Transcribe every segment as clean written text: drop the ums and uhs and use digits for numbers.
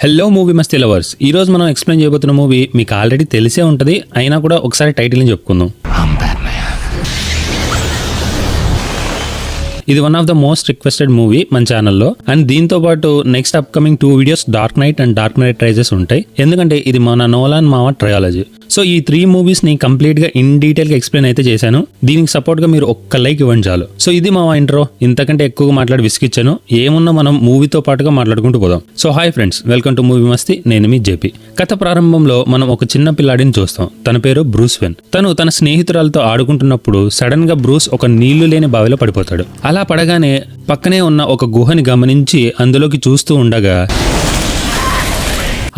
Hello movie మస్తీ lovers. ఈ రోజు మనం ఎక్స్ప్లెయిన్ చేయబోతున్న మూవీ మీకు ఆల్రెడీ తెలిసే ఉంటుంది, అయినా కూడా ఒకసారి టైటిల్ని చెప్పుకుందాం. ఇది one of the most requested movie మన ఛానల్లో. అండ్ దీంతో పాటు next upcoming 2 videos Dark Knight and Dark Knight Rises ఉంటాయి, ఎందుకంటే ఇది మన నోలాన్ మావ ట్రయాలజీ. సో ఈ 3 మూవీస్ ని కంప్లీట్ గా ఇన్ డీటెయిల్ గా ఎక్స్ప్లెయిన్ అయితే చేశాను. దీనికి సపోర్ట్ గా మీరు ఒక్క లైక్ ఇవ్వండి చాలు. సో ఇది మా ఇంట్రో. ఇంతకంటే ఎక్కువగా మాట్లాడి విసిగిచ్చాను. ఏమున్నా మనం మూవీతో పాటుగా మాట్లాడుకుంటూ పోదాం. So hi friends, welcome to movie మస్తీ. నేను మీ జేపీ. కథ ప్రారంభంలో మనం ఒక చిన్న పిల్లాడిని చూస్తాం. తన పేరు బ్రూస్ వెన్. తను తన స్నేహితురాలతో ఆడుకుంటున్నప్పుడు సడన్ గా బ్రూస్ ఒక నీళ్లు లేని బావిలో పడిపోతాడు. అలా పడగానే పక్కనే ఉన్న ఒక గుహని గమనించి అందులోకి చూస్తూ ఉండగా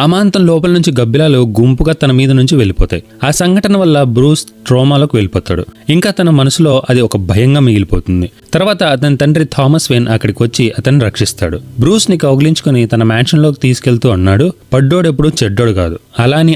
అమాంతం లోపల నుంచి గబ్బిలాలు గుంపుగా తన మీద నుంచి వెళ్ళిపోతాయి. ఆ సంఘటన వల్ల బ్రూస్ ట్రోమాలోకి వెళ్ళిపోతాడు. ఇంకా తన మనసులో అది ఒక భయంగా మిగిలిపోతుంది. తర్వాత అతని తండ్రి థామస్ వెన్ అక్కడికి వచ్చి అతన్ని రక్షిస్తాడు. బ్రూస్ ని కౌగిలించుకుని తన మ్యాన్షన్ లోకి తీసుకెళ్తూ అన్నాడు, పడ్డోడెప్పుడు చెడ్డోడు కాదు,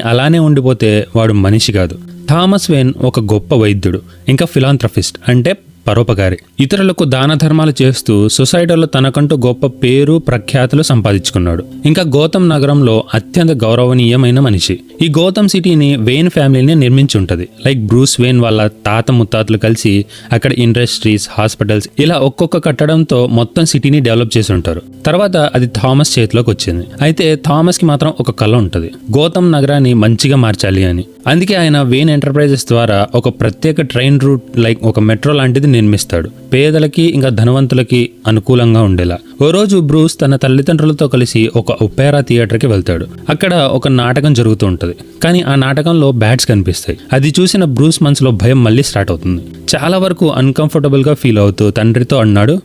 అలానే ఉండిపోతే వాడు మనిషి కాదు. థామస్ వెన్ ఒక గొప్ప వైద్యుడు, ఇంకా ఫిలాంథ్రఫిస్ట్ అంటే పరోపకారి. ఇతరులకు దాన ధర్మాలు చేస్తూ సొసైటీలో తనకంటూ గొప్ప పేరు ప్రఖ్యాతులు సంపాదించుకున్నాడు. ఇంకా గౌతమ్ నగరంలో అత్యంత గౌరవనీయమైన మనిషి. ఈ గౌతమ్ సిటీని వెయిన్ ఫ్యామిలీని నిర్మించి ఉంటది. లైక్ బ్రూస్ వెయిన్ వాళ్ళ తాత ముత్తాతలు కలిసి అక్కడ ఇండస్ట్రీస్, హాస్పిటల్స్ ఇలా ఒక్కొక్క కట్టడంతో మొత్తం సిటీని డెవలప్ చేసి ఉంటారు. తర్వాత అది థామస్ చేతిలోకి వచ్చింది. అయితే థామస్ కి మాత్రం ఒక కళ ఉంటది, గౌతమ్ నగరాన్ని మంచిగా మార్చాలి అని. అందుకే ఆయన వెయిన్ ఎంటర్ప్రైజెస్ ద్వారా ఒక ప్రత్యేక ట్రైన్ రూట్ లైక్ ఒక మెట్రో లాంటిది నిర్మిస్తాడు, పేదలకి ఇంకా ధనవంతులకి అనుకూలంగా ఉండేలా. ఓ రోజు బ్రూస్ తన తల్లిదండ్రులతో కలిసి ఒక ఒపేరా థియేటర్కి వెళ్తాడు. అక్కడ ఒక నాటకం జరుగుతూ ఉంటది, కానీ ఆ నాటకంలో బ్యాట్స్ కనిపిస్తాయి. అది చూసిన బ్రూస్ మనసులో భయం మళ్ళీ స్టార్ట్ అవుతుంది. చాలా వరకు అన్కంఫర్టబుల్ గా ఫీల్ అవుతూ తండ్రితో అన్నాడు,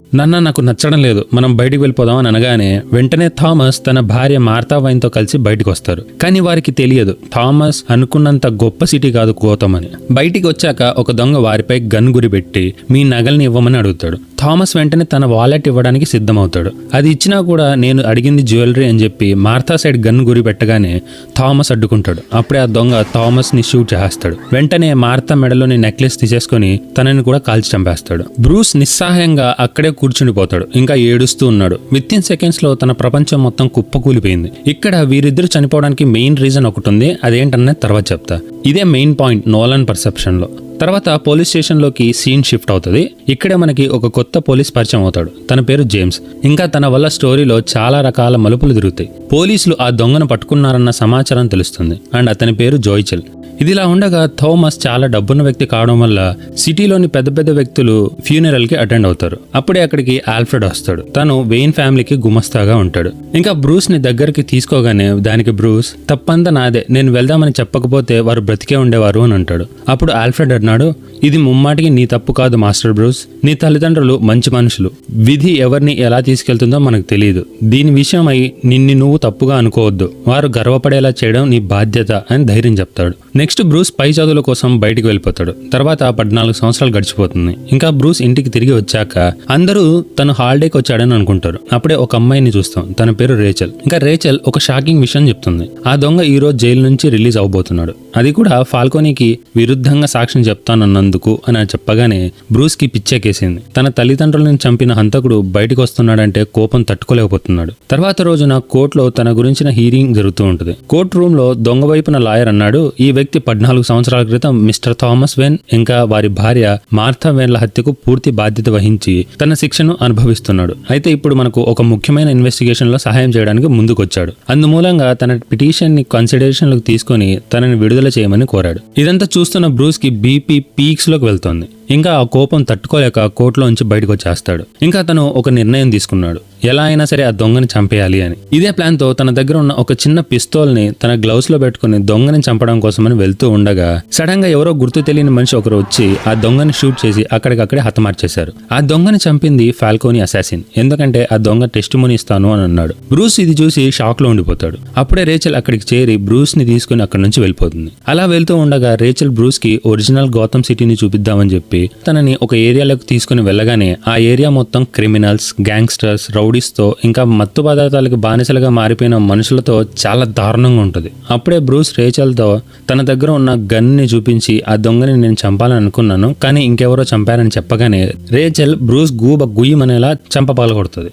నాకు నచ్చడం లేదు, మనం బయటికి వెళ్ళిపోదాం అని అనగానే వెంటనే థామస్ తన భార్య మార్తా వైన్ తో కలిసి బయటకు వస్తారు. కానీ వారికి తెలియదు థామస్ అనుకున్నంత గొప్ప సిటీ కాదు గౌతమ్ అని. బయటికి వచ్చాక ఒక దొంగ వారిపై గన్ గురిపెట్టి మీ నగల్ని ఇవ్వమని అడుగుతాడు. థామస్ వెంటనే తన వాలెట్ ఇవ్వడానికి సిద్ధమవుతాడు. అది ఇచ్చినా కూడా నేను అడిగింది జ్యువెలరీ అని చెప్పి మార్తా సైడ్ గన్ గురి పెట్టగానే థామస్ అడ్డుకుంటాడు. అప్పుడే ఆ దొంగ థామస్ ని షూట్ చేస్తాడు. వెంటనే మార్తా మెడలోని నెక్లెస్ తీసేసుకుని తనని కూడా కాల్చి చంపేస్తాడు. బ్రూస్ నిస్సహాయంగా అక్కడే కూర్చుండిపోతాడు, ఇంకా ఏడుస్తూ ఉన్నాడు. విత్ ఇన్ సెకండ్స్ లో తన ప్రపంచం మొత్తం కుప్పకూలిపోయింది. ఇక్కడ వీరిద్దరు చనిపోవడానికి మెయిన్ రీజన్ ఒకటి ఉంది, అదేంటనే తర్వాత చెప్తా. ఇదే మెయిన్ పాయింట్ నోలాన్ పర్సెప్షన్ లో. తర్వాత పోలీస్ స్టేషన్ లోకి సీన్ షిఫ్ట్ అవుతుంది. ఇక్కడే మనకి ఒక కొత్త పోలీస్ పరిచయం అవుతాడు. తన పేరు జేమ్స్. ఇంకా తన వల్ల స్టోరీలో చాలా రకాల మలుపులు తిరుగుతాయి. పోలీసులు ఆ దొంగను పట్టుకున్నారన్న సమాచారం తెలుస్తుంది. అండ్ అతని పేరు జోయిచెల్. ఇదిలా ఉండగా థామస్ చాలా డబ్బున్న వ్యక్తి కావడం వల్ల సిటీలోని పెద్ద పెద్ద వ్యక్తులు ఫ్యూనరల్ కి అటెండ్ అవుతారు. అప్పుడే అక్కడికి ఆల్ఫ్రెడ్ వస్తాడు. తను వెయిన్ ఫ్యామిలీకి గుమస్తాగా ఉంటాడు. ఇంకా బ్రూస్ ని దగ్గరికి తీసుకోగానే దానికి బ్రూస్, తప్పంతా నాదే, నేను వెళ్దామని చెప్పకపోతే వారు బ్రతికే ఉండేవారు అని అంటాడు. అప్పుడు ఆల్ఫ్రెడ్ అన్నాడు, ఇది ముమ్మాటికి నీ తప్పు కాదు మాస్టర్ బ్రూస్, నీ తల్లిదండ్రులు మంచి మనుషులు, విధి ఎవరిని ఎలా తీసుకెళ్తుందో మనకు తెలియదు, దీని విషయమై నిన్ను నువ్వు తప్పుగా అనుకోవద్దు, వారు గర్వపడేలా చేయడం నీ బాధ్యత అని ధైర్యం చెప్తాడు. నెక్స్ట్ బ్రూస్ పై చదువుల కోసం బయటికి వెళ్ళిపోతాడు. తర్వాత 14 సంవత్సరాలు గడిచిపోతుంది. ఇంకా బ్రూస్ ఇంటికి తిరిగి వచ్చాక అందరూ తను హాలిడేకి వచ్చాడని అనుకుంటారు. అప్పుడే ఒక అమ్మాయిని చూస్తాం. తన పేరు రేచల్. ఇంకా రేచల్ ఒక షాకింగ్ విషయం చెప్తుంది. ఆ దొంగ ఈ రోజు జైలు నుంచి రిలీజ్ అవబోతున్నాడు, అది కూడా ఫాల్కోనీకి విరుద్ధంగా సాక్ష్యం చెప్తానన్నందుకు అని చెప్పగానే బ్రూస్ కి పిచ్చెక్కేసింది. తన తల్లిదండ్రులను చంపిన హంతకుడు బయటకు వస్తున్నాడంటే కోపం తట్టుకోలేకపోతున్నాడు. తర్వాత రోజున కోర్టులో తన గురించిన హీరింగ్ జరుగుతూ ఉంటుంది. కోర్టు రూమ్ లో దొంగ వైపున లాయర్ అన్నాడు, ఈ వ్యక్తి 14 సంవత్సరాల క్రితం మిస్టర్ థామస్ వెన్ ఇంకా వారి భార్య మార్తా వెన్ల హత్యకు పూర్తి బాధ్యత వహించి తన శిక్షను అనుభవిస్తున్నాడు. అయితే ఇప్పుడు మనకు ఒక ముఖ్యమైన ఇన్వెస్టిగేషన్ లో సహాయం చేయడానికి ముందుకొచ్చాడు. అందుమూలంగా తన పిటిషన్ ని కన్సిడరేషన్ లోకి తీసుకుని తనని విడుదల చేయమని కోరాడు. ఇదంతా చూస్తున్న బ్రూస్ కి బీపీ పీక్స్ లోకి వెళ్తోంది. ఇంకా ఆ కోపం తట్టుకోలేక కోర్టులోంచి బయటకు వచ్చేస్తాడు. ఇంకా తను ఒక నిర్ణయం తీసుకున్నాడు, ఎలా అయినా సరే ఆ దొంగని చంపేయాలి అని. ఇదే ప్లాన్ తో తన దగ్గర ఉన్న ఒక చిన్న పిస్తోల్ ని తన గ్లౌస్ లో పెట్టుకుని దొంగని చంపడం కోసమని వెళ్తూ ఉండగా సడన్ గా ఎవరో గుర్తు తెలియని మనిషి ఒకరు వచ్చి ఆ దొంగని షూట్ చేసి అక్కడికక్కడే హతమార్చేశారు. ఆ దొంగని చంపింది ఫాల్కోనీ అసాసిన్, ఎందుకంటే ఆ దొంగ టెస్టిమోనీ ఇస్తాను అని అన్నాడు. బ్రూస్ ఇది చూసి షాక్ లో ఉండిపోతాడు. అప్పుడే రేచల్ అక్కడికి చేరి బ్రూస్ ని తీసుకుని అక్కడి నుంచి వెళ్ళిపోతుంది. అలా వెళ్తూ ఉండగా రేచల్ బ్రూస్ కి ఒరిజినల్ గౌతమ్ సిటీని చూపిద్దామని చెప్పి తనని ఒక ఏరియాలోకి తీసుకుని వెళ్ళగానే ఆ ఏరియా మొత్తం క్రిమినల్స్, గ్యాంగ్స్టర్స్, రౌడీస్ తో ఇంకా మత్తు పదార్థాలకు బానిసలుగా మారిపోయిన మనుషులతో చాలా దారుణంగా ఉంటుంది. అప్పుడే బ్రూస్ రేచల్ తో తన దగ్గర ఉన్న గన్ ని చూపించి ఆ దొంగని నేను చంపాలని అనుకున్నాను, కానీ ఇంకెవరో చంపారని చెప్పగానే రేచల్ బ్రూస్ గుయ్యమనేలా చంప పగలగొడుతుంది.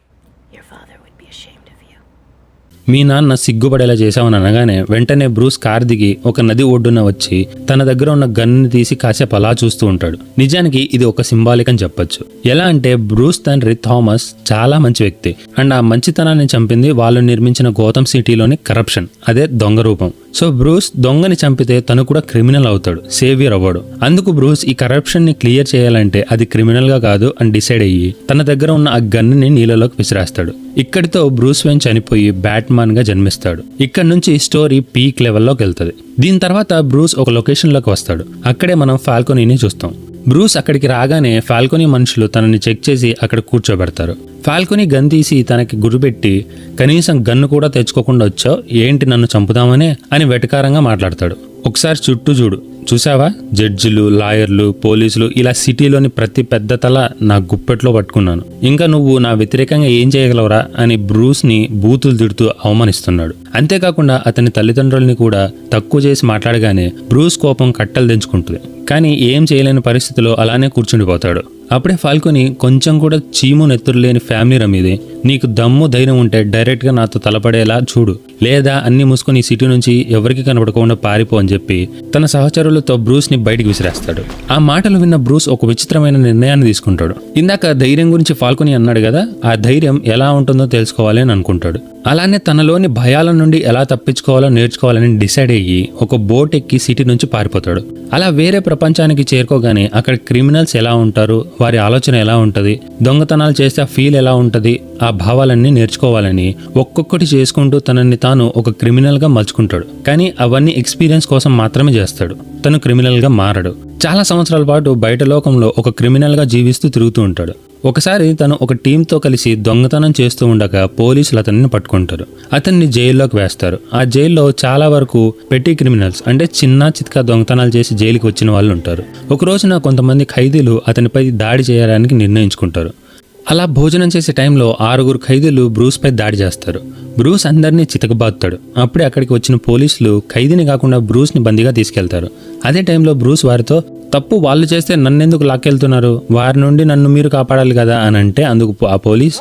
మీ నాన్న సిగ్గుపడేలా చేశామని అనగానే వెంటనే బ్రూస్ కార్ దిగి ఒక నది ఒడ్డున వచ్చి తన దగ్గర ఉన్న గన్ను తీసి కాసేపు అలా చూస్తూ ఉంటాడు. నిజానికి ఇది ఒక సింబాలిక్ అని చెప్పొచ్చు. ఎలా అంటే బ్రూస్ తండ్రి థామస్ చాలా మంచి వ్యక్తి అండ్ ఆ మంచితనాన్ని చంపింది వాళ్ళు నిర్మించిన గోథమ్ సిటీలోని కరప్షన్, అదే దొంగ రూపం. సో బ్రూస్ దొంగని చంపితే తను కూడా క్రిమినల్ అవుతాడు, సేవియర్ అవ్వడు. అందుకు బ్రూస్ ఈ కరప్షన్ ని క్లియర్ చేయాలంటే అది క్రిమినల్ గా కాదు అని డిసైడ్ అయ్యి తన దగ్గర ఉన్న ఆ గన్నుని నీళ్ళలోకి విసిరేస్తాడు. ఇక్కడితో బ్రూస్ వెయిన్ చనిపోయి బ్యాట్మాన్ గా జన్మిస్తాడు. ఇక్కడ నుంచి స్టోరీ పీక్ లెవెల్లోకి వెళ్తుంది. దీని తర్వాత బ్రూస్ ఒక లొకేషన్ లోకి వస్తాడు. అక్కడే మనం ఫాల్కోనీని చూస్తాం. బ్రూస్ అక్కడికి రాగానే ఫాల్కోనీ మనుషులు తనని చెక్ చేసి అక్కడ కూర్చోబెడతారు. ఫాల్కోనీ గన్ తీసి తనకి గురిపెట్టి కనీసం గన్ను కూడా తెచ్చుకోకుండా వచ్చావు, ఏంటి నన్ను చంపుదామనే అని వెటకారంగా మాట్లాడతాడు. ఒకసారి చుట్టూ చూడు, చూసావా జడ్జిలు, లాయర్లు, పోలీసులు ఇలా సిటీలోని ప్రతి పెద్ద తల నా గుప్పెట్లో పట్టుకున్నాను. ఇంకా నువ్వు నా వ్యతిరేకంగా ఏం చేయగలవరా అని బ్రూస్ ని బూతులు తిడుతూ అవమానిస్తున్నాడు. అంతేకాకుండా అతని తల్లిదండ్రుల్ని కూడా తక్కువ చేసి మాట్లాడగానే బ్రూస్ కోపం కట్టలు తెంచుకుంటుంది. కానీ ఏం చేయలేని పరిస్థితిలో అలానే కూర్చుండిపోతాడు. అప్పుడే ఫాల్కోనీ కొంచెం కూడా చీము నెత్తురు లేని ఫ్యామిలీ రమీది, నీకు దమ్ము ధైర్యం ఉంటే డైరెక్ట్ గా నాతో తలపడేలా చూడు, లేదా అన్ని మూసుకొని ఈ సిటీ నుంచి ఎవరికి కనబడకుండా పారిపో అని చెప్పి తన సహచరులతో బ్రూస్ ని బయటికి విసిరేస్తాడు. ఆ మాటలు విన్న బ్రూస్ ఒక విచిత్రమైన నిర్ణయాన్ని తీసుకుంటాడు. ఇందాక ధైర్యం గురించి ఫాల్కోనీ అన్నాడు కదా, ఆ ధైర్యం ఎలా ఉంటుందో తెలుసుకోవాలి అని అనుకుంటాడు. అలానే తనలోని భయాల నుండి ఎలా తప్పించుకోవాలో నేర్చుకోవాలని డిసైడ్ అయ్యి ఒక బోట్ ఎక్కి సిటీ నుంచి పారిపోతాడు. అలా వేరే ప్రపంచానికి చేరుకోగానే అక్కడ క్రిమినల్స్ ఎలా ఉంటారు, వారి ఆలోచన ఎలా ఉంటుంది, దొంగతనాలు చేస్తే ఆ ఫీల్ ఎలా ఉంటుంది, ఆ భావాలన్నీ నేర్చుకోవాలని ఒక్కొక్కటి చేసుకుంటూ తనని తాను ఒక క్రిమినల్ గా మలుచుకుంటాడు. కానీ అవన్నీ ఎక్స్పీరియన్స్ కోసం మాత్రమే చేస్తాడు. తను క్రిమినల్ గా మారడు. చాలా సంవత్సరాల పాటు బయట లోకంలో ఒక క్రిమినల్ గా జీవిస్తూ తిరుగుతూ ఉంటాడు. ఒకసారి తను ఒక టీంతో కలిసి దొంగతనం చేస్తూ ఉండగా పోలీసులు అతన్ని పట్టుకుంటారు. అతన్ని జైల్లోకి వేస్తారు. ఆ జైల్లో చాలా వరకు పెట్టి క్రిమినల్స్ అంటే చిన్న చిత్కా దొంగతనాలు చేసి జైలుకి వచ్చిన వాళ్ళు ఉంటారు. ఒక రోజున కొంతమంది ఖైదీలు అతనిపై దాడి చేయడానికి నిర్ణయించుకుంటారు. అలా భోజనం చేసే టైంలో 6 ఖైదీలు బ్రూస్ పై దాడి చేస్తారు. బ్రూస్ అందరినీ చితకబాదుతాడు. అప్పుడే అక్కడికి వచ్చిన పోలీసులు ఖైదీని కాకుండా బ్రూస్ ని బందీగా తీసుకెళ్తారు. అదే టైంలో బ్రూస్ వారితో, తప్పు వాళ్ళు చేస్తే నన్నెందుకు లాక్కెళ్తున్నారు, వారి నుండి నన్ను మీరు కాపాడాలి కదా అని అంటే అందుకు ఆ పోలీస్,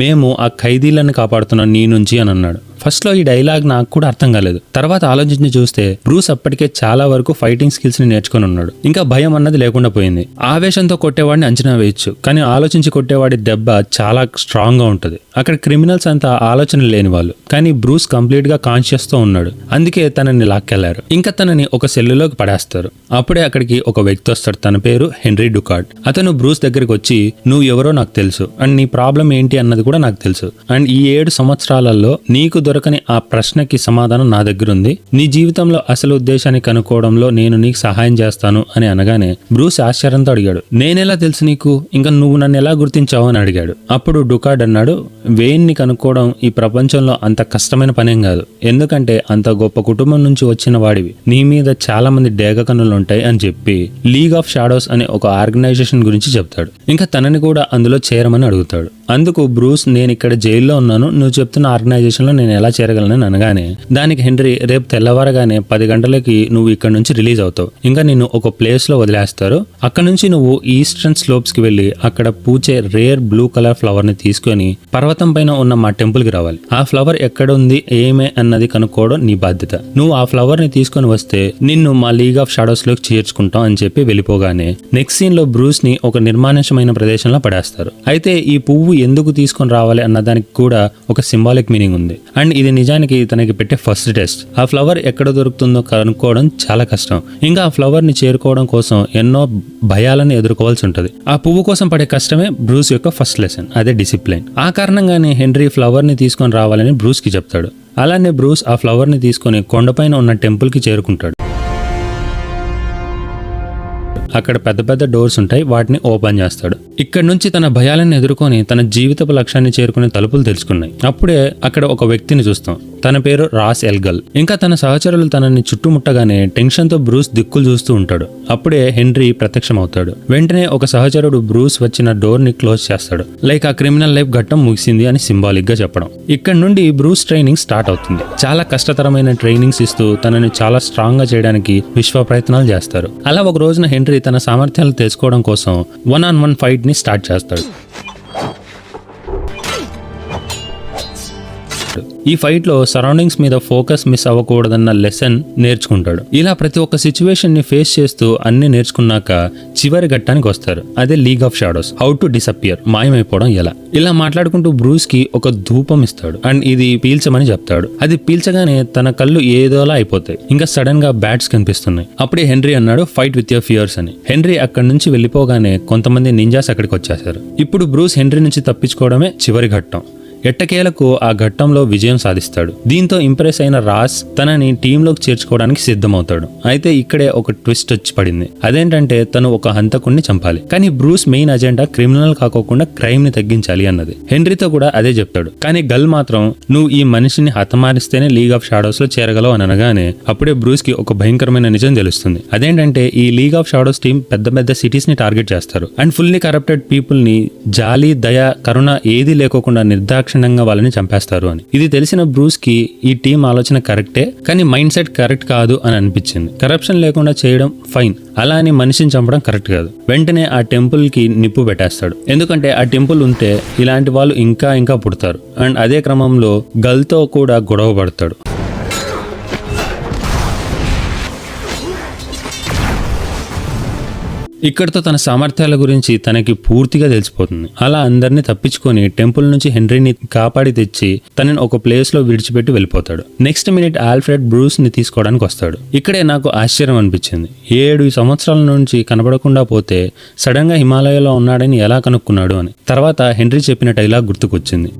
మేము ఆ ఖైదీలను కాపాడుతున్నాం నీ నుంచి అని అన్నాడు. ఫస్ట్ లో ఈ డైలాగ్ నాకు కూడా అర్థం కాలేదు. తర్వాత ఆలోచించి చూస్తే బ్రూస్ అప్పటికే చాలా వరకు ఫైటింగ్ స్కిల్స్ ని నేర్చుకుని ఉన్నాడు. ఇంకా భయం అన్నది లేకుండా పోయింది. ఆవేశంతో కొట్టేవాడిని అంచనా వేయచ్చు, కానీ ఆలోచించి కొట్టేవాడి దెబ్బ చాలా స్ట్రాంగ్ గా ఉంటుంది. అక్కడ క్రిమినల్స్ అంతా ఆలోచన లేని వాళ్ళు, కానీ బ్రూస్ కంప్లీట్ గా కాన్షియస్ తో ఉన్నాడు. అందుకే తనని లాక్కెళ్లారు. ఇంకా తనని ఒక సెల్లులోకి పడేస్తారు. అప్పుడే అక్కడికి ఒక వ్యక్తి వస్తాడు. తన పేరు హెన్రీ డుకార్డ్. అతను బ్రూస్ దగ్గరికి వచ్చి, నువ్వు ఎవరో నాకు తెలుసు అండ్ నీ ప్రాబ్లం ఏంటి అన్నది కూడా నాకు తెలుసు అండ్ ఈ 7 సంవత్సరాలలో నీకు దొరకని ఆ ప్రశ్నకి సమాధానం నా దగ్గర ఉంది. నీ జీవితంలో అసలు ఉద్దేశాన్ని కనుక్కోవడంలో నేను నీకు సహాయం చేస్తాను అని అనగానే బ్రూస్ ఆశ్చర్యంతో అడిగాడు, నేనెలా తెలుసు నీకు, ఇంకా నువ్వు నన్ను ఎలా గుర్తించావు అని అడిగాడు. అప్పుడు డుకార్డ్ అన్నాడు, వేయిన్ని కనుక్కోవడం ఈ ప్రపంచంలో అంత కష్టమైన పనేం కాదు, ఎందుకంటే అంత గొప్ప కుటుంబం నుంచి వచ్చిన వాడివి, నీ మీద చాలా మంది డేగ కన్నులు ఉంటాయి అని చెప్పి లీగ్ ఆఫ్ షాడోస్ అనే ఒక ఆర్గనైజేషన్ గురించి చెప్తాడు. ఇంకా తనని కూడా అందులో చేరమని అడుగుతాడు. అందుకు బ్రూస్, నేను ఇక్కడ జైల్లో ఉన్నాను, నువ్వు చెప్తున్న ఆర్గనైజేషన్ లో నేను ఎలా చేరగలను అనగానే దానికి హెన్రీ, రేపు తెల్లవారగానే 10 గంటలకి నువ్వు ఇక్కడ నుంచి రిలీజ్ అవుతావు. ఇంకా నిన్ను ఒక ప్లేస్ లో వదిలేస్తారు. అక్కడ నుంచి నువ్వు ఈస్టర్న్ స్లోప్స్ కి వెళ్లి అక్కడ పూచే రేర్ బ్లూ కలర్ ఫ్లవర్ ని తీసుకొని పర్వతం పైన ఉన్న మా టెంపుల్ కి రావాలి. ఆ ఫ్లవర్ ఎక్కడ ఉంది ఏమే అన్నది కనుక్కోవడం నీ బాధ్యత. నువ్వు ఆ ఫ్లవర్ ని తీసుకొని వస్తే నిన్ను మా లీగ్ ఆఫ్ షాడోస్ లోకి చేర్చుకుంటాం అని చెప్పి వెళ్ళిపోగానే నెక్స్ట్ సీన్ లో బ్రూస్ ని ఒక నిర్మానుష్యమైన ప్రదేశంలో పడేస్తారు. అయితే ఈ పువ్వు ఎందుకు తీసుకొని రావాలి అన్న దానికి కూడా ఒక సింబాలిక్ మీనింగ్ ఉంది అండ్ ఇది నిజానికి తనకి పెట్టే ఫస్ట్ టెస్ట్. ఆ ఫ్లవర్ ఎక్కడ దొరుకుతుందో కనుక్కోవడం చాలా కష్టం. ఇంకా ఆ ఫ్లవర్ ని చేరుకోవడం కోసం ఎన్నో భయాలను ఎదుర్కోవాల్సి ఉంటుంది. ఆ పువ్వు కోసం పడే కష్టమే బ్రూస్ యొక్క ఫస్ట్ లెసన్, అదే డిసిప్లిన్. ఆ కారణంగానే హెన్రీ ఫ్లవర్ ని తీసుకొని రావాలని బ్రూస్ కి చెప్తాడు. అలానే బ్రూస్ ఆ ఫ్లవర్ ని తీసుకొని కొండపైన ఉన్న టెంపుల్ కి చేరుకుంటాడు. అక్కడ పెద్ద పెద్ద డోర్స్ ఉంటాయి, వాటిని ఓపెన్ చేస్తాడు. ఇక్కడ నుంచి తన భయాలను ఎదుర్కొని తన జీవితపు లక్ష్యాన్ని చేరుకునే తలుపులు తెలుసుకున్నాయి. అప్పుడే అక్కడ ఒక వ్యక్తిని చూస్తాం. తన పేరు రాస్ ఎల్గల్. ఇంకా తన సహచరులు తనని చుట్టుముట్టగానే టెన్షన్ తో బ్రూస్ దిక్కులు చూస్తూ ఉంటాడు. అప్పుడే హెన్రీ ప్రత్యక్షమవుతాడు. వెంటనే ఒక సహచరుడు బ్రూస్ వచ్చిన డోర్ ని క్లోజ్ చేస్తాడు. లైక్ ఆ క్రిమినల్ లైఫ్ ఘట్టం ముగిసింది అని సింబాలిక్ గా చెప్పడం. ఇక్కడ నుండి బ్రూస్ ట్రైనింగ్ స్టార్ట్ అవుతుంది. చాలా కష్టతరమైన ట్రైనింగ్స్ ఇస్తూ తనని చాలా స్ట్రాంగ్ గా చేయడానికి విశ్వ ప్రయత్నాలు చేస్తారు. అలా ఒక రోజున హెన్రీ తన సామర్థ్యాలు తెలుసుకోవడం కోసం 1-on-1 ఫైట్ ని స్టార్ట్ చేస్తాడు. చేస్తాడు. ఈ ఫైట్ లో సరౌండింగ్స్ మీద ఫోకస్ మిస్ అవ్వకూడదన్న లెసన్ నేర్చుకుంటాడు. ఇలా ప్రతి ఒక్క సిచ్యువేషన్ ని ఫేస్ చేస్తూ అన్ని నేర్చుకున్నాక చివరి ఘట్టానికి వస్తారు. అదే League of Shadows, how to disappear, మాయమైపోవడం ఎలా. ఇలా మాట్లాడుకుంటూ బ్రూస్ కి ఒక ధూపం ఇస్తాడు అండ్ ఇది పీల్చమని చెప్తాడు. అది పీల్చగానే తన కళ్ళు ఏదోలా అయిపోతాయి. ఇంకా సడన్ గా బ్యాట్స్ కనిపిస్తున్నాయి. అప్పుడే హెన్రీ అన్నాడు ఫైట్ విత్ యువర్ ఫియర్స్ అని. హెన్రీ అక్కడి నుంచి వెళ్ళిపోగానే కొంతమంది నింజాస్ అక్కడికి వచ్చేసారు. ఇప్పుడు బ్రూస్ హెన్రీ నుంచి తప్పించుకోవడమే చివరి ఘట్టం. ఎట్టకేలకు ఆ ఘట్టంలో విజయం సాధిస్తాడు. దీంతో ఇంప్రెస్ అయిన రాస్ తనని టీంలోకి చేర్చుకోవడానికి సిద్ధమవుతాడు. అయితే ఇక్కడే ఒక ట్విస్ట్ వచ్చి పడింది. అదేంటంటే తను ఒక హంతకుడిని చంపాలి. కానీ బ్రూస్ మెయిన్ అజెండా క్రిమినల్ కాకోకుండా క్రైమ్ ని తగ్గించాలి అన్నది. హెన్రీతో కూడా అదే చెప్తాడు. కానీ గల్ మాత్రం నువ్వు ఈ మనిషిని హతమారిస్తేనే లీగ్ ఆఫ్ షాడోస్ లో చేరగలవు అని అనగానే అప్పుడే బ్రూస్ కి ఒక భయంకరమైన నిజం తెలుస్తుంది. అదేంటంటే ఈ లీగ్ ఆఫ్ షాడోస్ టీం పెద్ద పెద్ద సిటీస్ ని టార్గెట్ చేస్తారు అండ్ ఫుల్లీ కరప్టెడ్ పీపుల్ ని జాలి, దయ, కరుణ ఏదీ లేకోకుండా నిర్దాక్షిణ్యంగా వాళ్ళని చంపేస్తారు అని. ఇది తెలిసిన బ్రూస్ కి ఈ టీం ఆలోచన కరెక్టే, కానీ మైండ్ సెట్ కరెక్ట్ కాదు అని అనిపించింది. కరప్షన్ లేకుండా చేయడం ఫైన్, అలా అని మనిషిని చంపడం కరెక్ట్ కాదు. వెంటనే ఆ టెంపుల్ కి నిప్పు పెట్టేస్తాడు. ఎందుకంటే ఆ టెంపుల్ ఉంటే ఇలాంటి వాళ్ళు ఇంకా ఇంకా పుడతారు. అండ్ అదే క్రమంలో గల్తో కూడా గొడవ పడతాడు. ఇక్కడితో తన సామర్థ్యాల గురించి తనకి పూర్తిగా తెలిసిపోతుంది. అలా అందరినీ తప్పించుకొని టెంపుల్ నుంచి హెన్రీని కాపాడి తెచ్చి తనని ఒక ప్లేస్ లో విడిచిపెట్టి వెళ్ళిపోతాడు. నెక్స్ట్ మినిట్ ఆల్ఫ్రెడ్ బ్రూస్ ని తీసుకోవడానికి వస్తాడు. ఇక్కడే నాకు ఆశ్చర్యం అనిపించింది. 7 సంవత్సరాల నుంచి కనబడకుండా పోతే సడన్ గా హిమాలయాలో ఉన్నాడని ఎలా కనుక్కున్నాడు అని. తర్వాత హెన్రీ చెప్పిన డైలాగ్ గుర్తుకొచ్చింది.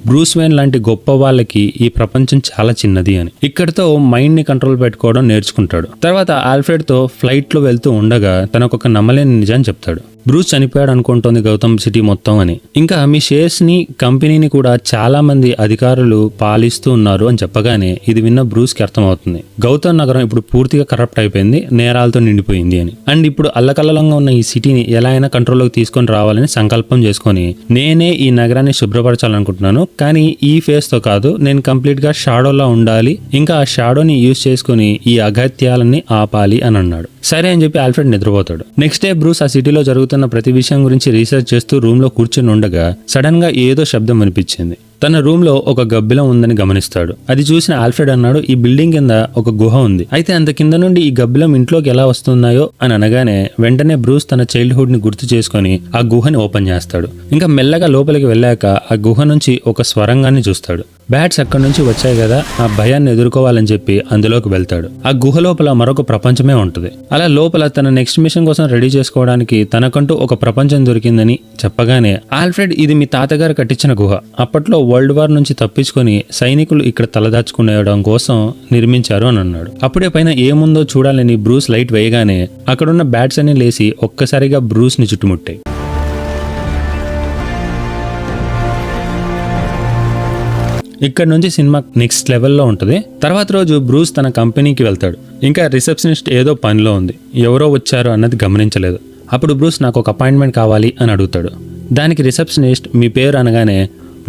బ్రూస్ వేన్ లాంటి గొప్ప వాళ్ళకి ఈ ప్రపంచం చాలా చిన్నది అని. ఇక్కడితో మైండ్ ని కంట్రోల్ పెట్టుకోవడం నేర్చుకుంటాడు. తర్వాత ఆల్ఫ్రెడ్ తో ఫ్లైట్ లో వెళ్తూ ఉండగా తనకొక నమ్మలేని నిజాన్ని చెప్తాడు. బ్రూస్ చనిపోయాడు అనుకుంటోంది గౌతమ్ సిటీ మొత్తం అని. ఇంకా మీ షేర్స్ ని, కంపెనీని కూడా చాలా మంది అధికారులు పాలిస్తూ ఉన్నారు అని చెప్పగానే ఇది విన్న బ్రూస్ కి అర్థమవుతుంది. గౌతమ్ నగరం ఇప్పుడు పూర్తిగా కరప్ట్ అయిపోయింది, నేరాలతో నిండిపోయింది అని. అండ్ ఇప్పుడు అల్లకల్లంగా ఉన్న ఈ సిటీని ఎలా అయినా కంట్రోల్లోకి తీసుకొని రావాలని సంకల్పం చేసుకొని నేనే ఈ నగరాన్ని శుభ్రపరచాలనుకుంటున్నాను, కానీ ఈ ఫేస్ తో కాదు, నేను కంప్లీట్ గా షాడోలా ఉండాలి, ఇంకా ఆ షాడోని యూజ్ చేసుకుని ఈ అగత్యాలని ఆపాలి అని అన్నాడు. సరే అని చెప్పి ఆల్ఫ్రెడ్ నిద్రపోతాడు. నెక్స్ట్ డే బ్రూస్ ఆ సిటీలో జరుగుతున్న ప్రతి విషయం గురించి రీసెర్చ్ చేస్తూ రూమ్ లో కూర్చుని ఉండగా సడన్ గా ఏదో శబ్దం వినిపించింది. తన రూమ్ లో ఒక గబ్బిలం ఉందని గమనిస్తాడు. అది చూసిన ఆల్ఫ్రెడ్ అన్నాడు ఈ బిల్డింగ్ కింద ఒక గుహ ఉంది, అయితే అంత కింద నుండి ఈ గబ్బిలం ఇంట్లోకి ఎలా వస్తున్నాయో అని అనగానే వెంటనే బ్రూస్ తన చైల్డ్హుడ్ ని గుర్తు చేసుకుని ఆ గుహని ఓపెన్ చేస్తాడు. ఇంకా మెల్లగా లోపలికి వెళ్ళాక ఆ గుహ నుంచి ఒక స్వరంగాన్ని చూస్తాడు. బ్యాట్స్ అక్కడి నుంచి వచ్చాయి కదా, ఆ భయాన్ని ఎదుర్కోవాలని చెప్పి అందులోకి వెళ్తాడు. ఆ గుహ లోపల మరొక ప్రపంచమే ఉంటుంది. అలా లోపల తన నెక్స్ట్ మిషన్ కోసం రెడీ చేసుకోవడానికి తనకంటూ ఒక ప్రపంచం దొరికిందని చెప్పగానే ఆల్ఫ్రెడ్ ఇది మీ తాతగారు కట్టించిన గుహ, అప్పట్లో వరల్డ్ వార్ నుంచి తప్పించుకొని సైనికులు ఇక్కడ తలదాచుకునేయడం కోసం నిర్మించారు అని అన్నాడు. అప్పుడే పైన ఏముందో చూడాలని బ్రూస్ లైట్ వేయగానే అక్కడున్న బ్యాట్స్ అన్ని లేసి ఒక్కసారిగా బ్రూస్ ని చుట్టుముట్టాయి. ఇక్కడ నుంచి సినిమా నెక్స్ట్ లెవెల్లో ఉంటుంది. తర్వాత రోజు బ్రూస్ తన కంపెనీకి వెళ్తాడు. ఇంకా రిసెప్షనిస్ట్ ఏదో పనిలో ఉంది, ఎవరో వచ్చారు అన్నది గమనించలేదు. అప్పుడు బ్రూస్ నాకు ఒక అపాయింట్మెంట్ కావాలి అని అడుగుతాడు. దానికి రిసెప్షనిస్ట్ మీ పేరు అనగానే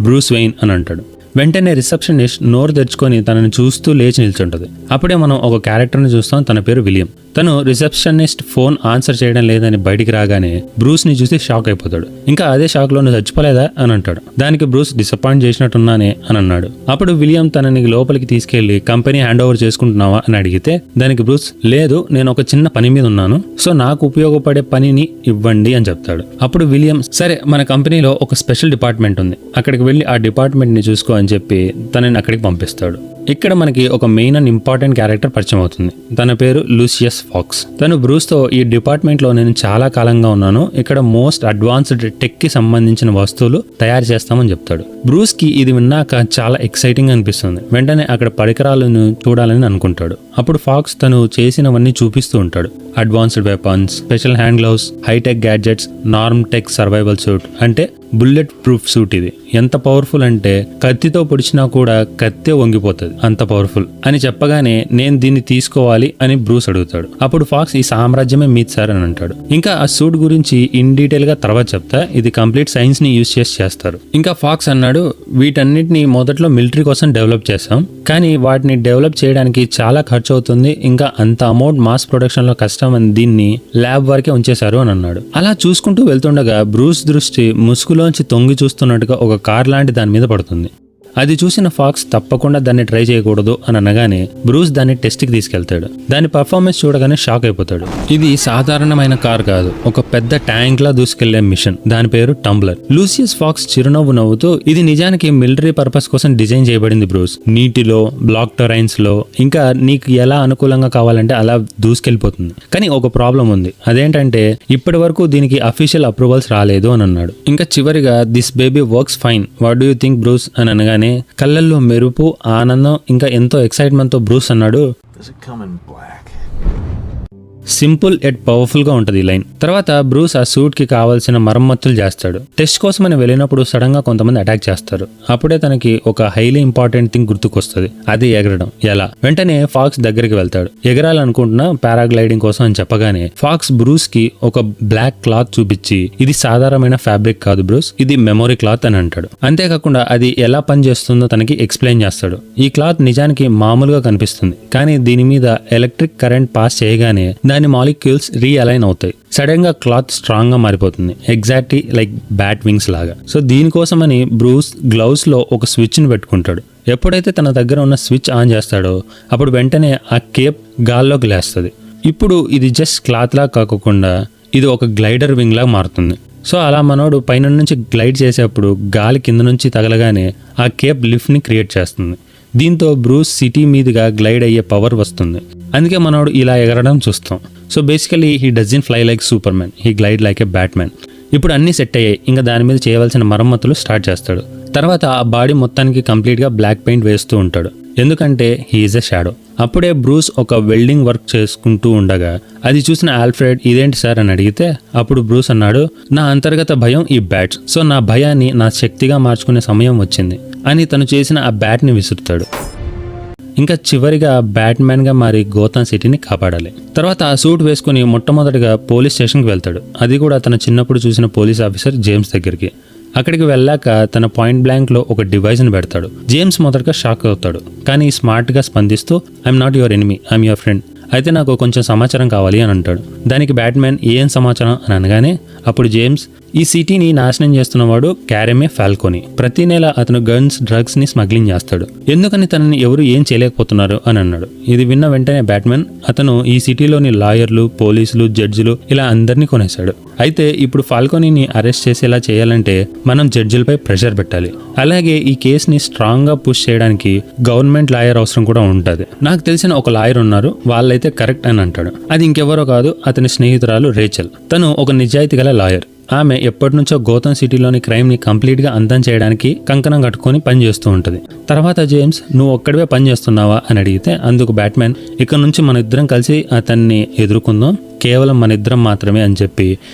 బ్రూస్ వెయిన్ అని అంటాడు. వెంటనే రిసెప్షనిస్ట్ నోరు తెరుచుకొని తనని చూస్తూ లేచి నిల్చుంటది. అప్పుడే మనం ఒక క్యారెక్టర్ని చూస్తాం, తన పేరు విలియం. తను రిసెప్షనిస్ట్ ఫోన్ ఆన్సర్ చేయడం లేదని బయటికి రాగానే బ్రూస్ ని చూసి షాక్ అయిపోతాడు. ఇంకా అదే షాక్ లో నువ్వు చచ్చిపోలేదా అని అంటాడు. దానికి బ్రూస్ డిసప్పాయింట్ చేసినట్టున్నానే అని అన్నాడు. అప్పుడు విలియం తనని లోపలికి తీసుకెళ్లి కంపెనీ హ్యాండ్ ఓవర్ చేసుకుంటున్నావా అని అడిగితే దానికి బ్రూస్ లేదు, నేను ఒక చిన్న పని మీద ఉన్నాను, సో నాకు ఉపయోగపడే పనిని ఇవ్వండి అని చెప్తాడు. అప్పుడు విలియం సరే మన కంపెనీలో ఒక స్పెషల్ డిపార్ట్మెంట్ ఉంది, అక్కడికి వెళ్ళి ఆ డిపార్ట్మెంట్ ని చూసుకో అని చెప్పి తనని అక్కడికి పంపిస్తాడు. ఇక్కడ మనకి ఒక మెయిన్ అండ్ ఇంపార్టెంట్ క్యారెక్టర్ పరిచయం అవుతుంది. తన పేరు లూసియస్ ఫాక్స్. తను బ్రూస్ తో ఈ డిపార్ట్మెంట్ లో నేను చాలా కాలంగా ఉన్నాను, ఇక్కడ మోస్ట్ అడ్వాన్స్డ్ టెక్ కి సంబంధించిన వస్తువులు తయారు చేస్తామని చెప్తాడు. బ్రూస్ కి ఇది విన్నాక చాలా ఎక్సైటింగ్ అనిపిస్తుంది. వెంటనే అక్కడ పరికరాలను చూడాలని అనుకుంటాడు. అప్పుడు ఫాక్స్ తను చేసినవన్నీ చూపిస్తూ ఉంటాడు. Advanced weapons, special hand gloves, high tech gadgets, నార్మ్ టెక్ సర్వైవల్ సూట్, అంటే బుల్లెట్ ప్రూఫ్ సూట్. ఇది ఎంత పవర్ఫుల్ అంటే కత్తితో పొడిచినా కూడా కత్తే వంగిపోతుంది, అంత పవర్ఫుల్ అని చెప్పగానే నేను దీన్ని తీసుకోవాలి అని బ్రూస్ అడుగుతాడు. అప్పుడు ఫాక్స్ ఈ సామ్రాజ్యమే మీది సార్ అని అంటాడు. ఇంకా ఆ సూట్ గురించి ఇన్ డీటెయిల్ గా తర్వాత చెప్తా, ఇది కంప్లీట్ సైన్స్ ని యూజ్ చేసి చేస్తారు. ఇంకా ఫాక్స్ అన్నాడు వీటన్నిటిని మొదట్లో మిలిటరీ కోసం డెవలప్ చేస్తాం, కానీ వాటిని డెవలప్ చేయడానికి చాలా ఖర్చు అవుతుంది, ఇంకా అంత అమౌంట్ మాస్ ప్రొడక్షన్ లో కష్టం అని దీన్ని ల్యాబ్ వరకే ఉంచేశారు అని అన్నాడు. అలా చూసుకుంటూ వెళ్తుండగా బ్రూస్ దృష్టి ముసుగులో ఇందులోంచి తొంగి చూస్తున్నట్టుగా ఒక కార్ లాంటి దాని మీద పడుతుంది. అది చూసిన ఫాక్స్ తప్పకుండా దాన్ని ట్రై చేయకూడదు అని అనగానే బ్రూస్ దాన్ని టెస్ట్కి తీసుకెళ్తాడు. దాని పర్ఫార్మెన్స్ చూడగానే షాక్ అయిపోతాడు. ఇది సాధారణమైన కార్ కాదు, ఒక పెద్ద ట్యాంక్ లా దూసుకెళ్లే మిషన్. దాని పేరు టంబ్లర్. లూసియస్ ఫాక్స్ చిరునవ్వు నవ్వుతూ ఇది నిజానికి మిలిటరీ పర్పస్ కోసం డిజైన్ చేయబడింది బ్రూస్. నీటిలో, బ్లాక్ టెరైన్స్ లో, ఇంకా నీకు ఎలా అనుకూలంగా కావాలంటే అలా దూసుకెళ్లిపోతుంది. కానీ ఒక ప్రాబ్లం ఉంది. అదేంటంటే ఇప్పటి వరకు దీనికి అఫీషియల్ అప్రూవల్స్ రాలేదు అని అన్నాడు. ఇంకా చివరిగా this baby works fine, what do you think Bruce అని అనగానే కళ్ళల్లో మెరుపు, ఆనందం, ఇంకా ఎంతో ఎక్సైట్మెంట్ తో బ్రూస్ అన్నాడు, సింపుల్ ఎట్ పవర్ఫుల్ గా ఉంటది ఈ లైన్. తర్వాత బ్రూస్ ఆ సూట్ కి కావాల్సిన మరమ్మతులు చేస్తాడు. టెస్ట్ కోసమని వెళ్ళినప్పుడు సడన్ గా కొంతమంది అటాక్ చేస్తారు. అప్పుడే తనకి ఒక హైలీ ఇంపార్టెంట్ థింగ్ గుర్తుకొస్తుంది, అది ఎగరడం. ఎలా? వెంటనే ఫాక్స్ దగ్గరికి వెళ్తాడు. ఎగరాలనుకుంటున్నా పారాగ్లైడింగ్ కోసం అని చెప్పగానే ఫాక్స్ బ్రూస్ కి ఒక బ్లాక్ క్లాత్ చూపించి ఇది సాధారణమైన ఫ్యాబ్రిక్ కాదు బ్రూస్, ఇది మెమొరీ క్లాత్ అని అంటాడు. అంతేకాకుండా అది ఎలా పనిచేస్తుందో తనకి ఎక్స్ప్లెయిన్ చేస్తాడు. ఈ క్లాత్ నిజానికి మామూలుగా కనిపిస్తుంది, కానీ దీని మీద ఎలక్ట్రిక్ కరెంట్ పాస్ చేయగానే దాని మాలిక్యూల్స్ రీఅలైన్ అవుతాయి. సడన్ గా క్లాత్ స్ట్రాంగ్ గా మారిపోతుంది, ఎగ్జాక్ట్లీ లైక్ బ్యాట్ వింగ్స్ లాగా. సో దీనికోసమని బ్రూస్ గ్లౌస్ లో ఒక స్విచ్ ని పెట్టుకుంటాడు. ఎప్పుడైతే తన దగ్గర ఉన్న స్విచ్ ఆన్ చేస్తాడో అప్పుడు వెంటనే ఆ కేప్ గాల్లోకి లేస్తుంది. ఇప్పుడు ఇది జస్ట్ క్లాత్ లా కాకుండా ఇది ఒక గ్లైడర్ వింగ్ లాగా మారుతుంది. సో అలా మనోడు పైన నుంచి గ్లైడ్ చేసేప్పుడు గాలి కింద నుంచి తగలగానే ఆ కేప్ లిఫ్ట్ ని క్రియేట్ చేస్తుంది. దీంతో బ్రూస్ సిటీ మీదుగా గ్లైడ్ అయ్యే పవర్ వస్తుంది. అందుకే మనోడు ఇలా ఎగరడం చూస్తాం. So basically he doesn't fly like super man, he glide like a Batman. ఇప్పుడు అన్నీ సెట్ అయ్యాయి. ఇంకా దాని మీద చేయవలసిన మరమ్మతులు స్టార్ట్ చేస్తాడు. తర్వాత ఆ బాడీ మొత్తానికి కంప్లీట్గా బ్లాక్ పెయింట్ వేస్తూ ఉంటాడు, ఎందుకంటే హీ ఈజ్ ఎ షాడో. అప్పుడే బ్రూస్ ఒక వెల్డింగ్ వర్క్ చేసుకుంటూ ఉండగా అది చూసిన ఆల్ఫ్రెడ్ ఇదేంటి సార్ అని అడిగితే అప్పుడు బ్రూస్ అన్నాడు, నా అంతర్గత భయం ఈ బ్యాట్స్. సో నా భయాన్ని నా శక్తిగా మార్చుకునే సమయం వచ్చింది అని తను చేసిన ఆ బ్యాట్ని విసురుతాడు. ఇంకా చివరిగా బ్యాట్మ్యాన్ గా మారి గోథమ్ సిటీని కాపాడాలి. తర్వాత ఆ సూట్ వేసుకుని మొట్టమొదటిగా పోలీస్ స్టేషన్కి వెళ్తాడు. అది కూడా తన చిన్నప్పుడు చూసిన పోలీస్ ఆఫీసర్ జేమ్స్ దగ్గరికి. అక్కడికి వెళ్ళాక తన పాయింట్ బ్లాంక్ లో ఒక డివైస్ని పెడతాడు. జేమ్స్ మొదటగా షాక్ అవుతాడు, కానీ స్మార్ట్ గా స్పందిస్తూ I'm not your enemy, I'm your friend. అయితే నాకు కొంచెం సమాచారం కావాలి అని అంటాడు. దానికి బ్యాట్మ్యాన్ ఏం సమాచారం అని అనగానే అప్పుడు జేమ్స్, ఈ సిటీని నాశనం చేస్తున్నవాడు క్యారెమే ఫాల్కోని. ప్రతి నెల అతను గన్స్, డ్రగ్స్ ని స్మగ్లింగ్ చేస్తాడు. ఎందుకని తనని ఎవరు ఏం చేయలేకపోతున్నారు అని అన్నాడు. ఇది విన్న వెంటనే బ్యాట్మ్యాన్ అతను ఈ సిటీలోని లాయర్లు, పోలీసులు, జడ్జిలు ఇలా అందరినీ కొనేశాడు. అయితే ఇప్పుడు ఫాల్కోనీని అరెస్ట్ చేసేలా చేయాలంటే మనం జడ్జిలపై ప్రెషర్ పెట్టాలి. అలాగే ఈ కేసుని స్ట్రాంగ్ గా పుష్ చేయడానికి గవర్నమెంట్ లాయర్ అవసరం కూడా ఉంటుంది. నాకు తెలిసిన ఒక లాయర్ ఉన్నారు, వాళ్ళైతే కరెక్ట్ అని అంటాడు. అది ఇంకెవరో కాదు, అతని స్నేహితురాలు రేచల్. తను ఒక నిజాయితీ గల లాయర్. ఆమె ఎప్పటి నుంచో గోథమ్ సిటీలోని క్రైమ్ ని కంప్లీట్ గా అంతం చేయడానికి కంకణం కట్టుకొని పనిచేస్తూ ఉంటది. తర్వాత జేమ్స్, నువ్వు ఒక్కడివే పని చేస్తున్నావా అని అడిగితే అందుకు బ్యాట్మ్యాన్, ఇక్కడ నుంచి మన ఇద్దరం కలిసి అతన్ని ఎదుర్కొందాం, కేవలం మన ఇద్దరం మాత్రమే అని చెప్పి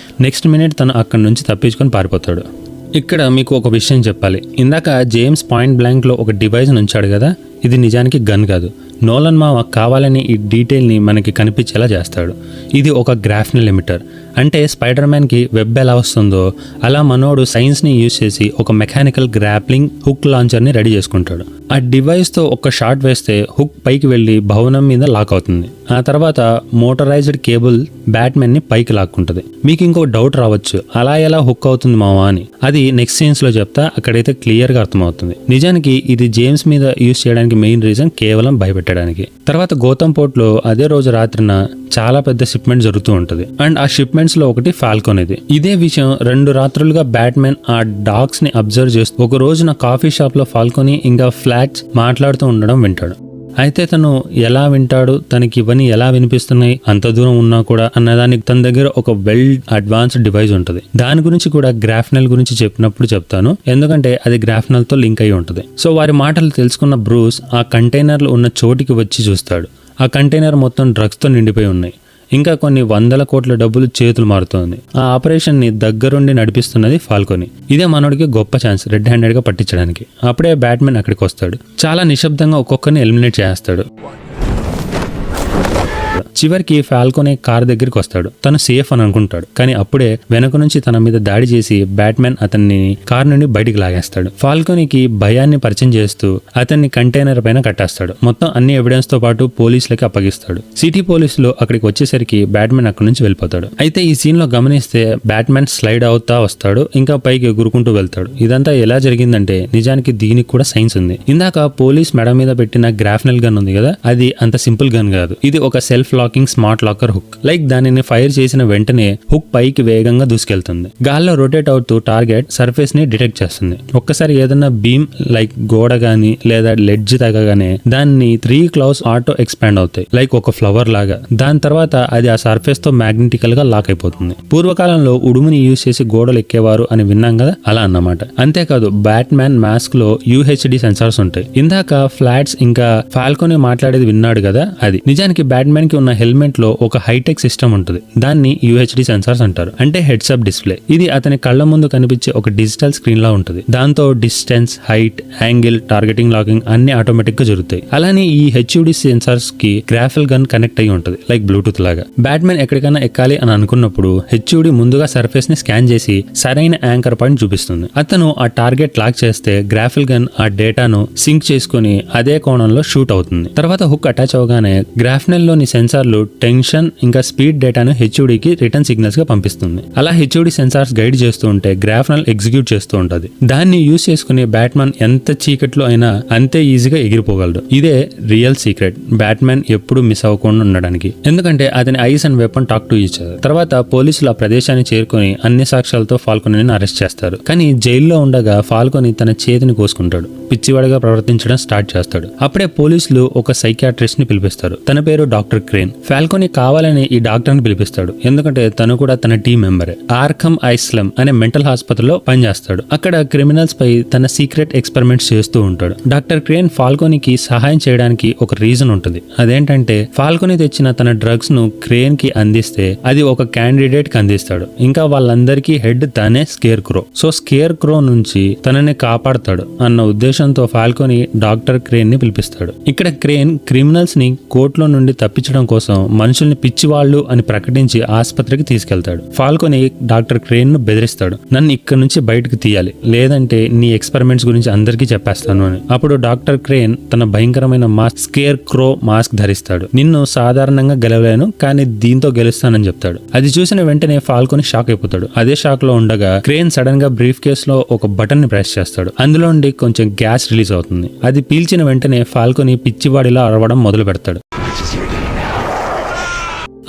నెక్స్ట్ మినిట్ తను అక్కడి నుంచి తప్పించుకొని పారిపోతాడు. ఇక్కడ మీకు ఒక విషయం చెప్పాలి. ఇందాక జేమ్స్ పాయింట్ బ్లాంక్ లో ఒక డివైస్ ఉంచాడు కదా, ఇది నిజానికి గన్ కాదు. నోలన్ మావ కావాలని ఈ డీటెయిల్ని మనకి కనిపించేలా చేస్తాడు. ఇది ఒక గ్రాఫ్ని లిమిటర్. అంటే స్పైడర్ మ్యాన్కి వెబ్ ఎలా వస్తుందో అలా మనోడు సైన్స్ని యూజ్ చేసి ఒక మెకానికల్ గ్రాప్లింగ్ హుక్ లాంచర్ని రెడీ చేసుకుంటాడు. ఆ డివైస్తో ఒక షాట్ వేస్తే హుక్ పైకి వెళ్ళి భవనం మీద లాక్ అవుతుంది. ఆ తర్వాత మోటరైజ్డ్ కేబుల్ బ్యాట్మెన్ని పైకి లాక్కుంటుంది. మీకు ఇంకో డౌట్ రావచ్చు, అలా ఎలా హుక్ అవుతుంది మావా అని. అది నెక్స్ట్ సీన్స్లో చెప్తా, అక్కడైతే క్లియర్గా అర్థమవుతుంది. నిజానికి ఇది జేమ్స్ మీద యూజ్ చేయడానికి మెయిన్ రీజన్ కేవలం భయపెట్టడానికి. తర్వాత గౌతమ్ పోర్ట్లో అదే రోజు రాత్రిన చాలా పెద్ద షిప్మెంట్ జరుగుతూ ఉంటుంది. అండ్ ఆ షిప్మెంట్స్ లో ఒకటి ఫాల్కోన్. ఇదే విషయం 2 రాత్రులుగా బ్యాట్మెన్ ఆ డాగ్స్ ని అబ్జర్వ్ చేస్తూ ఒక రోజున కాఫీ షాప్ లో ఫాల్కోని ఇంకా ఫ్లాట్స్ మాట్లాడుతూ ఉండడం వింటాడు. అయితే తను ఎలా వింటాడు, తనకి ఇవన్నీ ఎలా వినిపిస్తున్నాయి అంత దూరం ఉన్నా కూడా అన్నదానికి తన దగ్గర ఒక వెల్ అడ్వాన్స్డ్ డివైస్ ఉంటుంది. దాని గురించి కూడా గ్రాఫ్నెల్ గురించి చెప్పినప్పుడు చెప్తాను, ఎందుకంటే అది గ్రాఫ్నెల్ తో లింక్ అయి ఉంటుంది. సో వారి మాటలు తెలుసుకున్న బ్రూస్ ఆ కంటైనర్లు ఉన్న చోటికి వచ్చి చూస్తాడు. ఆ కంటైనర్ మొత్తం డ్రగ్స్తో నిండిపోయి ఉన్నాయి. ఇంకా కొన్ని 100 కోట్ల డబ్బులు చేతులు మారుతోంది. ఆ ఆపరేషన్ ని దగ్గరుండి నడిపిస్తున్నది ఫాల్కోని. ఇదే మనోడికి గొప్ప ఛాన్స్ రెడ్ హ్యాండెడ్ గా పట్టించడానికి. అప్పుడే బ్యాట్మెన్ అక్కడికి వస్తాడు. చాలా నిశ్శబ్దంగా ఒక్కొక్కరిని ఎలిమినేట్ చేస్తాడు. చివరికి ఫాల్కోనే కార్ దగ్గరికి వస్తాడు. తను సేఫ్ అని అనుకుంటాడు, కానీ అప్పుడే వెనక నుంచి తన మీద దాడి చేసి బ్యాట్మెన్ అతన్ని కార్ నుండి బయటికి లాగేస్తాడు. ఫాల్కోనికి భయాన్ని పరిచయం చేస్తూ అతన్ని కంటైనర్ పైన కట్టేస్తాడు. మొత్తం అన్ని ఎవిడెన్స్ తో పాటు పోలీసులకి అప్పగిస్తాడు. సిటీ పోలీసులు అక్కడికి వచ్చేసరికి బ్యాట్మెన్ అక్కడి నుంచి వెళ్ళిపోతాడు. అయితే ఈ సీన్ లో గమనిస్తే బ్యాట్మెన్ స్లైడ్ అవుతా వస్తాడు, ఇంకా పైకి ఎగురుకుంటూ వెళ్తాడు. ఇదంతా ఎలా జరిగిందంటే నిజానికి దీనికి కూడా సైన్స్ ఉంది. ఇందాక పోలీస్ మెడ మీద పెట్టిన గ్రాఫ్నల్ గన్ ఉంది కదా, అది అంత సింపుల్ గన్ కాదు. ఇది ఒక self locking smart locker hook. Like దానిని ఫైర్ చేసిన వెంటనే హుక్ పైకి వేగంగా దూసుకెళ్తుంది. గాల్లో రొటేట్ అవుతూ టార్గెట్ సర్ఫేస్ ని డిటెక్ట్ చేస్తుంది. ఒక్కసారి ఏదైనా బీమ్ లైక్ గోడ గానీ లేదా లెడ్జ్ తగ్గగానే దాన్ని 3 క్లౌస్ ఆటో ఎక్స్పాండ్ అవుతాయి, లైక్ ఒక ఫ్లవర్ లాగా. దాని తర్వాత అది ఆ సర్ఫేస్ తో మ్యాగ్నెటికల్ గా లాక్ అయిపోతుంది. పూర్వకాలంలో ఉడుముని యూజ్ చేసి గోడలు ఎక్కేవారు అని విన్నాం కదా, అలా అన్నమాట. అంతేకాదు బ్యాట్మ్యాన్ మాస్క్ లో UHD సెన్సార్స్ ఉంటాయి. ఇందాక ఫ్లాట్స్ ఇంకా ఫాల్కోనే మాట్లాడేది విన్నాడు కదా, అది నిజానికి బ్యాట్మ్యాన్ కి ఉన్న హెల్మెట్ లో ఒక హైటెక్ సిస్టమ్ ఉంటుంది. దాన్ని UHD సెన్సార్స్ అంటారు, అంటే హెడ్స్ అప్ డిస్ప్లే. ఇది అతని కళ్ళ ముందు కనిపించే ఒక డిజిటల్ స్క్రీన్ లా ఉంటుంది. దాంతో distance, height, angle, targeting, locking అన్ని ఆటోమేటిక్ గా జరుగుతాయి. అలానే ఈ HUD సెన్సార్స్ కి గ్రాఫిల్ గన్ కనెక్ట్ అయ్యి ఉంటుంది, లైక్ బ్లూటూత్ లాగా. బ్యాట్మ్యాన్ ఎక్కడికైనా ఎక్కాలి అని అనుకున్నప్పుడు HUD ముందుగా సర్ఫేస్ ని స్కాన్ చేసి సరైన యాంకర్ పాయింట్ చూపిస్తుంది. అతను ఆ టార్గెట్ లాక్ చేస్తే గ్రాఫిల్ గన్ ఆ డేటాను సింక్ చేసుకుని అదే కోణంలో షూట్ అవుతుంది. తర్వాత హుక్ అటాచ్ అవగానే గ్రాఫ్నెల్ లోని సెన్సార్లు టెన్షన్ ఇంకా స్పీడ్ డేటాను HUD కి రిటర్న్ సిగ్నల్స్ గా పంపిస్తుంది. అలా HUD సెన్సార్స్ గైడ్ చేస్తూ ఉంటే గ్రాఫ్నెల్ ఎగ్జిక్యూట్ చేస్తూ ఉంటది. దాన్ని యూజ్ చేసుకుని బ్యాట్మ్యాన్ ఎంత చీకట్లో అయినా అంతే ఈజీగా ఎగిరిపోగలడు. ఇదే రియల్ సీక్రెట్ బ్యాట్మ్యాన్ ఎప్పుడు మిస్ అవ్వకుండా ఉండడానికి. ఎందుకంటే అతని ice and weapon talk to each other. తర్వాత పోలీసులు ఆ ప్రదేశాన్ని చేరుకుని అన్ని సాక్ష్యాలతో ఫాల్కోనీని అరెస్ట్ చేస్తారు. కానీ జైల్లో ఉండగా ఫాల్కోనీ తన చేతిని కోసుకుంటాడు, పిచ్చివాడిగా ప్రవర్తించడం స్టార్ట్ చేస్తాడు. అప్పుడే పోలీసులు ఒక సైకియాట్రిస్ట్ ని పిలిపిస్తారు. తన పేరు డాక్టర్ క్రేన్. ఫాల్కోనీ కావాలని ఈ డాక్టర్ ని పిలిపిస్తాడు, ఎందుకంటే తను కూడా తన టీం మెంబరే. ఆర్ఖమ్ ఐస్లమ్ అనే మెంటల్ హాస్పిటల్లో పనిచేస్తాడు. అక్కడ క్రిమినల్స్ పై తన సీక్రెట్ ఎక్స్పెరిమెంట్స్ చేస్తూ ఉంటాడు. డాక్టర్ క్రేన్ ఫాల్కోనీకి సహాయం చేయడానికి ఒక రీజన్ ఉంటుంది. అదేంటంటే ఫాల్కోనీ తెచ్చిన తన డ్రగ్స్ ను క్రేన్ కి అందిస్తే అది ఒక క్యాండిడేట్ కి అందిస్తాడు. ఇంకా వాళ్ళందరికీ హెడ్ తనే స్కేర్ క్రో. సో స్కేర్ క్రో నుంచి తనని కాపాడతాడు అన్న ఉద్దేశంతో ఫాల్కోనీ డాక్టర్ క్రేన్ ని పిలిపిస్తాడు. ఇక్కడ క్రేన్ క్రిమినల్స్ ని కోర్టులో నుండి తప్పించడం కోసం మనుషుల్ని పిచ్చివాళ్లు అని ప్రకటించి ఆసుపత్రికి తీసుకెళ్తాడు. ఫాల్కోనీ డాక్టర్ క్రేన్ ను బెదిరిస్తాడు, నన్ను ఇక్కడ నుంచి బయటకు తీయాలి, లేదంటే నీ ఎక్స్పెరిమెంట్స్ గురించి అందరికీ చెప్పేస్తాను అని. అప్పుడు డాక్టర్ క్రేన్ తన భయంకరమైన మాస్క్ స్కేర్ క్రో మాస్క్ ధరిస్తాడు. నిన్ను సాధారణంగా గెలవలేను, కానీ దీంతో గెలుస్తానని చెప్తాడు. అది చూసిన వెంటనే ఫాల్కోనీ షాక్ అయిపోతాడు. అదే షాక్ లో ఉండగా క్రేన్ సడన్ గా బ్రీఫ్ కేస్ లో ఒక బటన్ ని ప్రెస్ చేస్తాడు. అందులో నుండి కొంచెం గ్యాస్ రిలీజ్ అవుతుంది. అది పీల్చిన వెంటనే ఫాల్కోనీ పిచ్చివాడిలా అరవడం మొదలు పెడతాడు.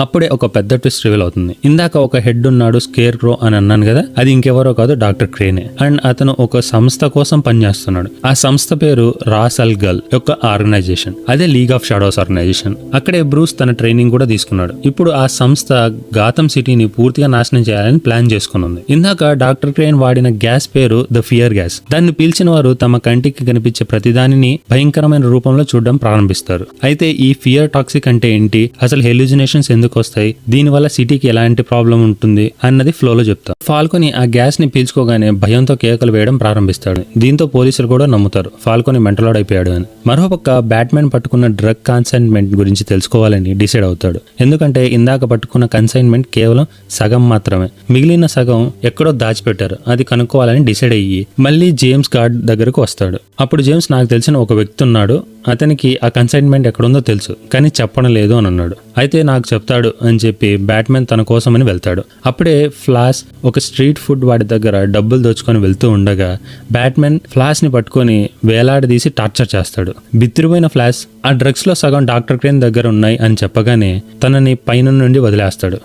అప్పుడే ఒక పెద్ద ట్విస్ట్ రివీల్ అవుతుంది. ఇందాక ఒక హెడ్ ఉన్నాడు స్కేర్ క్రో అని అన్నాను కదా, అది ఇంకెవరో కాదు డాక్టర్ క్రేనే. అండ్ అతను ఒక సంస్థ కోసం పనిచేస్తున్నాడు. ఆ సంస్థ పేరు రాస్ అల్ గల్ యొక్క ఆర్గనైజేషన్, అదే లీగ్ ఆఫ్ షాడోస్ ఆర్గనైజేషన్. అక్కడే బ్రూస్ తన ట్రైనింగ్ కూడా తీసుకున్నాడు. ఇప్పుడు ఆ సంస్థ గాథమ్ సిటీని పూర్తిగా నాశనం చేయాలని ప్లాన్ చేసుకున్నది. ఇందాక డాక్టర్ క్రేన్ వాడిన గ్యాస్ పేరు ద ఫియర్ గ్యాస్. దాన్ని పీల్చిన వారు తమ కంటికి కనిపించే ప్రతిదానిని భయంకరమైన రూపంలో చూడడం ప్రారంభిస్తారు. అయితే ఈ ఫియర్ టాక్సిక్ అంటే ఏంటి, అసలు హెల్యూజినేషన్స్ ఎందుకు వస్తాయి, దీని వల్ల సిటీకి ఎలాంటి ప్రాబ్లం ఉంటుంది అన్నది ఫ్లోలో చెప్తారు. ఫాల్కోనీ ఆ గ్యాస్ ని పీల్చుకోగానే భయంతో కేకలు వేయడం ప్రారంభిస్తాడు. దీంతో పోలీసులు కూడా నమ్ముతారు ఫాల్కోనీ మెంటలోడ్ అయిపోయాడు అని. మరోపక్క బ్యాట్మ్యాన్ పట్టుకున్న డ్రగ్ కన్సైన్మెంట్ గురించి తెలుసుకోవాలని డిసైడ్ అవుతాడు. ఎందుకంటే ఇందాక పట్టుకున్న కన్సైన్మెంట్ కేవలం సగం మాత్రమే, మిగిలిన సగం ఎక్కడో దాచిపెట్టారు. అది కనుక్కోవాలని డిసైడ్ అయ్యి మళ్ళీ జేమ్స్ గార్డ్ దగ్గరకు వస్తాడు. అప్పుడు జేమ్స్, నాకు తెలిసిన ఒక వ్యక్తి ఉన్నాడు, అతనికి ఆ కన్సైన్మెంట్ ఎక్కడుందో తెలుసు, కానీ చెప్పడం లేదు అని అన్నాడు. అయితే నాకు చెప్తాడు అని చెప్పి బ్యాట్మ్యాన్ తన కోసమని వెళ్తాడు. అప్పుడే ఫ్లాష్ ఒక స్ట్రీట్ ఫుడ్ వాడి దగ్గర డబ్బులు దోచుకొని వెళ్తూ ఉండగా బ్యాట్మ్యాన్ ఫ్లాష్ ని పట్టుకొని వేలాడదీసి టార్చర్ చేస్తాడు. బిత్తిరిపోయిన ఫ్లాష్ ఆ డ్రగ్స్ లో సగం డాక్టర్ క్రేన్ దగ్గర ఉన్నాయి అని చెప్పగానే తనని పైన నుండి వదిలేస్తాడు.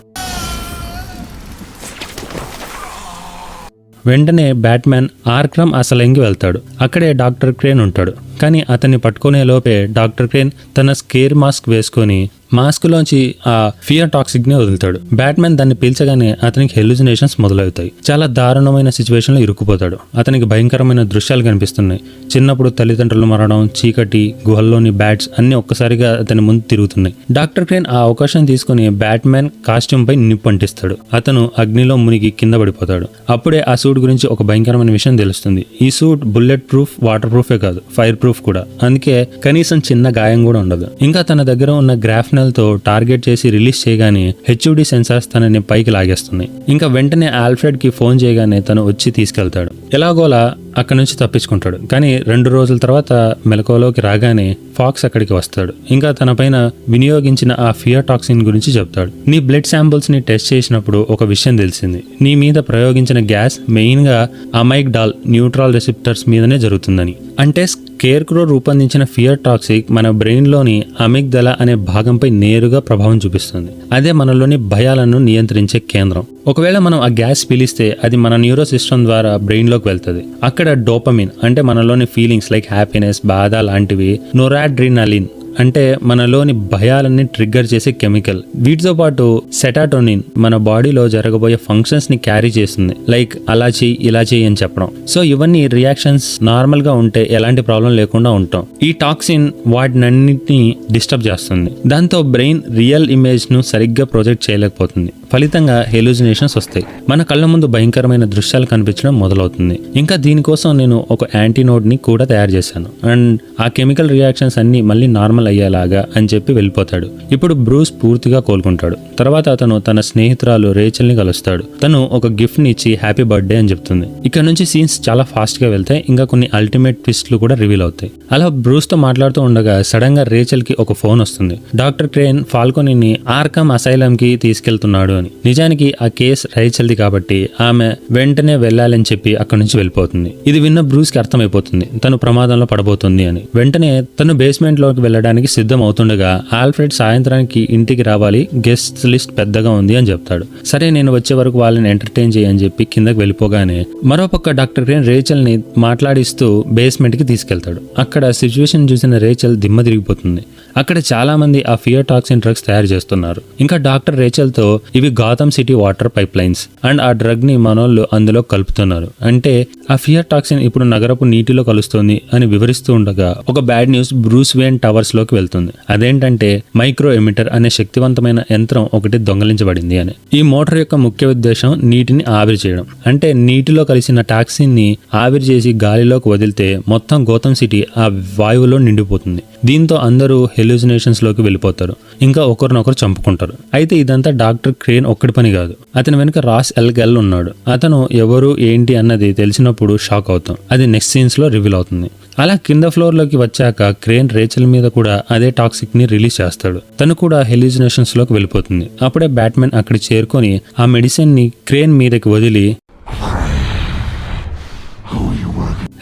వెంటనే బ్యాట్మ్యాన్ ఆర్క్రమ్ అసలెంగి వెళ్తాడు. అక్కడే డాక్టర్ క్రేన్ ఉంటాడు. కానీ అతన్ని పట్టుకునే లోపే డాక్టర్ క్రేన్ తన స్కేర్ మాస్క్ వేసుకొని మాస్క్ లోంచి ఆ ఫియర్ టాక్సిక్ ని వదులుతాడు. బ్యాట్మ్యాన్ దాన్ని పీల్చగానే అతనికి హెల్యూజినేషన్స్ మొదలవుతాయి. చాలా దారుణమైన సిచ్యువేషన్ లో ఇరుక్కుపోతాడు. అతనికి భయంకరమైన దృశ్యాలు కనిపిస్తున్నాయి. చిన్నప్పుడు తల్లిదండ్రులు మరణం, చీకటి, గుహల్లోని బ్యాట్స్ అన్ని ఒక్కసారిగా అతని ముందు తిరుగుతున్నాయి. డాక్టర్ క్రేన్ ఆ అవకాశం తీసుకుని బ్యాట్మ్యాన్ కాస్ట్యూమ్ పై నిప్పు అంటిస్తాడు. అతను అగ్నిలో మునిగి కింద పడిపోతాడు. అప్పుడే ఆ సూట్ గురించి ఒక భయంకరమైన విషయం తెలుస్తుంది. ఈ సూట్ బుల్లెట్ ప్రూఫ్, వాటర్ ప్రూఫే కాదు, ఫైర్ ప్రూఫ్ కూడా. అందుకే కనీసం చిన్న గాయం కూడా ఉండదు. ఇంకా తన దగ్గర ఉన్న గ్రాఫ్నల్ సిగ్నల్తో టార్గెట్ చేసి రిలీజ్ చేయగానే హెచ్యుడి సెన్సార్స్ తనని పైకి లాగేస్తున్నాయి. ఇంకా వెంటనే ఆల్ఫ్రెడ్కి ఫోన్ చేయగానే తను వచ్చి తీసుకెళ్తాడు. ఎలాగోలా అక్కడి నుంచి తప్పించుకుంటాడు. కానీ 2 రోజుల తర్వాత మెలకువలోకి రాగానే ఫాక్స్ అక్కడికి వస్తాడు. ఇంకా తన పైన వినియోగించిన ఆ ఫియర్ టాక్సిన్ గురించి చెప్తాడు. నీ బ్లడ్ శాంపుల్స్ ని టెస్ట్ చేసినప్పుడు ఒక విషయం తెలిసింది. నీ మీద ప్రయోగించిన గ్యాస్ మెయిన్ గా అమైగ్డాల్ న్యూట్రల్ రిసెప్టర్స్ మీదనే జరుగుతుందని. అంటే స్కేర్ క్రో రూపొందించిన ఫియర్ టాక్సిక్ మన బ్రెయిన్ లోని అమిగ్దల అనే భాగంపై నేరుగా ప్రభావం చూపిస్తుంది. అదే మనలోని భయాలను నియంత్రించే కేంద్రం. ఒకవేళ మనం ఆ గ్యాస్ పీలిస్తే అది మన న్యూరో సిస్టమ్ ద్వారా బ్రెయిన్ లోకి వెళ్తుంది. అక్కడ డోపమిన్ అంటే మనలోని ఫీలింగ్స్ లైక్ హ్యాపీనెస్, బాధ లాంటివి, నొరాడ్రినలిన్ అంటే మనలోని భయాలన్నీ ట్రిగ్గర్ చేసే కెమికల్. వీటితో పాటు సెటాటోనిన్ మన బాడీలో జరగబోయే ఫంక్షన్స్ ని క్యారీ చేస్తుంది. లైక్ అలా చెయ్యి ఇలా చెయ్యి అని చెప్పడం. సో ఇవన్నీ రియాక్షన్స్ నార్మల్ గా ఉంటే ఎలాంటి ప్రాబ్లం లేకుండా ఉంటాం. ఈ టాక్సిన్ వాటినన్నిటిని డిస్టర్బ్ చేస్తుంది. దాంతో బ్రెయిన్ రియల్ ఇమేజ్ ను సరిగ్గా ప్రొజెక్ట్ చేయలేకపోతుంది. ఫలితంగా హెలూజినేషన్స్ వస్తాయి. మన కళ్ళ ముందు భయంకరమైన దృశ్యాలు కనిపించడం మొదలవుతుంది. ఇంకా దీనికోసం నేను ఒక యాంటీనోడ్ ని కూడా తయారు చేశాను. అండ్ ఆ కెమికల్ రియాక్షన్స్ అన్ని మళ్ళీ నార్మల్ అయ్యేలాగా అని చెప్పి వెళ్ళిపోతాడు. ఇప్పుడు బ్రూస్ పూర్తిగా కోలుకుంటాడు. తర్వాత అతను తన స్నేహితురాలు రేచల్ ని కలుస్తాడు. తను ఒక గిఫ్ట్ ని ఇచ్చి హ్యాపీ బర్త్డే అని చెప్తుంది. ఇక్కడ నుంచి సీన్స్ చాలా ఫాస్ట్ గా వెళ్తాయి. ఇంకా కొన్ని అల్టిమేట్ ట్విస్ట్లు కూడా రివీల్ అవుతాయి. అలా బ్రూస్ తో మాట్లాడుతూ ఉండగా సడన్ గా రేచల్ కి ఒక ఫోన్ వస్తుంది. డాక్టర్ క్రేన్ ఫాల్కోనీని ఆర్కమ్ అసైలం కి తీసుకెళ్తున్నాడు అని. నిజానికి ఆ కేసు రేచల్ది కాబట్టి ఆమె వెంటనే వెళ్ళాలని చెప్పి అక్కడి నుంచి వెళ్ళిపోతుంది. ఇది విన్న బ్రూస్ కి అర్థమైపోతుంది తను ప్రమాదంలో పడబోతుంది అని. వెంటనే తను బేస్మెంట్ లోకి వెళ్ళడానికి సిద్ధం అవుతుండగా ఆల్ఫ్రెడ్ సాయంత్రానికి ఇంటికి రావాలి, గెస్ట్ లిస్ట్ పెద్దగా ఉంది అని చెప్తాడు. సరే నేను వచ్చే వరకు వాళ్ళని ఎంటర్టైన్ చేయని చెప్పి కిందకి వెళ్ళిపోగానే మరోపక్క డాక్టర్ క్రేన్ రేచల్ ని మాట్లాడిస్తూ బేస్మెంట్ కి తీసుకెళ్తాడు. అక్కడ సిచ్యువేషన్ చూసిన రేచల్ దిమ్మ తిరిగిపోతుంది. అక్కడ చాలా మంది ఆ ఫియర్ టాక్సిన్ డ్రగ్స్ తయారు చేస్తున్నారు. ఇంకా డాక్టర్ రేచల్ తో ఇవి Gotham city water pipe lines and ఆ డ్రగ్ ని మనోళ్ళు అందులో కలుపుతున్నారు. అంటే ఆ ఫియర్ టాక్సిన్ ఇప్పుడు నగరపు నీటిలో కలుస్తోంది అని వివరిస్తూ ఉండగా ఒక bad news Bruce vane towers లోకి వెళ్తుంది. అదేంటంటే మైక్రో ఎమిటర్ అనే శక్తివంతమైన యంత్రం ఒకటి దొంగలించబడింది అని. ఈ మోటార్ యొక్క ముఖ్య ఉద్దేశం నీటిని ఆవిరి చేయడం. అంటే నీటిలో కలిసిన టాక్సిన్ ని ఆవిరి చేసి గాలిలోకి వదిలితే మొత్తం గౌతమ్ సిటీ ఆ వాయువులో నిండిపోతుంది. దీంతో అందరూ హెల్యూసినేషన్స్ లోకి వెళ్ళిపోతారు. ఇంకా ఒకరినొకరు చంపుకుంటారు. అయితే ఇదంతా డాక్టర్ క్రేన్ ఒక్కడి పని కాదు. అతని వెనుక రాస్ ఎల్గెల్ ఉన్నాడు. అతను ఎవరు ఏంటి అన్నది తెలిసినప్పుడు షాక్ అవుతాం. అది నెక్స్ట్ సీన్స్ లో రివీల్ అవుతుంది. అలా కింద ఫ్లోర్ లోకి వచ్చాక క్రేన్ రేచల్ మీద కూడా అదే టాక్సిక్ ని రిలీజ్ చేస్తాడు. తను కూడా హెల్యూసినేషన్స్ లోకి వెళ్ళిపోతుంది. అప్పుడే బ్యాట్మెన్ అక్కడ చేరుకొని ఆ మెడిసిన్ ని క్రేన్ మీదకి వదిలి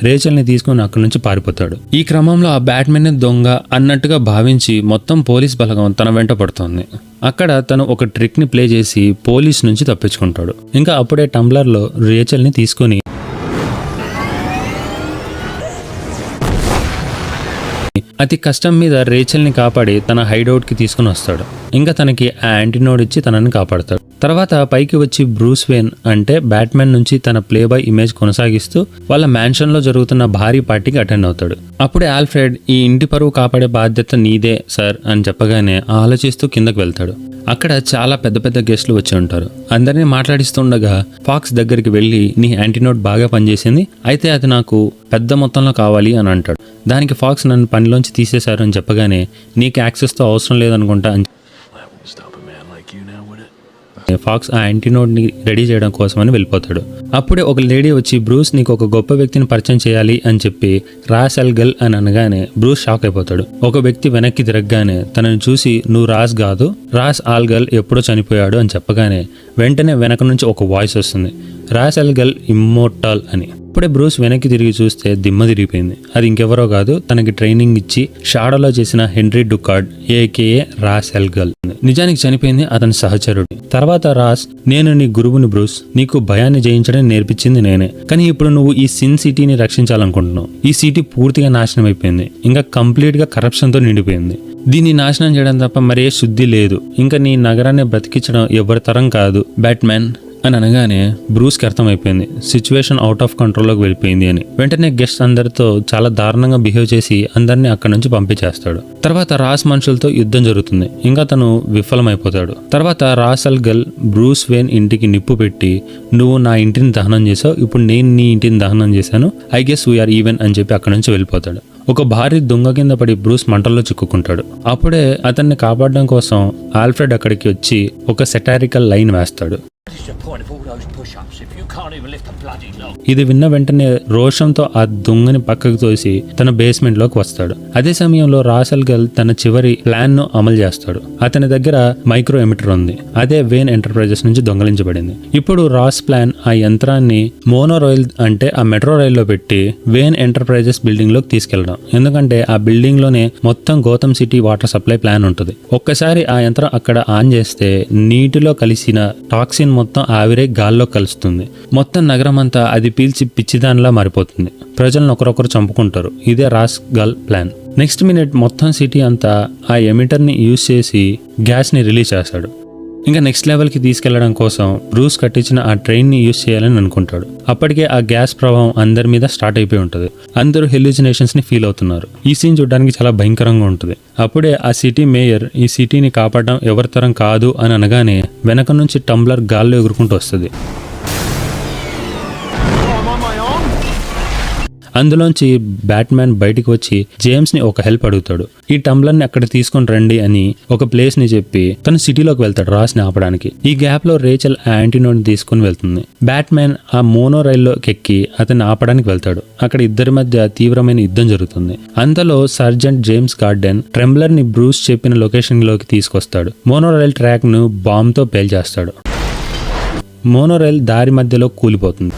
రేచల్ ని తీసుకుని అక్కడి నుంచి పారిపోతాడు. ఈ క్రమంలో ఆ బ్యాట్మెన్ దొంగ అన్నట్టుగా భావించి మొత్తం పోలీస్ బలగం తన వెంట పడుతోంది. అక్కడ తను ఒక ట్రిక్ ని ప్లే చేసి పోలీస్ నుంచి తప్పించుకుంటాడు. ఇంకా అప్పుడే టంబ్లర్ లో రేచల్ ని తీసుకుని అతి కష్టం మీద రేచల్ ని కాపాడి తన హైడౌట్ కి తీసుకుని వస్తాడు. ఇంకా తనకి ఆ యాంటీనోడ్ ఇచ్చి తనని కాపాడతాడు. తర్వాత పైకి వచ్చి బ్రూస్ వేన్ అంటే బ్యాట్మెన్ నుంచి తన ప్లే బాయ్ ఇమేజ్ కొనసాగిస్తూ వాళ్ళ మ్యాన్షన్ లో జరుగుతున్న భారీ పార్టీకి అటెండ్ అవుతాడు. అప్పుడే ఆల్ఫ్రెడ్ ఈ ఇంటి పరువు కాపాడే బాధ్యత నీదే సార్ అని చెప్పగానే ఆలోచిస్తూ కిందకు వెళ్తాడు. అక్కడ చాలా పెద్ద పెద్ద గెస్ట్లు వచ్చి ఉంటారు. అందరినీ మాట్లాడిస్తుండగా ఫాక్స్ దగ్గరికి వెళ్ళి నీ యాంటీనోడ్ బాగా పనిచేసింది, అయితే అది నాకు పెద్ద మొత్తంలో కావాలి అని అంటాడు. దానికి ఫాక్స్ నన్ను పనిలోంచి తీసేశారు అని చెప్పగానే నీకు యాక్సెస్తో అవసరం లేదనుకుంటా అని ఫాక్స్ ఆ యాంటీనోడ్ ని రెడీ చేయడం కోసమని వెళ్ళిపోతాడు. అప్పుడే ఒక లేడీ వచ్చి బ్రూస్ నీకు ఒక గొప్ప వ్యక్తిని పరిచయం చేయాలి అని చెప్పి రాస్ ఎల్గెల్ అని అనగానే బ్రూస్ షాక్ అయిపోతాడు. ఒక వ్యక్తి వెనక్కి తిరగగానే తనని చూసి నువ్వు రాస్ కాదు, రాస్ ఆల్గెల్ ఎప్పుడో చనిపోయాడు అని చెప్పగానే వెంటనే వెనక నుంచి ఒక వాయిస్ వస్తుంది, రాస్ ఎల్గెల్ ఇమ్మోర్టల్ అని. అప్పుడే బ్రూస్ వెనక్కి తిరిగి చూస్తే దిమ్మ తిరిగిపోయింది. అది ఇంకెవరో కాదు, తనకి ట్రైనింగ్ ఇచ్చి షాడోలో చేసిన హెన్రీ డుకార్డ్ ఏకేఏ రాస్ ఎల్గెల్. నిజానికి చనిపోయింది అతని సహచరుడు. తర్వాత రాస్ నేను నీ గురువుని బ్రూస్, నీకు భయాన్ని జయించడం నేర్పించింది నేనే, కానీ ఇప్పుడు నువ్వు ఈ సిన్ సిటీని రక్షించాలనుకుంటున్నావు. ఈ సిటీ పూర్తిగా నాశనం అయిపోయింది, ఇంకా కంప్లీట్ గా కరప్షన్ తో నిండిపోయింది. దీన్ని నాశనం చేయడం తప్ప మరే శుద్ధి లేదు. ఇంకా నీ నగరాన్ని బ్రతికించడం ఎవరి తరం కాదు బ్యాట్మెన్ అని అనగానే బ్రూస్కి అర్థమైపోయింది సిచ్యువేషన్ అవుట్ ఆఫ్ కంట్రోల్లోకి వెళ్ళిపోయింది అని. వెంటనే గెస్ట్ అందరితో చాలా దారుణంగా బిహేవ్ చేసి అందరినీ అక్కడి నుంచి పంపించేస్తాడు. తర్వాత రాస్ మనుషులతో యుద్ధం జరుగుతుంది. ఇంకా తను విఫలమైపోతాడు. తర్వాత రాస్ ఎల్గెల్ బ్రూస్ వేన్ ఇంటికి నిప్పు పెట్టి నువ్వు నా ఇంటిని దహనం చేసావు, ఇప్పుడు నేను నీ ఇంటిని దహనం చేశాను, ఐ గెస్ వీఆర్ ఈవెన్ అని చెప్పి అక్కడి నుంచి వెళ్ళిపోతాడు. ఒక భారీ దుంగ కింద పడి బ్రూస్ మంటల్లో చిక్కుకుంటాడు. అప్పుడే అతన్ని కాపాడడం కోసం ఆల్ఫ్రెడ్ అక్కడికి వచ్చి ఒక సెటారికల్ లైన్ వేస్తాడు. ఇది విన్న వెంటనే రోషంతో ఆ దొంగని పక్కకు తోసి తన బేస్మెంట్ లోకి వస్తాడు. అదే సమయంలో రాసెల్ గల్ తన చివరి ప్లాన్ ను అమలు చేస్తాడు. అతని దగ్గర మైక్రో ఎమిటర్ ఉంది. అదే వేన్ ఎంటర్ప్రైజెస్ నుంచి దొంగలించబడింది. ఇప్పుడు రాస్ ప్లాన్ ఆ యంత్రాన్ని మోనో రైల్ అంటే ఆ మెట్రో రైల్లో పెట్టి వేన్ ఎంటర్ప్రైజెస్ బిల్డింగ్ లోకి తీసుకెళ్లడం. ఎందుకంటే ఆ బిల్డింగ్ లోనే మొత్తం Gotham city water supply plan ఉంటుంది. ఒక్కసారి ఆ యంత్రం అక్కడ ఆన్ చేస్తే నీటిలో కలిసిన టాక్సిన్ మొత్తం ఆవిరే గాల్లో కలుస్తుంది. మొత్తం నగరం అంతా అది పీల్చి పిచ్చిదానిలా మారిపోతుంది. ప్రజలను ఒకరొకరు చంపుకుంటారు. ఇదే రాస్ గల్ ప్లాన్. నెక్స్ట్ మినిట్ మొత్తం సిటీ అంతా ఆ ఎమిటర్ ని యూజ్ చేసి గ్యాస్ ని రిలీజ్ చేస్తాడు. ఇంకా నెక్స్ట్ లెవెల్ కి తీసుకెళ్లడం కోసం బ్రూస్ కట్టించిన ఆ ట్రైన్ ని యూజ్ చేయాలని అనుకుంటాడు. అప్పటికే ఆ గ్యాస్ ప్రభావం అందరి మీద స్టార్ట్ అయిపోయి ఉంటుంది. అందరూ హెల్యూసినేషన్స్ ని ఫీల్ అవుతున్నారు. ఈ సీన్ చూడడానికి చాలా భయంకరంగా ఉంటుంది. అప్పుడే ఆ సిటీ మేయర్ ఈ సిటీని కాపాడడం ఎవరి తరం కాదు అని అనగానే వెనక నుంచి టంబ్లర్ గాల్లో ఎగురుకుంటూ వస్తుంది. అందులోంచి బ్యాట్మ్యాన్ బయటికి వచ్చి జేమ్స్ ని ఒక హెల్ప్ అడుగుతాడు. ఈ టంబ్లర్ ని అక్కడ తీసుకొని రండి అని ఒక ప్లేస్ ని చెప్పి తను సిటీలోకి వెళ్తాడు రాస్ ని ఆపడానికి. ఈ గ్యాప్ లో రేచల్ యాంటీనోని తీసుకుని వెళ్తుంది. బ్యాట్మ్యాన్ ఆ మోనో రైల్లోకి ఎక్కి అతన్ని ఆపడానికి వెళ్తాడు. అక్కడ ఇద్దరి మధ్య తీవ్రమైన యుద్ధం జరుగుతుంది. అంతలో సర్జెంట్ జేమ్స్ గార్డెన్ ట్రెంబ్లర్ ని బ్రూస్ చెప్పిన లొకేషన్ లోకి తీసుకొస్తాడు. మోనో రైల్ ట్రాక్ ను బాంబ్ తో పేల్చేస్తాడు. మోనో రైల్ దారి మధ్యలో కూలిపోతుంది.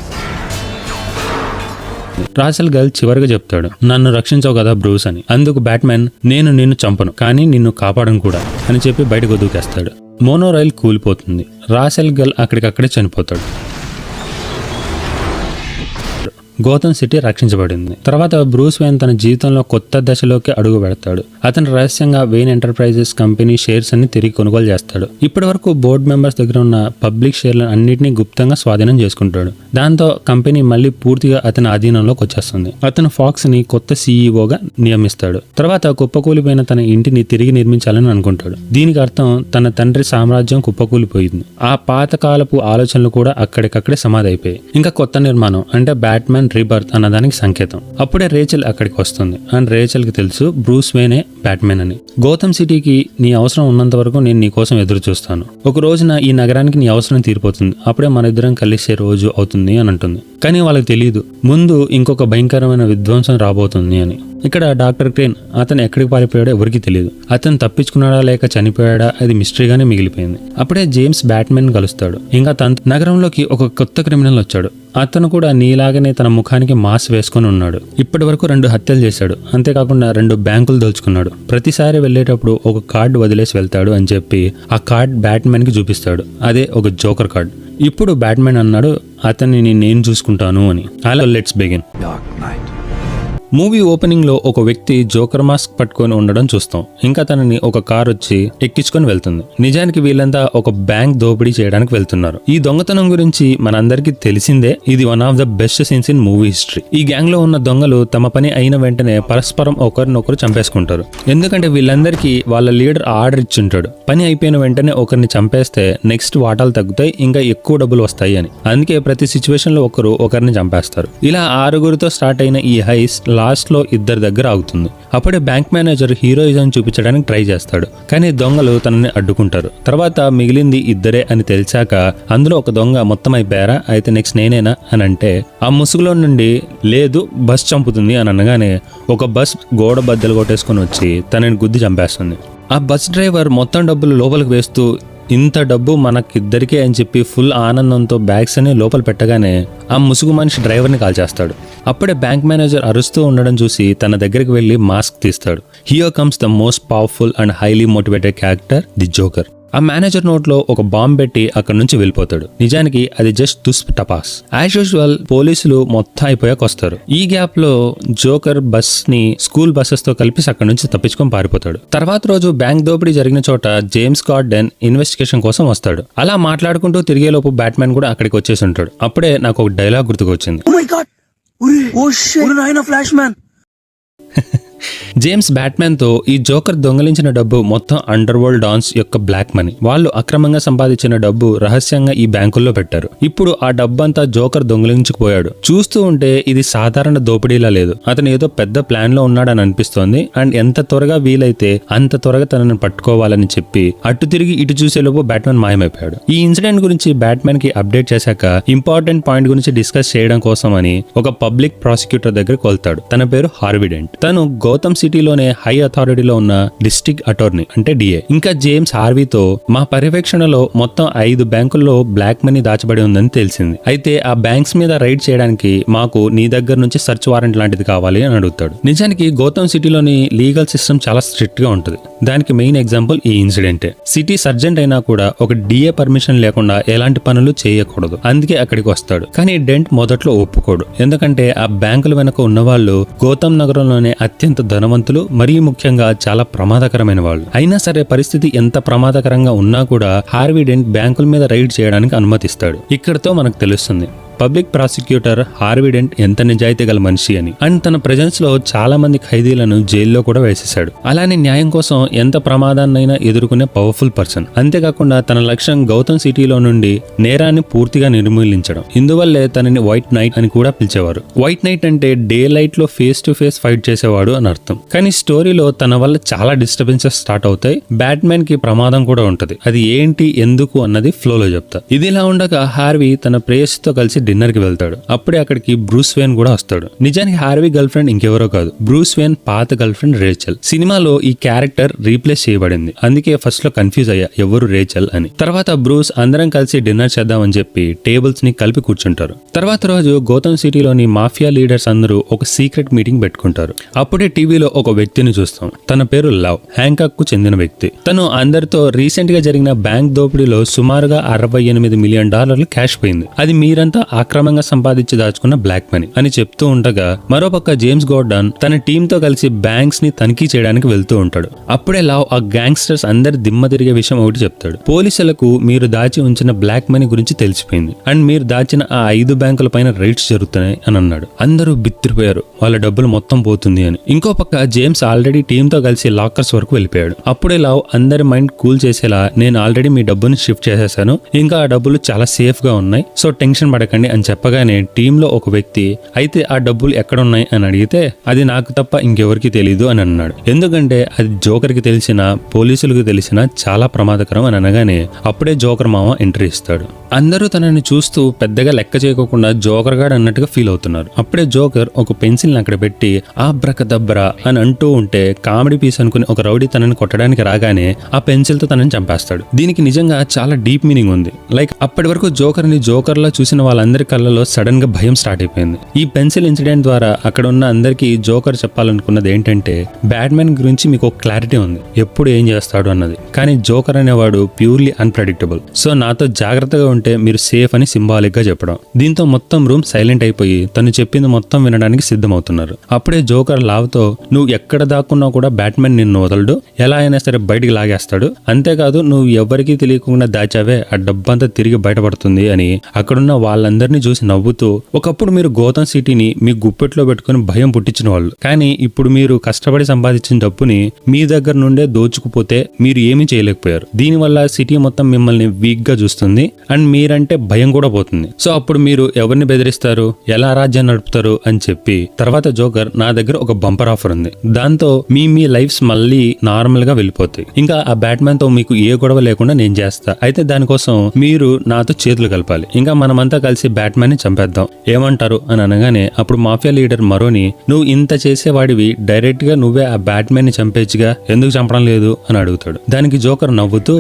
రాసెల్ గల్ చివరిగా చెప్తాడు, నన్ను రక్షించవు కదా బ్రూస్ అని. అందుకు బ్యాట్మ్యాన్, నేను నిన్ను చంపను కానీ నిన్ను కాపాడను కూడా అని చెప్పి బయటకు దూకేస్తాడు. మోనో రైల్ కూలిపోతుంది. రాసెల్ గల్ అక్కడికక్కడే చనిపోతాడు. గౌతమ్ సిటీ రక్షించబడింది. తర్వాత బ్రూస్ వేన్ తన జీవితంలో కొత్త దశలోకి అడుగు పెడతాడు. అతను రహస్యంగా వేన్ ఎంటర్ప్రైజెస్ కంపెనీ షేర్స్ అన్ని తిరిగి కొనుగోలు చేస్తాడు. ఇప్పటి వరకు బోర్డు మెంబర్స్ దగ్గర ఉన్న పబ్లిక్ షేర్లను అన్నింటినీ గుప్తంగా స్వాధీనం చేసుకుంటాడు. దాంతో కంపెనీ మళ్ళీ పూర్తిగా అతని ఆధీనంలోకి వచ్చేస్తుంది. అతను ఫాక్స్ ని కొత్త సీఈఓగా నియమిస్తాడు. తర్వాత కుప్పకూలిపోయిన తన ఇంటిని తిరిగి నిర్మించాలని అనుకుంటాడు. దీనికి అర్థం తన తండ్రి సామ్రాజ్యం కుప్పకూలిపోయింది. ఆ పాతకాలపు ఆలోచనలు కూడా అక్కడికక్కడే సమాధి అయిపోయాయి. ఇంకా కొత్త నిర్మాణం అంటే బ్యాట్మ్యాన్ రీబర్త్ అన్నదానికి సంకేతం. అప్పుడే రేచల్ అక్కడికి వస్తుంది. అండ్ రేచల్ కి తెలుసు బ్రూస్ వేనే బ్యాట్మ్యాన్ అని. గౌతమ్ సిటీకి నీ అవసరం ఉన్నంత వరకు నేను నీ కోసం ఎదురు చూస్తాను. ఒక రోజున ఈ నగరానికి నీ అవసరం తీరిపోతుంది. అప్పుడే మన ఇద్దరం కలిసే రోజు అవుతుంది అని అంటుంది. కానీ వాళ్ళకి తెలియదు ముందు ఇంకొక భయంకరమైన విధ్వంసం రాబోతుంది అని. ఇక్కడ డాక్టర్ క్రేన్ అతను ఎక్కడికి పారిపోయాడో ఎవరికి తెలియదు. అతను తప్పించుకున్నాడా లేక చనిపోయాడా అది మిస్టరీగానే మిగిలిపోయింది. అప్పుడే జేమ్స్ బ్యాట్మ్యాన్ కలుస్తాడు. ఇంకా తన నగరంలోకి ఒక కొత్త క్రిమినల్ వచ్చాడు. అతను కూడా నీలాగనే తన ముఖానికి మాస్క్ వేసుకొని ఉన్నాడు. ఇప్పటి వరకు 2 హత్యలు చేశాడు. అంతేకాకుండా 2 బ్యాంకులు దోచుకున్నాడు. ప్రతిసారి వెళ్ళేటప్పుడు ఒక కార్డు వదిలేసి వెళ్తాడు అని చెప్పి ఆ కార్డ్ బ్యాట్మ్యాన్ కి చూపిస్తాడు. అదే ఒక జోకర్ కార్డ్. ఇప్పుడు బ్యాట్మ్యాన్ అన్నాడు, అతన్ని నేను చూసుకుంటాను అని. అలా లెట్స్ బిగిన్. మూవీ ఓపెనింగ్ లో ఒక వ్యక్తి జోకర్ మాస్క్ పట్టుకొని ఉండడం చూస్తాం. ఇంకా తనని ఒక కార్ వచ్చి ఎక్కించుకొని వెళ్తుంది. నిజానికి వీళ్ళంతా ఒక బ్యాంక్ దోపిడీ చేయడానికి వెళ్తున్నారు. ఈ దొంగతనం గురించి మనందరికీ తెలిసిందే. ఇది one of the best scenes in movie history. ఈ గ్యాంగ్ లో ఉన్న దొంగలు తమ పని అయిన వెంటనే పరస్పరం ఒకరినొకరు చంపేసుకుంటారు. ఎందుకంటే వీళ్ళందరికీ వాళ్ళ లీడర్ ఆర్డర్ ఇచ్చుంటాడు. పని అయిపోయిన వెంటనే ఒకరిని చంపేస్తే నెక్స్ట్ వాటాలు తగ్గుతాయి, ఇంకా ఎక్కువ డబ్బులు వస్తాయి అని. అందుకే ప్రతి సిచ్యువేషన్ లో ఒకరిని చంపేస్తారు. ఇలా 6గురితో స్టార్ట్ అయిన ఈ హైస్ లాస్ట్ లో 2 దగ్గర ఆగుతుంది. అప్పుడే బ్యాంక్ మేనేజర్ హీరోయిజం చూపించడానికి ట్రై చేస్తాడు. కానీ దొంగలు తనని అడ్డుకుంటారు. తర్వాత మిగిలింది 2 అని తెలిసాక అందులో ఒక దొంగ మొత్తం అయిపోయారా, అయితే నెక్స్ట్ నేనేనా అని అంటే ఆ ముసుగులో నుండి లేదు బస్ చంపుతుంది అని అనగానే ఒక బస్ గోడ బద్దలు కొట్టేసుకొని వచ్చి తనని గుద్ది చంపేస్తుంది. ఆ బస్ డ్రైవర్ మొత్తం డబ్బులు లోపలికి వేస్తూ ఇంత డబ్బు మనకిద్దరికే అని చెప్పి ఫుల్ ఆనందంతో బ్యాగ్స్ అని లోపల పెట్టగానే ఆ ముసుగు మనిషి డ్రైవర్ని కాల్చేస్తాడు. అప్పుడే బ్యాంక్ మేనేజర్ అరుస్తూ ఉండడం చూసి తన దగ్గరికి వెళ్లి మాస్క్ తీస్తాడు. Here comes the most powerful and highly motivated character, the joker. ఆ మేనేజర్ నోట్లో ఒక బాంబ్ పెట్టి అక్కడి నుంచి వెళ్ళిపోతాడు. నిజానికి అది జస్ట్ తుస్ టపాస్. యాజ్ యూజువల్ పోలీసులు మొత్తం అయిపోయాక వస్తారు. ఈ గ్యాప్ లో జోకర్ బస్ ని స్కూల్ బస్సెస్ తో కలిపి అక్కడి నుంచి తప్పించుకొని పారిపోతాడు. తర్వాత రోజు బ్యాంక్ దోపిడీ జరిగిన చోట జేమ్స్ గార్డెన్ ఇన్వెస్టిగేషన్ కోసం వస్తాడు. అలా మాట్లాడుకుంటూ తిరిగేలోపు బ్యాట్మ్యాన్ కూడా అక్కడికి వచ్చేసి ఉంటాడు. అప్పుడే నాకు ఒక డైలాగ్ గుర్తుకొచ్చింది. జేమ్స్ బ్యాట్మెన్ తో ఈ జోకర్ దొంగలించిన డబ్బు మొత్తం అండర్ వరల్డ్ డాన్స్ యొక్క బ్లాక్ మనీ. వాళ్ళు అక్రమంగా సంపాదించిన డబ్బు రహస్యంగా ఈ బ్యాంకుల్లో పెట్టారు. ఇప్పుడు ఆ డబ్బంతా జోకర్ దొంగలించుకుపోయాడు. చూస్తూ ఉంటే ఇది సాధారణ దోపిడీలా లేదు. అతను ఏదో పెద్ద ప్లాన్ లో ఉన్నాడని అనిపిస్తోంది. అండ్ ఎంత త్వరగా వీలైతే అంత త్వరగా తనని పట్టుకోవాలని చెప్పి అటు తిరిగి ఇటు చూసేలోపు బ్యాట్మెన్ మాయమైపోయాడు. ఈ ఇన్సిడెంట్ గురించి బ్యాట్మెన్ కి అప్డేట్ చేశాక ఇంపార్టెంట్ పాయింట్ గురించి డిస్కస్ చేయడం కోసం అని ఒక పబ్లిక్ ప్రాసిక్యూటర్ దగ్గరికి వెళ్తాడు. తన పేరు హార్వీ డెంట్. తను గౌతమ్ సిటీలోనే హై అథారిటీలో ఉన్న డిస్ట్రిక్ట్ అటార్నీ అంటే డిఏ. ఇంకా జేమ్స్ హార్వీతో మా పర్యవేక్షణలో మొత్తం 5 బ్యాంకుల్లో బ్లాక్ మనీ దాచబడి ఉందని తెలిసింది. అయితే ఆ బ్యాంక్స్ మీద రైడ్ చేయడానికి మాకు నీ దగ్గర నుంచి సర్చ్ వారెంట్ లాంటిది కావాలి అని అడుగుతాడు. నిజానికి గౌతమ్ సిటీలోని లీగల్ సిస్టమ్ చాలా స్ట్రిక్ట్ గా ఉంటుంది. దానికి మెయిన్ ఎగ్జాంపుల్ ఈ ఇన్సిడెంటే. సిటీ సర్జెంట్ అయినా కూడా ఒక డిఏ పర్మిషన్ లేకుండా ఎలాంటి పనులు చేయకూడదు. అందుకే అక్కడికి వస్తాడు. కానీ డెంట్ మొదట్లో ఒప్పుకోడు. ఎందుకంటే ఆ బ్యాంకుల వెనక ఉన్నవాళ్ళు గౌతమ్ నగరంలోనే అత్యంత ధనవంతులు, మరీ ముఖ్యంగా చాలా ప్రమాదకరమైన వాళ్ళు. అయినా సరే పరిస్థితి ఎంత ప్రమాదకరంగా ఉన్నా కూడా హార్వీ డెంట్ బ్యాంకుల మీద రైడ్ చేయడానికి అనుమతిస్తాడు. ఇక్కడతో మనకు తెలుస్తుంది పబ్లిక్ ప్రాసిక్యూటర్ హార్వీ డెంట్ ఎంత నిజాయితీ గల మనిషి అని. అండ్ తన ప్రెజెన్స్ లో చాలా మంది ఖైదీలను జైల్లో కూడా వేసేశాడు. అలానే న్యాయం కోసం ఎంత ప్రమాదాన్నైనా ఎదుర్కొనే పవర్ఫుల్ పర్సన్. అంతేకాకుండా తన లక్ష్యం గౌతమ్ సిటీలో నుండి నేరాన్ని పూర్తిగా నిర్మూలించడం. ఇందువల్లే తనని వైట్ నైట్ అని కూడా పిలిచేవారు. వైట్ నైట్ అంటే డే లైట్ లో ఫేస్ టు ఫేస్ ఫైట్ చేసేవాడు అని అర్థం. కానీ స్టోరీలో తన వల్ల చాలా డిస్టర్బెన్సెస్ స్టార్ట్ అవుతాయి. బ్యాట్మెన్ కి ప్రమాదం కూడా ఉంటది. అది ఏంటి ఎందుకు అన్నది ఫ్లోలో చెప్తా. ఇదిలా ఉండగా హార్వీ తన ప్రేయసితో కలిసి డిన్నర్ కి వెళ్తాడు. అప్పుడే అక్కడికి బ్రూస్ వేన్ కూడా వస్తాడు. నిజానికి హార్వీ గర్ల్ ఫ్రెండ్ ఇంకెవరో కాదు, బ్రూస్ వేన్ పాత గర్ల్ ఫ్రెండ్ రేచల్. సినిమాలో ఈ క్యారెక్టర్ రీప్లేస్ చేయబడింది. అందుకే ఫస్ట్ లో కన్ఫ్యూజ్ అయ్యా ఎవరు రేచల్ అని. తర్వాత బ్రూస్ అందరం కలిసి డిన్నర్ చేద్దామని చెప్పి టేబుల్స్ ని కలిపి కూర్చుంటారు. తర్వాత రోజు గౌతమ్ సిటీలోని మాఫియా లీడర్స్ అందరూ ఒక సీక్రెట్ మీటింగ్ పెట్టుకుంటారు. అప్పుడే టీవీలో ఒక వ్యక్తిని చూస్తాం. తన పేరు లవ్, హ్యాంకాక్ కు చెందిన వ్యక్తి. తను అందరితో రీసెంట్ గా జరిగిన బ్యాంక్ దోపిడీలో సుమారుగా $68 మిలియన్ క్యాష్ పోయింది. అది మీరంతా అక్రమంగా సంపాదించి దాచుకున్న బ్లాక్ మనీ అని చెప్తూ ఉండగా మరోపక్క జేమ్స్ గోర్డన్ తన టీమ్ తో కలిసి బ్యాంక్స్ ని తనిఖీ చేయడానికి వెళ్తూ ఉంటాడు. అప్పుడే లావ్ ఆ గ్యాంగ్స్టర్స్ అందరి దిమ్మ తిరిగే విషయం ఒకటి చెప్తాడు. పోలీసులకు మీరు దాచి ఉంచిన బ్లాక్ మనీ గురించి తెలిసిపోయింది అండ్ మీరు దాచిన ఆ 5 బ్యాంకుల పైన రైడ్స్ జరుగుతున్నాయి అని అన్నాడు. అందరూ బిత్తిరిపోయారు, వాళ్ళ డబ్బులు మొత్తం పోతుంది అని. ఇంకో పక్క జేమ్స్ ఆల్రెడీ టీమ్ తో కలిసి లాకర్స్ వరకు వెళ్ళిపోయాడు. అప్పుడే లావ్ అందరి మైండ్ కూల్ చేసేలా నేను ఆల్రెడీ మీ డబ్బుని షిఫ్ట్ చేసేసాను, ఇంకా ఆ డబ్బులు చాలా సేఫ్ గా ఉన్నాయి, సో టెన్షన్ పడకండి అని చెప్పగానే టీంలో ఒక వ్యక్తి అయితే ఆ డబ్బులు ఎక్కడున్నాయి అని అడిగితే అది నాకు తప్ప ఇంకెవరికి తెలీదు అని అన్నాడు. ఎందుకంటే అది జోకర్ కి తెలిసిన, పోలీసులకు తెలిసిన చాలా ప్రమాదకరం అని అనగానే అప్పుడే జోకర్ మామ ఎంట్రీ ఇస్తాడు. అందరూ తనని చూస్తూ పెద్దగా లెక్క చేయకోకుండా జోకర్ గాడు అన్నట్టుగా ఫీల్ అవుతున్నారు. అప్పుడే జోకర్ ఒక పెన్సిల్ అక్కడ పెట్టి ఆబ్రకదబ్రా అని అంటూ ఉంటే కామెడీ పీస్ అనుకుని ఒక రౌడీ తనని కొట్టడానికి రాగానే ఆ పెన్సిల్ తో తనని చంపేస్తాడు. దీనికి నిజంగా చాలా డీప్ మీనింగ్ ఉంది. లైక్ అప్పటి వరకు జోకర్ ని జోకర్ లా చూసిన వాళ్ళందరి కళ్ళలో సడన్ గా భయం స్టార్ట్ అయిపోయింది. ఈ పెన్సిల్ ఇన్సిడెంట్ ద్వారా అక్కడ ఉన్న అందరికీ జోకర్ చెప్పాలనుకున్నది ఏంటంటే బ్యాట్మెన్ గురించి మీకు ఒక క్లారిటీ ఉంది, ఎప్పుడు ఏం చేస్తాడు అన్నది. కానీ జోకర్ అనేవాడు ప్యూర్లీ అన్ప్రెడిక్టబుల్. సో నాతో జాగ్రత్తగా ఉంటే మీరు సేఫ్ అని సింబాలిక్ గా చెప్పడం. దీంతో మొత్తం రూమ్ సైలెంట్ అయిపోయి తను చెప్పింది మొత్తం వినడానికి సిద్ధమవుతున్నారు. అప్పుడే జోకర్ లావ్తో నువ్వు ఎక్కడ దాక్కున్నా కూడా బ్యాట్మెన్ నిన్ను వదలడు, ఎలా అయినా సరే బయటికి లాగేస్తాడు, అంతేకాదు నువ్వు ఎవరికీ తెలియకుండా దాచావే ఆ డబ్బంతా తిరిగి బయటపడుతుంది అని అక్కడున్న వాళ్ళందరినీ చూసి నవ్వుతూ ఒకప్పుడు మీరు గౌతమ్ సిటీని మీ గుప్పెట్లో పెట్టుకుని భయం పుట్టించిన వాళ్ళు, కానీ ఇప్పుడు మీరు కష్టపడి సంపాదించిన డబ్బుని మీ దగ్గర నుండే దోచుకుపోతే మీరు ఏమీ చేయలేకపోయారు. దీనివల్ల సిటీ మొత్తం మిమ్మల్ని వీక్ గా చూస్తుంది అండ్ మీరంటే భయం కూడా పోతుంది. సో అప్పుడు మీరు ఎవరిని బెదిరిస్తారు, ఎలా రాజ్యాన్ని నడుపుతారు అని చెప్పి తర్వాత జోకర్ నా దగ్గర ఒక బంపర్ ఆఫర్ ఉంది, దాంతో మీ లైఫ్స్ మళ్ళీ నార్మల్ గా వెళ్ళిపోతాయి, ఇంకా ఆ బ్యాట్మెన్ తో మీకు ఏ గొడవ లేకుండా నేను చేస్తా, అయితే దానికోసం మీరు నాతో చేతులు కలపాలి, ఇంకా మనమంతా కలిసి బ్యాట్మెన్ ని చంపేద్దాం, ఏమంటారు అని అనగానే అప్పుడు మాఫియా లీడర్ మరోని నువ్వు ఇంత చేసేవాడివి డైరెక్ట్ గా నువ్వే ఆ బ్యాట్మెన్ ని చంపేచ్చుగా, ఎందుకు చంపడం లేదు అని అడుగుతాడు. దానికి జోకర్ నవ్వుతూ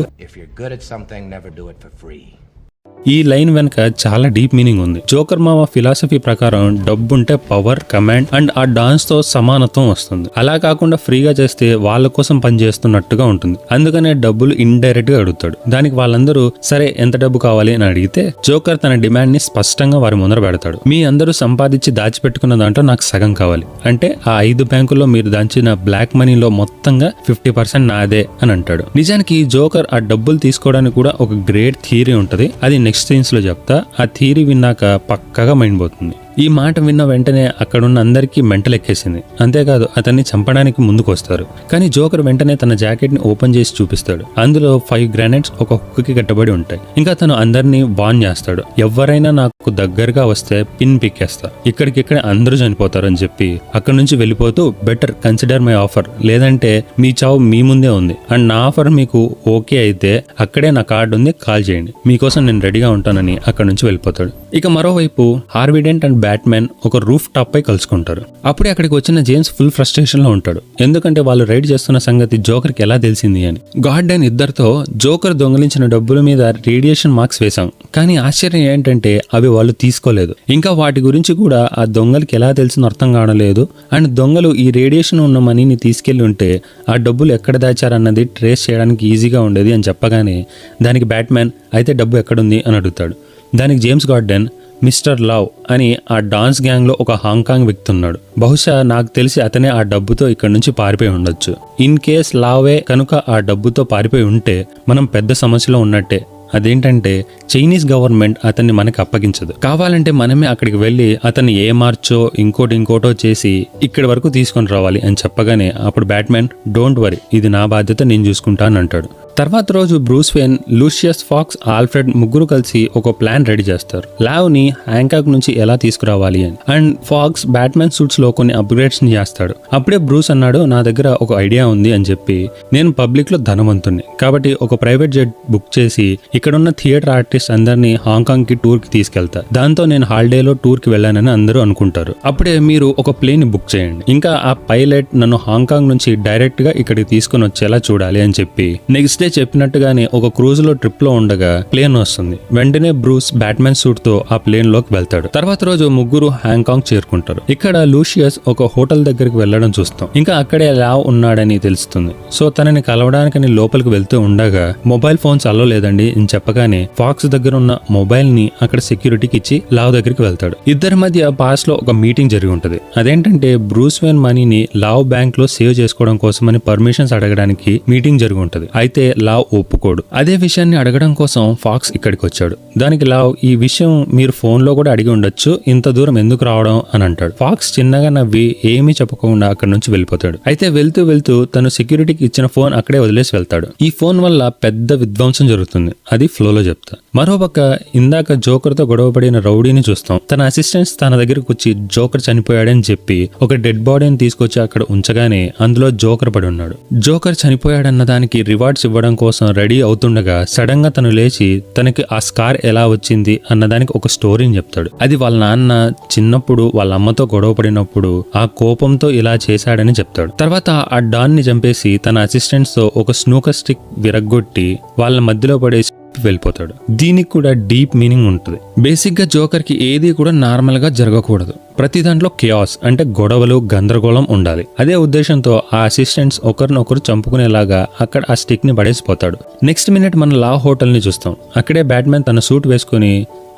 ఈ లైన్ వెనక చాలా డీప్ మీనింగ్ ఉంది. జోకర్ మామ ఫిలాసఫీ ప్రకారం డబ్బుంటే పవర్, కమాండ్ అండ్ ఆ డాన్స్ తో సమానత్వం వస్తుంది. అలా కాకుండా ఫ్రీగా చేస్తే వాళ్ళ కోసం పనిచేస్తున్నట్టుగా ఉంటుంది. అందుకనే డబ్బులు ఇండైరెక్ట్ గా అడుగుతాడు. దానికి వాళ్ళందరూ సరే ఎంత డబ్బు కావాలి అని అడిగితే జోకర్ తన డిమాండ్ ని స్పష్టంగా వారి ముందర పెడతాడు. మీ అందరూ సంపాదించి దాచిపెట్టుకున్న దాంట్లో నాకు సగం కావాలి, అంటే ఆ 5 బ్యాంకుల్లో మీరు దాచిన బ్లాక్ మనీలో మొత్తంగా 50% నాదే అని అంటాడు. నిజానికి జోకర్ ఆ డబ్బులు తీసుకోవడానికి కూడా ఒక గ్రేట్ థియరీ ఉంటది, అది నెక్స్ట్ సీన్స్ లో చెప్తా. ఆ థియరీ విన్నాక పక్కగా మైండ్ పోతుంది. ఈ మాట విన్న వెంటనే అక్కడున్న అందరికీ మెంటలెక్కేసింది. అంతేకాదు అతన్ని చంపడానికి ముందుకు వస్తారు. కానీ జోకర్ వెంటనే తన జాకెట్ ని ఓపెన్ చేసి చూపిస్తాడు. అందులో 5 గ్రానైట్స్ ఒక హుక్కి కట్టబడి ఉంటాయి. ఇంకా తను అందరినీ వార్న్ చేస్తాడు, ఎవరైనా నాకు దగ్గరగా వస్తే పిన్ పిక్కేస్తా, ఇక్కడికిక్కడ అందరూ చనిపోతారు అని చెప్పి అక్కడి నుంచి వెళ్ళిపోతూ బెటర్ కన్సిడర్ మై ఆఫర్, లేదంటే మీ చావు మీ ముందే ఉంది అండ్ నా ఆఫర్ మీకు ఓకే అయితే అక్కడే నా కార్డు ఉంది, కాల్ చేయండి, మీకోసం నేను రెడీగా ఉంటానని అక్కడి నుంచి వెళ్ళిపోతాడు. ఇక మరోవైపు హార్వీ డెంట్ అండ్ బ్యాట్మెన్ ఒక రూఫ్ టాప్ పై కలుసుకుంటారు. అప్పుడే అక్కడికి వచ్చిన జేమ్స్ ఫుల్ ఫ్రస్ట్రేషన్ లో ఉంటాడు, ఎందుకంటే వాళ్ళు రైడ్ చేస్తున్న సంగతి జోకర్ కి ఎలా తెలిసింది అని. గార్డెన్ ఇద్దరితో జోకర్ దొంగిలించిన డబ్బుల మీద రేడియేషన్ మార్క్స్ వేశాం, కానీ ఆశ్చర్యం ఏంటంటే అవి వాళ్ళు తీసుకోలేదు. ఇంకా వాటి గురించి కూడా ఆ దొంగలకి ఎలా తెలిసిందో అర్థం కావలేదు. అండ్ దొంగలు ఈ రేడియేషన్ ఉన్న మనీని తీసుకెళ్లి ఉంటే ఆ డబ్బులు ఎక్కడ దాచారన్నది ట్రేస్ చేయడానికి ఈజీగా ఉండేది అని చెప్పగానే దానికి బ్యాట్మెన్ అయితే డబ్బు ఎక్కడుంది అని అడుగుతాడు. దానికి జేమ్స్ గార్డెన్ మిస్టర్ లవ్ అని ఆ డాన్స్ గ్యాంగ్ లో ఒక హాంకాంగ్ వ్యక్తి ఉన్నాడు, బహుశా నాకు తెలిసి అతనే ఆ డబ్బుతో ఇక్కడ నుంచి పారిపోయి ఉండొచ్చు. ఇన్ కేస్ లావే కనుక ఆ డబ్బుతో పారిపోయి ఉంటే మనం పెద్ద సమస్యలో ఉన్నట్టే. అదేంటంటే చైనీస్ గవర్నమెంట్ అతన్ని మనకి అప్పగించదు, కావాలంటే మనమే అక్కడికి వెళ్ళి అతన్ని ఏ మార్చో ఇంకోటో చేసి ఇక్కడి వరకు తీసుకొని రావాలి అని చెప్పగానే అప్పుడు బ్యాట్మెన్ డోంట్ వరీ, ఇది నా బాధ్యత, నేను చూసుకుంటా అని అంటాడు. తర్వాత రోజు బ్రూస్ వేన్, లూషియస్ ఫాక్స్, ఆల్ఫ్రెడ్ ముగ్గురు కలిసి ఒక ప్లాన్ రెడీ చేస్తారు, లావ్ ని హ్యాంకాక్ నుంచి ఎలా తీసుకురావాలి అని. అండ్ ఫాక్స్ బ్యాట్మెన్ సూట్స్ లో కొన్ని అప్గ్రేడ్స్ చేస్తాడు. అప్పుడే బ్రూస్ అన్నాడు, నా దగ్గర ఒక ఐడియా ఉంది అని చెప్పి, నేను పబ్లిక్ లో ధనవంతుణ్ణి కాబట్టి ఒక ప్రైవేట్ జెట్ బుక్ చేసి ఇక్కడున్న థియేటర్ ఆర్టిస్ట్ అందరినీ హాంకాంగ్ కి టూర్ కి తీసుకెళ్తా, దాంతో నేను హాలిడేలో టూర్ కి వెళ్ళానని అందరూ అనుకుంటారు. అప్పుడే మీరు ఒక ప్లేన్ బుక్ చేయండి, ఇంకా ఆ పైలట్ నన్ను హాంకాంగ్ నుంచి డైరెక్ట్ గా ఇక్కడికి తీసుకుని వచ్చేలా చూడాలి అని చెప్పి నెక్స్ట్ చెప్పినట్టుగానే ఒక క్రూజ్ లో ట్రిప్ లో ఉండగా ప్లేన్ వస్తుంది. వెంటనే బ్రూస్ బ్యాట్మెన్ సూట్ తో ఆ ప్లేన్ లోకి వెళ్తాడు. తర్వాత రోజు ముగ్గురు హాంకాంగ్ చేరుకుంటారు. ఇక్కడ లూషియస్ ఒక హోటల్ దగ్గరికి వెళ్లడం చూస్తాం. ఇంకా అక్కడే లావ్ ఉన్నాడని తెలుస్తుంది. సో తనని కలవడానికి లోపలికి వెళ్తూ ఉండగా మొబైల్ ఫోన్స్ అల్లో లేదండి అని చెప్పగానే ఫాక్స్ దగ్గర ఉన్న మొబైల్ ని అక్కడ సెక్యూరిటీకి ఇచ్చి లావ్ దగ్గరికి వెళ్తాడు. ఇద్దరి మధ్య పాస్ లో ఒక మీటింగ్ జరిగి ఉంటది. అదేంటంటే బ్రూస్ వేన్ మనీని లావ్ బ్యాంక్ లో సేవ్ చేసుకోవడం కోసమని పర్మిషన్స్ అడగడానికి మీటింగ్ జరిగి ఉంటది. అయితే లావ్ ఒప్పుకోడు. అదే విషయాన్ని అడగడం కోసం ఫాక్స్ ఇక్కడికి వచ్చాడు. దానికి లావ్ ఈ విషయం మీరు ఫోన్ లో కూడా అడిగి ఉండొచ్చు, ఇంత దూరం ఎందుకు రావడం అని అంటాడు. ఫాక్స్ చిన్నగా నవ్వి ఏమీ చెప్పకుండా అక్కడి నుంచి వెళ్ళిపోతాడు. అయితే వెళ్తూ తను సెక్యూరిటీకి ఇచ్చిన ఫోన్ అక్కడే వదిలేసి వెళ్తాడు. ఈ ఫోన్ వల్ల పెద్ద విధ్వంసం జరుగుతుంది, అది ఫ్లోలో చెప్తా. మరోపక్క ఇందాక జోకర్ తో గొడవపడిన రౌడీని చూస్తాం. తన అసిస్టెంట్స్ తన దగ్గరకు వచ్చి జోకర్ చనిపోయాడని చెప్పి ఒక డెడ్ బాడీని తీసుకొచ్చి అక్కడ ఉంచగానే అందులో జోకర్ పడి ఉన్నాడు. జోకర్ చనిపోయాడన్న దానికి రివార్డ్స్ ఇవ్వడం కోసం రెడీ అవుతుండగా సడన్ గా తను లేచి తనకి ఆ స్కార్ ఎలా వచ్చింది అన్నదానికి ఒక స్టోరీని చెప్తాడు. అది వాళ్ళ నాన్న చిన్నప్పుడు వాళ్ళ అమ్మతో గొడవ పడినప్పుడు ఆ కోపంతో ఇలా చేశాడని చెప్తాడు. తర్వాత ఆ డాన్ ని చంపేసి తన అసిస్టెంట్స్ తో ఒక స్నూకర్ స్టిక్ విరగ్గొట్టి వాళ్ళ మధ్యలో పడేసి వెళ్ళిపోతాడు. దీనికి కూడా డీప్ మీనింగ్ ఉంటుంది. బేసిక్ గా జోకర్ కి ఏది కూడా నార్మల్ గా జరగకూడదు, ప్రతి దాంట్లో కెయాస్ అంటే గొడవలు గందరగోళం ఉండాలి. అదే ఉద్దేశంతో ఆ అసిస్టెంట్స్ ఒకరినొకరు చంపుకునేలాగా అక్కడ ఆ స్టిక్ ని పడేసిపోతాడు. నెక్స్ట్ మినిట్ మన లా హోటల్ ని చూస్తాం. అక్కడే బ్యాట్మెన్ తన సూట్ వేసుకుని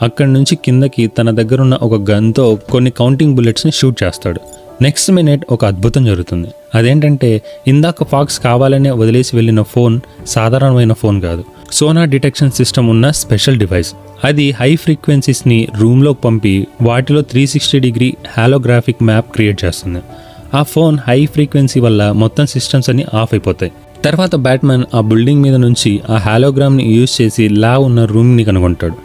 అక్కడి నుంచి కిందకి తన దగ్గరున్న ఒక గన్ తో కొన్ని కౌంటింగ్ బుల్లెట్స్ ని షూట్ చేస్తాడు. నెక్స్ట్ మినిట్ ఒక అద్భుతం జరుగుతుంది. అదేంటంటే ఇందాక ఫాక్స్ కావాలనే వదిలేసి వెళ్ళిన ఫోన్ సాధారణమైన ఫోన్ కాదు, సోనార్ డిటెక్షన్ సిస్టమ్ ఉన్న స్పెషల్ డివైస్. అది హై ఫ్రీక్వెన్సీస్ ని రూమ్ లోకి పంపి వాటిలో 360 డిగ్రీ హాలోగ్రాఫిక్ మ్యాప్ క్రియేట్ చేస్తుంది. ఆ ఫోన్ హై ఫ్రీక్వెన్సీ వల్ల మొత్తం సిస్టమ్స్ అన్ని ఆఫ్ అయిపోతాయి. తర్వాత బ్యాట్మెన్ ఆ బిల్డింగ్ మీద నుంచి ఆ హాలోగ్రామ్ ని యూజ్ చేసి లా ఉన్న రూమ్ ని కనుగొంటాడు.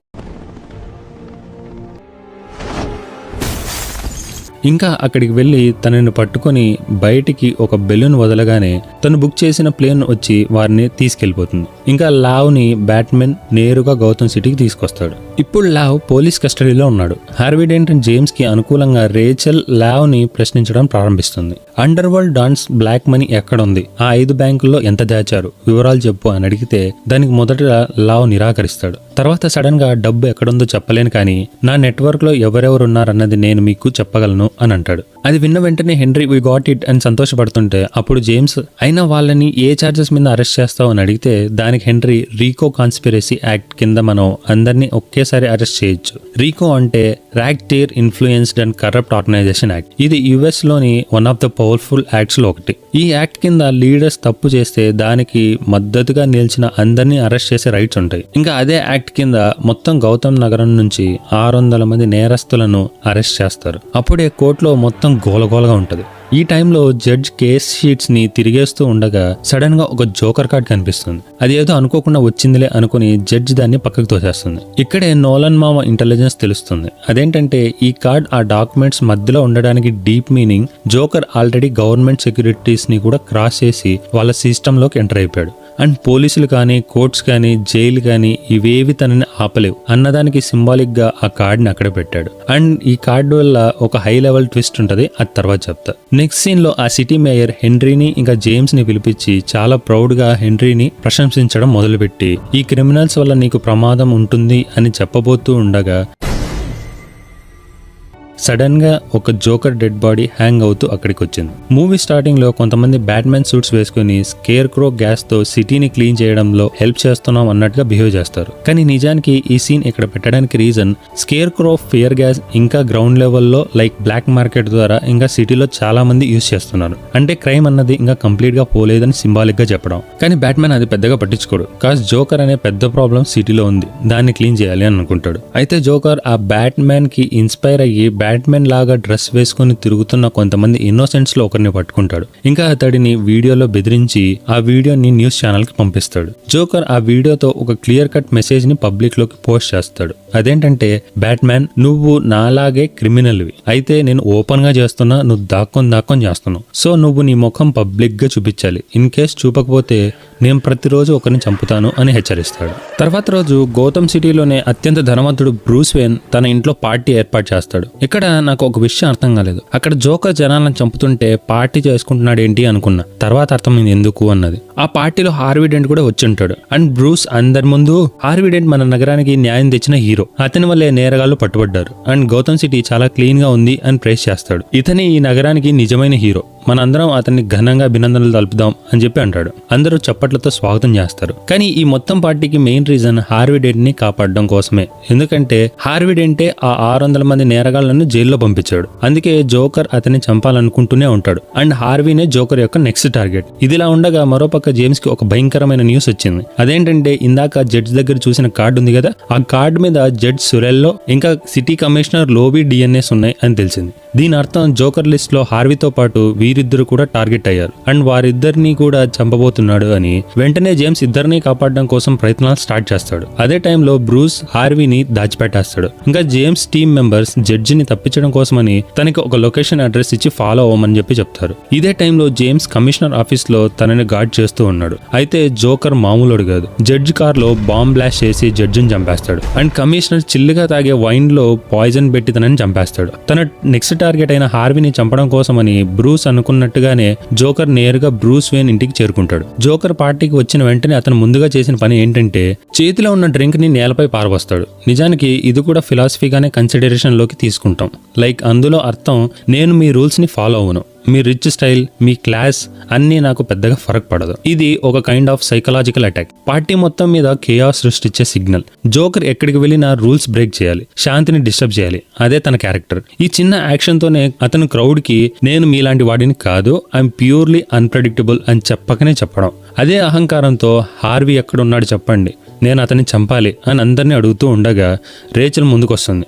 ఇంకా అక్కడికి వెళ్ళి తనని పట్టుకొని బయటికి ఒక బెలూన్ వదలగానే తను బుక్ చేసిన ప్లేన్ వచ్చి వారిని తీసుకెళ్లిపోతుంది. ఇంకా లావ్ ని బ్యాట్మెన్ నేరుగా గౌతమ్ సిటీకి తీసుకొస్తాడు. ఇప్పుడు లావ్ పోలీస్ కస్టడీలో ఉన్నాడు. హార్వీ డెంట్ అండ్ జేమ్స్ కి అనుకూలంగా రేచల్ లావ్ ని ప్రశ్నించడం ప్రారంభిస్తుంది. Underworld dons black money ఎక్కడుంది, ఆ 5 బ్యాంకుల్లో ఎంత దాచారు, వివరాలు చెప్పు అని అడిగితే దానికి మొదట లావ్ నిరాకరిస్తాడు. తర్వాత సడన్ గా డబ్బు ఎక్కడుందో చెప్పలేను, కానీ నా నెట్వర్క్ లో ఎవరెవరున్నారన్నది నేను మీకు చెప్పగలను అని అంటాడు. అది విన్న వెంటనే హెన్రీ వి గాట్ ఇట్ అని సంతోషపడుతుంటే అప్పుడు జేమ్స్ అయినా వాళ్ళని ఏ చార్జెస్ మీద అరెస్ట్ చేస్తావు అని అడిగితే దానికి హెన్రీ రీకో కాన్స్పిరసీ యాక్ట్ కింద మనం అందరినీ ఒకేసారి ఒకేసారి అరెస్ట్ చేయొచ్చు. రీకో అంటే racketeer influenced and corrupt organization act. ఇది యుఎస్ లోని one of the powerful acts లో ఒకటి. ఈ యాక్ట్ కింద లీడర్స్ తప్పు చేస్తే దానికి మద్దతుగా నిలిచిన అందరినీ అరెస్ట్ చేసే రైట్స్ ఉంటాయి. ఇంకా అదే యాక్ట్ కింద మొత్తం గౌతమ్ నగరం నుంచి 600 మంది నేరస్తులను అరెస్ట్ చేస్తారు. అప్పుడే కోర్టులో మొత్తం గోలగోలగా ఉంటది. ఈ టైంలో జడ్జ్ కేస్ షీట్స్ ని తిరిగేస్తూ ఉండగా సడన్ గా ఒక జోకర్ కార్డ్ కనిపిస్తుంది. అది ఏదో అనుకోకుండా వచ్చిందిలే అనుకుని జడ్జ్ దాన్ని పక్కకు తోసేస్తుంది. ఇక్కడే నోలన్ మామ ఇంటెలిజెన్స్ తెలుస్తుంది. అదేంటంటే ఈ కార్డ్ ఆ డాక్యుమెంట్స్ మధ్యలో ఉండడానికి deep meaning, joker already government securities ని కూడా క్రాస్ చేసి వాళ్ళ సిస్టమ్ లోకి ఎంటర్ అయిపోయాడు. అండ్ పోలీసులు కానీ, కోర్ట్స్ కానీ, జైలు కానీ ఇవేవి తనని ఆపలేవు అన్నదానికి సింబాలిక్ గా ఆ కార్డ్ ని అక్కడ పెట్టాడు. అండ్ ఈ కార్డు వల్ల ఒక హై లెవెల్ ట్విస్ట్ ఉంటది, అది తర్వాత చెప్తా. నెక్స్ట్ సీన్ లో ఆ సిటీ మేయర్ హెన్రీని ఇంకా జేమ్స్ ని పిలిపించి చాలా ప్రౌడ్ గా హెన్రీని ప్రశంసించడం మొదలుపెట్టి ఈ క్రిమినల్స్ వల్ల నీకు ప్రమాదం ఉంటుంది అని చెప్పబోతూ ఉండగా సడన్ గా ఒక జోకర్ డెడ్ బాడీ హ్యాంగ్ అవుతూ అక్కడికి వచ్చింది. మూవీ స్టార్టింగ్ లో కొంతమంది బ్యాట్మెన్ సూట్స్ వేసుకుని స్కేర్ క్రో గ్యాస్ తో సిటీని క్లీన్ చేయడంలో హెల్ప్ చేస్తున్నాం అన్నట్టుగా బిహేవ్ చేస్తారు. కానీ నిజానికి ఈ సీన్ ఇక్కడ పెట్టడానికి రీజన్ స్కేర్ క్రో ఫియర్ గ్యాస్ ఇంకా గ్రౌండ్ లెవెల్లో లైక్ బ్లాక్ మార్కెట్ ద్వారా ఇంకా సిటీలో చాలా మంది యూజ్ చేస్తున్నారు. అంటే క్రైమ్ అన్నది ఇంకా కంప్లీట్ గా పోలేదని సింబాలిక్ గా చెప్పడం. కానీ బ్యాట్మెన్ అది పెద్దగా పట్టించుకోడు. కాస్ జోకర్ అనే పెద్ద ప్రాబ్లం సిటీలో ఉంది, దాన్ని క్లీన్ చేయాలి అని అనుకుంటాడు. అయితే జోకర్ ఆ బ్యాట్మెన్ కి ఇన్స్పైర్ అయ్యి బ్యాట్మెన్ లాగా డ్రెస్ వేసుకుని తిరుగుతున్న కొంతమంది ఇన్నోసెంట్స్ లో ఒకరిని పట్టుకుంటాడు. ఇంకా అతడిని వీడియోలో బెదిరించి ఆ వీడియోని న్యూస్ ఛానల్ కి పంపిస్తాడు. జోకర్ ఆ వీడియోతో ఒక క్లియర్ కట్ మెసేజ్ ని పబ్లిక్ లోకి పోస్ట్ చేస్తాడు. అదేంటంటే, బ్యాట్మెన్ నువ్వు నాలాగే క్రిమినల్వి, అయితే నేను ఓపెన్ గా చేస్తున్నా, నువ్వు దాక్కొని చేస్తున్నావు. సో నువ్వు నీ ముఖం పబ్లిక్ గా చూపించాలి. ఇన్ కేస్ చూపకపోతే నేను ప్రతిరోజు ఒకరిని చంపుతాను అని హెచ్చరిస్తాడు. తర్వాత రోజు గౌతమ్ సిటీలోనే అత్యంత ధనవంతుడు బ్రూస్ వేన్ తన ఇంట్లో పార్టీ ఏర్పాటు చేస్తాడు. ఇక్కడ నాకు ఒక విషయం అర్థం కాలేదు. అక్కడ జోకర్ జనాలను చంపుతుంటే పార్టీ చేసుకుంటున్నాడు ఏంటి అనుకున్నా. తర్వాత అర్థమైంది ఎందుకు అన్నది. ఆ పార్టీలో హార్వీ డెంట్ కూడా వచ్చి ఉంటాడు. అండ్ బ్రూస్ అందరి ముందు హార్వీ డెంట్ మన నగరానికి న్యాయం తెచ్చిన హీరో, అతని వల్లే నేరగాళ్లు పట్టుబడ్డారు అండ్ గౌతమ్ సిటీ చాలా క్లీన్ గా ఉంది అని ప్రైజ్ చేస్తాడు. ఇతని ఈ నగరానికి నిజమైన హీరో, మనందరం అతన్ని ఘనంగా అభినందనలు తలుపుదాం అని చెప్పి అంటాడు. అందరూ చప్పట్లతో స్వాగతం చేస్తారు. కానీ ఈ మొత్తం పార్టీకి మెయిన్ రీజన్ హార్వీ డెంట్ ని కాపాడడం కోసమే. ఎందుకంటే హార్వీ డెంటే ఆ 600 మంది నేరగాళ్లను జైల్లో పంపించాడు. అందుకే జోకర్ అతన్ని చంపాలనుకుంటూనే ఉంటాడు. అండ్ హార్వీనే జోకర్ యొక్క నెక్స్ట్ టార్గెట్. ఇదిలా ఉండగా మరోపక్క జేమ్స్ కి ఒక భయంకరమైన న్యూస్ వచ్చింది. అదేంటంటే, ఇందాక జడ్జ్ దగ్గర చూసిన కార్డు ఉంది కదా, ఆ కార్డు మీద జడ్జ్ సురెల్లో ఇంకా సిటీ కమిషనర్ లోబీ డిఎన్ఏస్ ఉన్నాయి అని తెలిసింది. దీని అర్థం జోకర్ లిస్ట్ లో హార్వీతో పాటు వీరిద్దరు కూడా టార్గెట్ అయ్యారు అండ్ వారిద్దరిని కూడా చంపబోతున్నాడు అని. వెంటనే జేమ్స్ ఇద్దరిని కాపాడడం కోసం ప్రయత్నాలు స్టార్ట్ చేస్తాడు. అదే టైంలో బ్రూస్ హార్వీని దాచిపెట్టేస్తాడు. ఇంకా జేమ్స్ టీమ్ మెంబర్స్ జడ్జిని తప్పించడం కోసమని తనకి ఒక లొకేషన్ అడ్రస్ ఇచ్చి ఫాలో అవ్వమని చెప్పి చెప్తారు. ఇదే టైంలో జేమ్స్ కమిషనర్ ఆఫీస్ లో తనని గార్డ్ చేస్తూ ఉన్నాడు. అయితే జోకర్ మామూలుడు కాదు. జడ్జ్ కార్ లో బాంబ్ బ్లాస్ట్ చేసి జడ్జిని చంపేస్తాడు. అండ్ కమిషనర్ చిల్లుగా తాగే వైన్ లో పాయిజన్ పెట్టి తనని చంపేస్తాడు. తన నెక్స్ట్ టార్గెట్ అయిన హార్వీని చంపడం కోసమని బ్రూస్ అనుకున్నట్టుగానే జోకర్ నేరుగా బ్రూస్ వేన్ ఇంటికి చేరుకుంటాడు. జోకర్ పార్టీకి వచ్చిన వెంటనే అతను ముందుగా చేసిన పని ఏంటంటే, చేతిలో ఉన్న డ్రింక్ ని నేలపై పారబోస్తాడు. నిజానికి ఇది కూడా ఫిలాసఫీగానే కన్సిడరేషన్ లోకి తీసుకుంటాం. లైక్ అందులో అర్థం, నేను మీ రూల్స్ ని ఫాలో అవ్వను, మీ రిచ్ స్టైల్, మీ క్లాస్ అన్నీ నాకు పెద్దగా ఫరక్ పడదు. ఇది ఒక kind of psychological attack. Party మొత్తం మీద కేయాస్ సృష్టించే సిగ్నల్. జోకర్ ఎక్కడికి వెళ్ళినా రూల్స్ బ్రేక్ చేయాలి, శాంతిని డిస్టర్బ్ చేయాలి. అదే తన క్యారెక్టర్. ఈ చిన్న యాక్షన్ తోనే అతను క్రౌడ్ కి నేను మీలాంటి వాడిని కాదు, ఐఎమ్ ప్యూర్లీ అన్ప్రెడిక్టబుల్ అని చెప్పకనే చెప్పడం. అదే అహంకారంతో హార్వీ ఎక్కడున్నాడు చెప్పండి, నేను అతన్ని చంపాలి అని అందరినీ అడుగుతూ ఉండగా రేచల్ ముందుకొస్తుంది.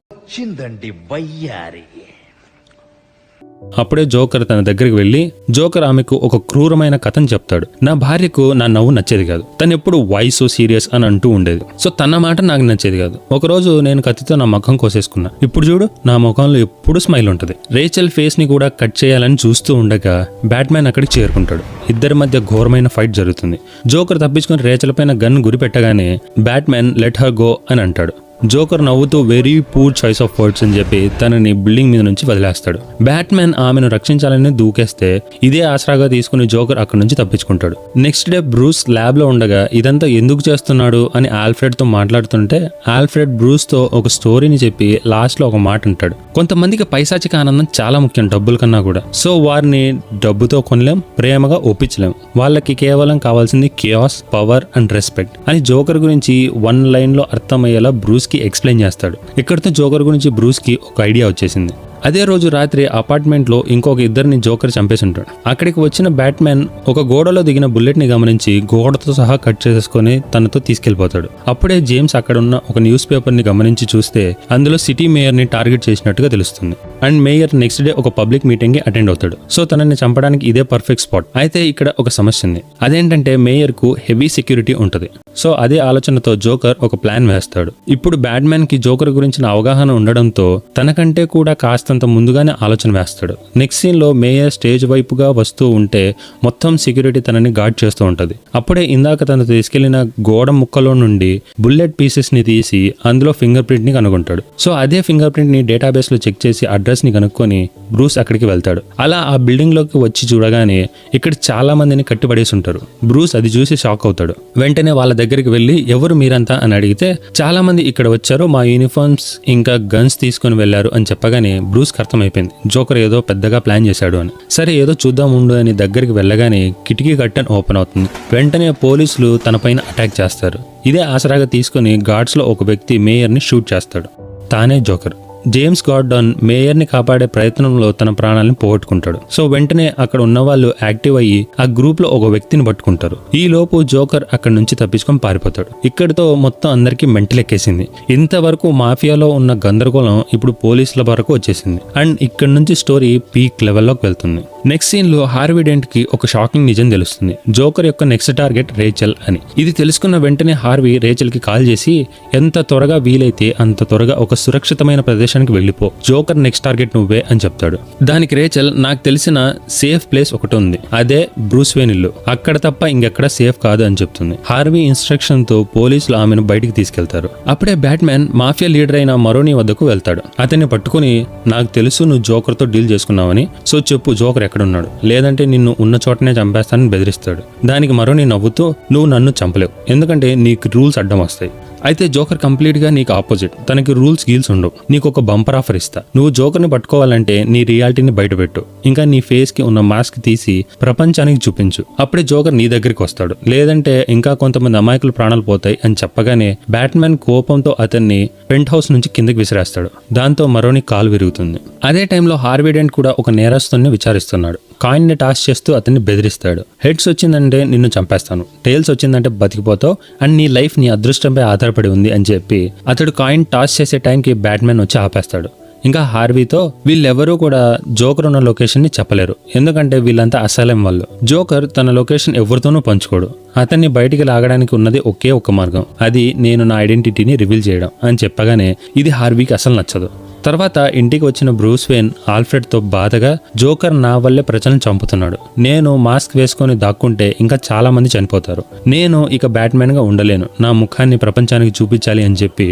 అప్పుడే జోకర్ తన దగ్గరికి వెళ్లి జోకర్ ఆమెకు ఒక క్రూరమైన కథను చెప్తాడు. నా భార్యకు నా నవ్వు నచ్చేది కాదు, తను ఎప్పుడు వై సో సీరియస్ అని అంటూ ఉండేది. సో తన మాట నాకు నచ్చేది కాదు. ఒకరోజు నేను కత్తితో నా ముఖం కోసేసుకున్నా, ఇప్పుడు చూడు నా ముఖంలో ఎప్పుడు స్మైల్ ఉంటుంది. రేచల్ ఫేస్ ని కూడా కట్ చేయాలని చూస్తూ ఉండగా బ్యాట్మెన్ అక్కడికి చేరుకుంటాడు. ఇద్దరి మధ్య ఘోరమైన ఫైట్ జరుగుతుంది. జోకర్ తప్పించుకుని రేచల్ పైన గన్ గురి పెట్టగానే బ్యాట్మెన్ లెట్ హర్ గో అని అంటాడు. జోకర్ నవ్వుతూ very poor choice of words అని చెప్పి తనని బిల్డింగ్ మీద నుంచి వదిలేస్తాడు. బ్యాట్మెన్ ఆమెను రక్షించాలని దూకేస్తే ఇదే ఆసరాగా తీసుకుని జోకర్ అక్కడి నుంచి తప్పించుకుంటాడు. నెక్స్ట్ డే బ్రూస్ ల్యాబ్ లో ఉండగా ఇదంతా ఎందుకు చేస్తున్నాడు అని ఆల్ఫ్రెడ్ తో మాట్లాడుతుంటే ఆల్ఫ్రెడ్ బ్రూస్ తో ఒక స్టోరీని చెప్పి లాస్ట్ లో ఒక మాట అంటాడు. కొంతమందికి పైశాచిక ఆనందం చాలా ముఖ్యం, డబ్బుల కన్నా కూడా. సో వారిని డబ్బుతో కొనలేం, ప్రేమగా ఒప్పించలేం. వాళ్ళకి కేవలం కావాల్సింది కేయాస్, పవర్ అండ్ రెస్పెక్ట్ అని జోకర్ గురించి వన్ లైన్ లో అర్థమయ్యేలా బ్రూస్ కి ఎక్స్ప్లెయిన్ చేస్తాడు. ఇక్కడితో జోకర్ గురించి బ్రూస్ కి ఒక ఐడియా వచ్చేసింది. అదే రోజు రాత్రి అపార్ట్మెంట్ లో ఇంకొక ఇద్దరిని జోకర్ చంపేసి ఉంటాడు. అక్కడికి వచ్చిన బ్యాట్మెన్ ఒక గోడలో దిగిన బుల్లెట్ ని గమనించి గోడతో సహా కట్ చేసుకుని తనతో తీసుకెళ్లిపోతాడు. అప్పుడే జేమ్స్ అక్కడ ఉన్న ఒక న్యూస్ పేపర్ ని గమనించి చూస్తే అందులో సిటీ మేయర్ ని టార్గెట్ చేసినట్టుగా తెలుస్తుంది. అండ్ మేయర్ నెక్స్ట్ డే ఒక పబ్లిక్ మీటింగ్ కి అటెండ్ అవుతాడు. సో తనని చంపడానికి ఇదే పర్ఫెక్ట్ స్పాట్. అయితే ఇక్కడ ఒక సమస్య ఉంది. అదేంటంటే మేయర్ కు హెవీ సెక్యూరిటీ ఉంటది. సో అదే ఆలోచనతో జోకర్ ఒక ప్లాన్ వేస్తాడు. ఇప్పుడు బ్యాట్మెన్ కి జోకర్ గురించిన అవగాహన ఉండడంతో తనకంటే కూడా కాస్తంత ముందుగానే ఆలోచన వేస్తాడు. నెక్స్ట్ సీన్ లో మేయర్ స్టేజ్ వైపుగా వస్తూ ఉంటే మొత్తం సెక్యూరిటీ తనని గార్డ్ చేస్తూ ఉంటది. అప్పుడే ఇందాక తను తీసుకెళ్లిన గోడ ముక్కలో నుండి బుల్లెట్ పీసెస్ ని తీసి అందులో ఫింగర్ ప్రింట్ ని కనుగొంటాడు. సో అదే ఫింగర్ ప్రింట్ ని డేటాబేస్ లో చెక్ చేసి అడ్రస్ ని కనుక్కొని బ్రూస్ అక్కడికి వెళ్తాడు. అలా ఆ బిల్డింగ్ లోకి వచ్చి చూడగానే ఇక్కడ చాలా మందిని కట్టిపడేసి ఉంటారు. బ్రూస్ అది చూసి షాక్ అవుతాడు. వెంటనే వాళ్ళ దగ్గరికి వెళ్లి ఎవరు మీరంతా అని అడిగితే చాలా మంది ఇక్కడ వచ్చారు, మా యూనిఫామ్స్ ఇంకా గన్స్ తీసుకుని వెళ్లారు అని చెప్పగానే బ్రూస్ కి అర్థమైపోయింది జోకర్ ఏదో పెద్దగా ప్లాన్ చేశాడు అని. సరే ఏదో చూద్దాం ఉండు అని దగ్గరికి వెళ్ళగానే కిటికీ కర్టెన్ ఓపెన్ అవుతుంది. వెంటనే పోలీసులు తన పైన అటాక్ చేస్తారు. ఇదే ఆసరాగా తీసుకుని గార్డ్స్ లో ఒక వ్యక్తి మేయర్ ని షూట్ చేస్తాడు. తానే జోకర్. జేమ్స్ గార్డన్ మేయర్ ని కాపాడే ప్రయత్నంలో తన ప్రాణాలను పోగొట్టుకుంటాడు. సో వెంటనే అక్కడ ఉన్న వాళ్ళు యాక్టివ్ అయ్యి ఆ గ్రూప్ లో ఒక వ్యక్తిని పట్టుకుంటారు. ఈ లోపు జోకర్ అక్కడి నుంచి తప్పించుకొని పారిపోతాడు. ఇక్కడితో మొత్తం అందరికీ మెంటల్ ఎక్కేసింది. ఇంతవరకు మాఫియాలో ఉన్న గందరగోళం ఇప్పుడు పోలీసుల వరకు వచ్చేసింది. అండ్ ఇక్కడ నుంచి స్టోరీ పీక్ లెవెల్లోకి వెళ్తుంది. నెక్స్ట్ సీన్ లో హార్వీ డెంట్ కి ఒక షాకింగ్ నిజం తెలుస్తుంది. జోకర్ యొక్క నెక్స్ట్ టార్గెట్ రేచల్ అని. ఇది తెలుసుకున్న వెంటనే హార్వీ రేచల్ కి కాల్ చేసి ఎంత త్వరగా వీలైతే అంత త్వరగా ఒక సురక్షితమైన ప్రదేశానికి వెళ్ళిపో, జోకర్ నెక్స్ట్ టార్గెట్ నువ్వే అని చెప్తాడు. దానికి రేచల్ నాకు తెలిసిన సేఫ్ ప్లేస్ ఒకటి ఉంది, అదే బ్రూస్ వేన్ ఇల్లు, అక్కడ తప్ప ఇంకెక్కడ సేఫ్ కాదు అని చెప్తుంది. హార్వీ ఇన్స్ట్రక్షన్ తో పోలీసులు ఆమెను బయటికి తీసుకెళ్తారు. అప్పుడే బ్యాట్మెన్ మాఫియా లీడర్ అయిన మరోనీ వద్దకు వెళ్తాడు. అతన్ని పట్టుకుని నాకు తెలుసు నువ్వు జోకర్ తో డీల్ చేసుకున్నావని, సో చెప్పు జోకర్ ఎక్కడున్నాడు, లేదంటే నిన్ను ఉన్న చోటనే చంపేస్తానని బెదిరిస్తాడు. దానికి మరోనీ నవ్వుతూ నువ్వు నన్ను చంపలేవు, ఎందుకంటే నీకు రూల్స్ అడ్డం వస్తాయి. అయితే జోకర్ కంప్లీట్ గా నీకు ఆపోజిట్, తనకి రూల్స్ గీల్స్ ఉండవు. నీకు ఒక బంపర్ ఆఫర్ ఇస్తా, నువ్వు జోకర్ని పట్టుకోవాలంటే నీ రియాలిటీని బయటపెట్టు, ఇంకా నీ ఫేస్ కి ఉన్న మాస్క్ తీసి ప్రపంచానికి చూపించు, అప్పుడే జోకర్ నీ దగ్గరికి వస్తాడు, లేదంటే ఇంకా కొంతమంది అమాయకులు ప్రాణాలు పోతాయి అని చెప్పగానే బ్యాట్మెన్ కోపంతో అతన్ని పెంట్ హౌస్ నుంచి కిందకి విసిరేస్తాడు. దాంతో మరోని కాలు విరుగుతుంది. అదే టైంలో హార్వీ డెంట్ కూడా ఒక నేరస్తుని విచారిస్తున్నాడు. కాయిన్ ని టాస్ చేస్తూ అతన్ని బెదిరిస్తాడు. హెడ్స్ వచ్చిందంటే నిన్ను చంపేస్తాను, టైల్స్ వచ్చిందంటే బతికిపోతావు, అండ్ నీ లైఫ్ నీ అదృష్టంపై ఆధారపడి ఉంది అని చెప్పి అతడు కాయిన్ టాస్ చేసే టైంకి బ్యాట్మెన్ వచ్చి ఆపేస్తాడు. ఇంకా హార్వీతో వీళ్ళెవరూ కూడా జోకర్ ఉన్న లొకేషన్ ని చెప్పలేరు, ఎందుకంటే వీళ్ళంతా అసలేం వాళ్ళు. జోకర్ తన లొకేషన్ ఎవరితోనూ పంచుకోడు. అతన్ని బయటికి లాగడానికి ఉన్నది ఒకే ఒక్క మార్గం, అది నేను నా ఐడెంటిటీని రివీల్ చేయడం అని చెప్పగానే ఇది హార్వీకి అసలు నచ్చదు. తర్వాత ఇంటికి వచ్చిన బ్రూస్ వేన్ ఆల్ఫ్రెడ్ తో బాధగా జోకర్ నా వల్లే ప్రజలను చంపుతున్నాడు, నేను మాస్క్ వేసుకొని దాక్కుంటే ఇంకా చాలా మంది చనిపోతారు, నేను ఇక బ్యాట్మెన్ గా ఉండలేను, నా ముఖాన్ని ప్రపంచానికి చూపించాలి అని చెప్పి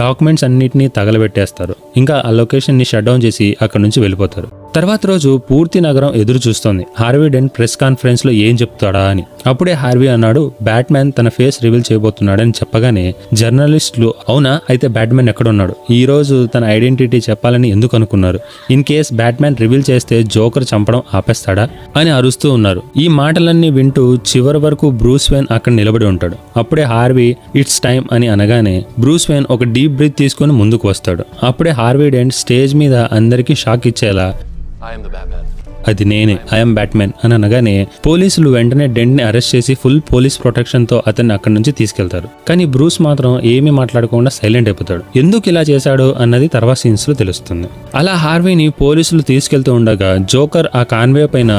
డాక్యుమెంట్స్ అన్నిటినీ తగలబెట్టేస్తారు. ఇంకా ఆ లొకేషన్ ని షట్ డౌన్ చేసి అక్కడి నుంచి వెళ్ళిపోతారు. తర్వాత రోజు పూర్తి నగరం ఎదురు చూస్తోంది హార్వీ డెంట్ ప్రెస్ కాన్ఫరెన్స్ లో ఏం చెప్తాడా అని. అప్పుడే హార్వీ అన్నాడు బ్యాట్మెన్ తన ఫేస్ రివీల్ చేయబోతున్నాడని చెప్పగానే జర్నలిస్టులు అవునా, అయితే బ్యాట్మెన్ ఎక్కడున్నాడు, ఈ రోజు తన ఐడెంటిటీ చెప్పాలని ఎందుకు అనుకున్నారు, ఇన్ కేస్ బ్యాట్మెన్ రివీల్ చేస్తే జోకర్ చంపడం ఆపేస్తాడా అని అరుస్తూ ఉన్నారు. ఈ మాటలన్నీ వింటూ చివరి వరకు బ్రూస్ వేన్ అక్కడ నిలబడి ఉంటాడు. అప్పుడే హార్వీ ఇట్స్ టైం అని అనగానే బ్రూస్ వేన్ ఒక డీప్ బ్రీత్ తీసుకుని ముందుకు వస్తాడు. అప్పుడే హార్వీ డెంట్ స్టేజ్ మీద అందరికీ షాక్ ఇచ్చేలా అది నేనే, ఐఎమ్ బ్యాట్మెన్ అని అనగానే పోలీసులు వెంటనే డెంట్ ని అరెస్ట్ చేసి ఫుల్ పోలీస్ ప్రొటెక్షన్ తో అతన్ని అక్కడి నుంచి తీసుకెళ్తారు. కానీ బ్రూస్ మాత్రం ఏమీ మాట్లాడకుండా సైలెంట్ అయిపోతాడు. ఎందుకు ఇలా చేశాడు అన్నది తర్వాత సీన్స్ లో తెలుస్తుంది. అలా హార్వీని పోలీసులు తీసుకెళ్తూ ఉండగా జోకర్ ఆ కాన్వే పైన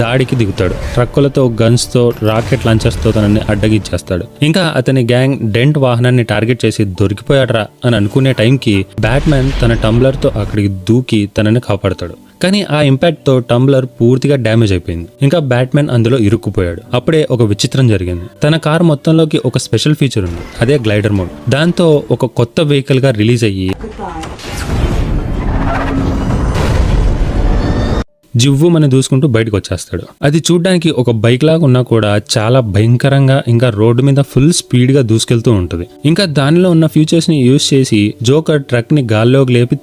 దాడికి దిగుతాడు. ట్రక్కులతో, గన్స్ తో, రాకెట్ లాంచర్స్ తో తనని అడ్డగిచ్చేస్తాడు. ఇంకా అతని గ్యాంగ్ డెంట్ వాహనాన్ని టార్గెట్ చేసి దొరికిపోయాడ్రా అని అనుకునే టైంకి బ్యాట్మెన్ తన టంబ్లర్ తో అక్కడికి దూకి తనని కాపాడతాడు. కానీ ఆ ఇంపాక్ట్ తో టంబ్లర్ పూర్తిగా డ్యామేజ్ అయిపోయింది. ఇంకా బ్యాట్మెన్ అందులో ఇరుక్కుపోయాడు. అప్పుడే ఒక విచిత్రం జరిగింది. తన కార్ మొత్తంలోకి ఒక స్పెషల్ ఫీచర్ ఉంది, అదే గ్లైడర్ మోడ్. దాంతో ఒక కొత్త వెహికల్ గా రిలీజ్ అయ్యి జివ్వుమని దూసుకుంటూ బయటకు వచ్చేస్తాడు. అది చూడ్డానికి ఒక బైక్ లాగా ఉన్నా కూడా చాలా భయంకరంగా ఇంకా రోడ్డు మీద ఫుల్ స్పీడ్ గా దూసుకెళ్తూ ఉంటుంది. ఇంకా దానిలో ఉన్న ఫీచర్స్ ని యూజ్ చేసి జోకర్ ట్రక్ ని గాల్లోకి లేపి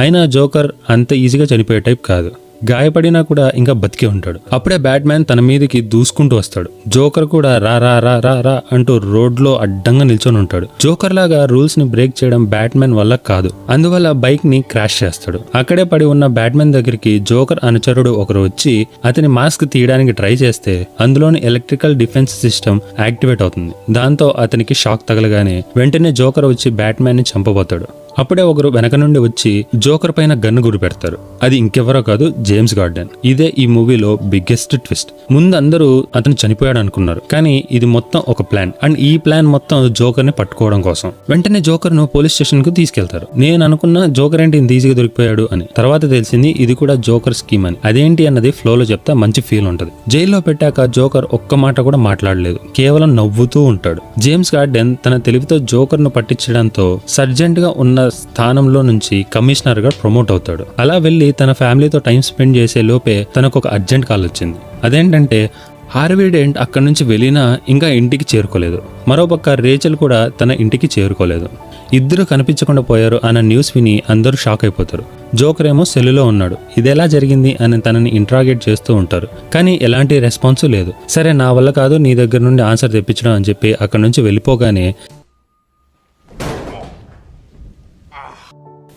అయినా జోకర్ అంత ఈజీగా చనిపోయే టైప్ కాదు. గాయపడినా కూడా ఇంకా బతికే ఉంటాడు. అప్పుడే బ్యాట్మ్యాన్ తన మీదకి దూసుకుంటూ వస్తాడు. జోకర్ కూడా రా రా రా రా రా అంటూ రోడ్లో అడ్డంగా నిల్చొని ఉంటాడు. జోకర్ లాగా రూల్స్ ని బ్రేక్ చేయడం బ్యాట్మ్యాన్ వల్ల కాదు. అందువల్ల బైక్ ని క్రాష్ చేస్తాడు. అక్కడే పడి ఉన్న బ్యాట్మ్యాన్ దగ్గరికి జోకర్ అనుచరుడు ఒకరు వచ్చి అతని మాస్క్ తీయడానికి ట్రై చేస్తే అందులోని ఎలక్ట్రికల్ డిఫెన్స్ సిస్టమ్ యాక్టివేట్ అవుతుంది. దాంతో అతనికి షాక్ తగలగానే వెంటనే జోకర్ వచ్చి బ్యాట్మ్యాన్ ని చంపబోతాడు. అప్పుడే ఒకరు వెనక నుండి వచ్చి జోకర్ పైన గన్ను గురి పెడతారు. అది ఇంకెవరో కాదు, జేమ్స్ గార్డెన్. ఇదే ఈ మూవీలో బిగ్గెస్ట్ ట్విస్ట్. ముందు అందరూ అతను చనిపోయాడు అనుకున్నారు, కానీ ఇది మొత్తం ఒక ప్లాన్. అండ్ ఈ ప్లాన్ మొత్తం జోకర్ ని పట్టుకోవడం కోసం. వెంటనే జోకర్ ను పోలీస్ స్టేషన్ కు తీసుకెళ్తారు. నేను అనుకున్న జోకర్ ఏంటి ఇంత ఈజీగా దొరికిపోయాడు అని. తర్వాత తెలిసింది ఇది కూడా జోకర్ స్కీమ్ అని. అదేంటి అన్నది ఫ్లోలో చెప్తా మంచి ఫీల్ ఉంటది. జైల్లో పెట్టాక జోకర్ ఒక్క మాట కూడా మాట్లాడలేదు, కేవలం నవ్వుతూ ఉంటాడు. జేమ్స్ గార్డెన్ తన తెలివితో జోకర్ ను పట్టించడంతో సర్జెంట్ గా ఉన్న స్థానంలో నుంచి కమిషనర్ గా ప్రమోట్ అవుతాడు. అలా వెళ్లి తన ఫ్యామిలీతో టైం స్పెండ్ చేసే లోపే తనకు ఒక అర్జెంట్ కాల్ వచ్చింది. అదేంటంటే హార్వీ డెంట్ అక్కడి నుంచి వెళ్ళినా ఇంకా ఇంటికి చేరుకోలేదు. మరోపక్క రేచల్ కూడా తన ఇంటికి చేరుకోలేదు. ఇద్దరు కనిపించకుండా పోయారు అన్న న్యూస్ విని అందరూ షాక్ అయిపోతారు. జోకర్ ఏమో సెల్లులో ఉన్నాడు. ఇదెలా జరిగింది అని తనని ఇంట్రాగేట్ చేస్తూ ఉంటారు, కానీ ఎలాంటి రెస్పాన్స్ లేదు. సరే నా వల్ల కాదు, నీ దగ్గర నుండి ఆన్సర్ తెప్పించడం అని చెప్పి అక్కడి నుంచి వెళ్ళిపోగానే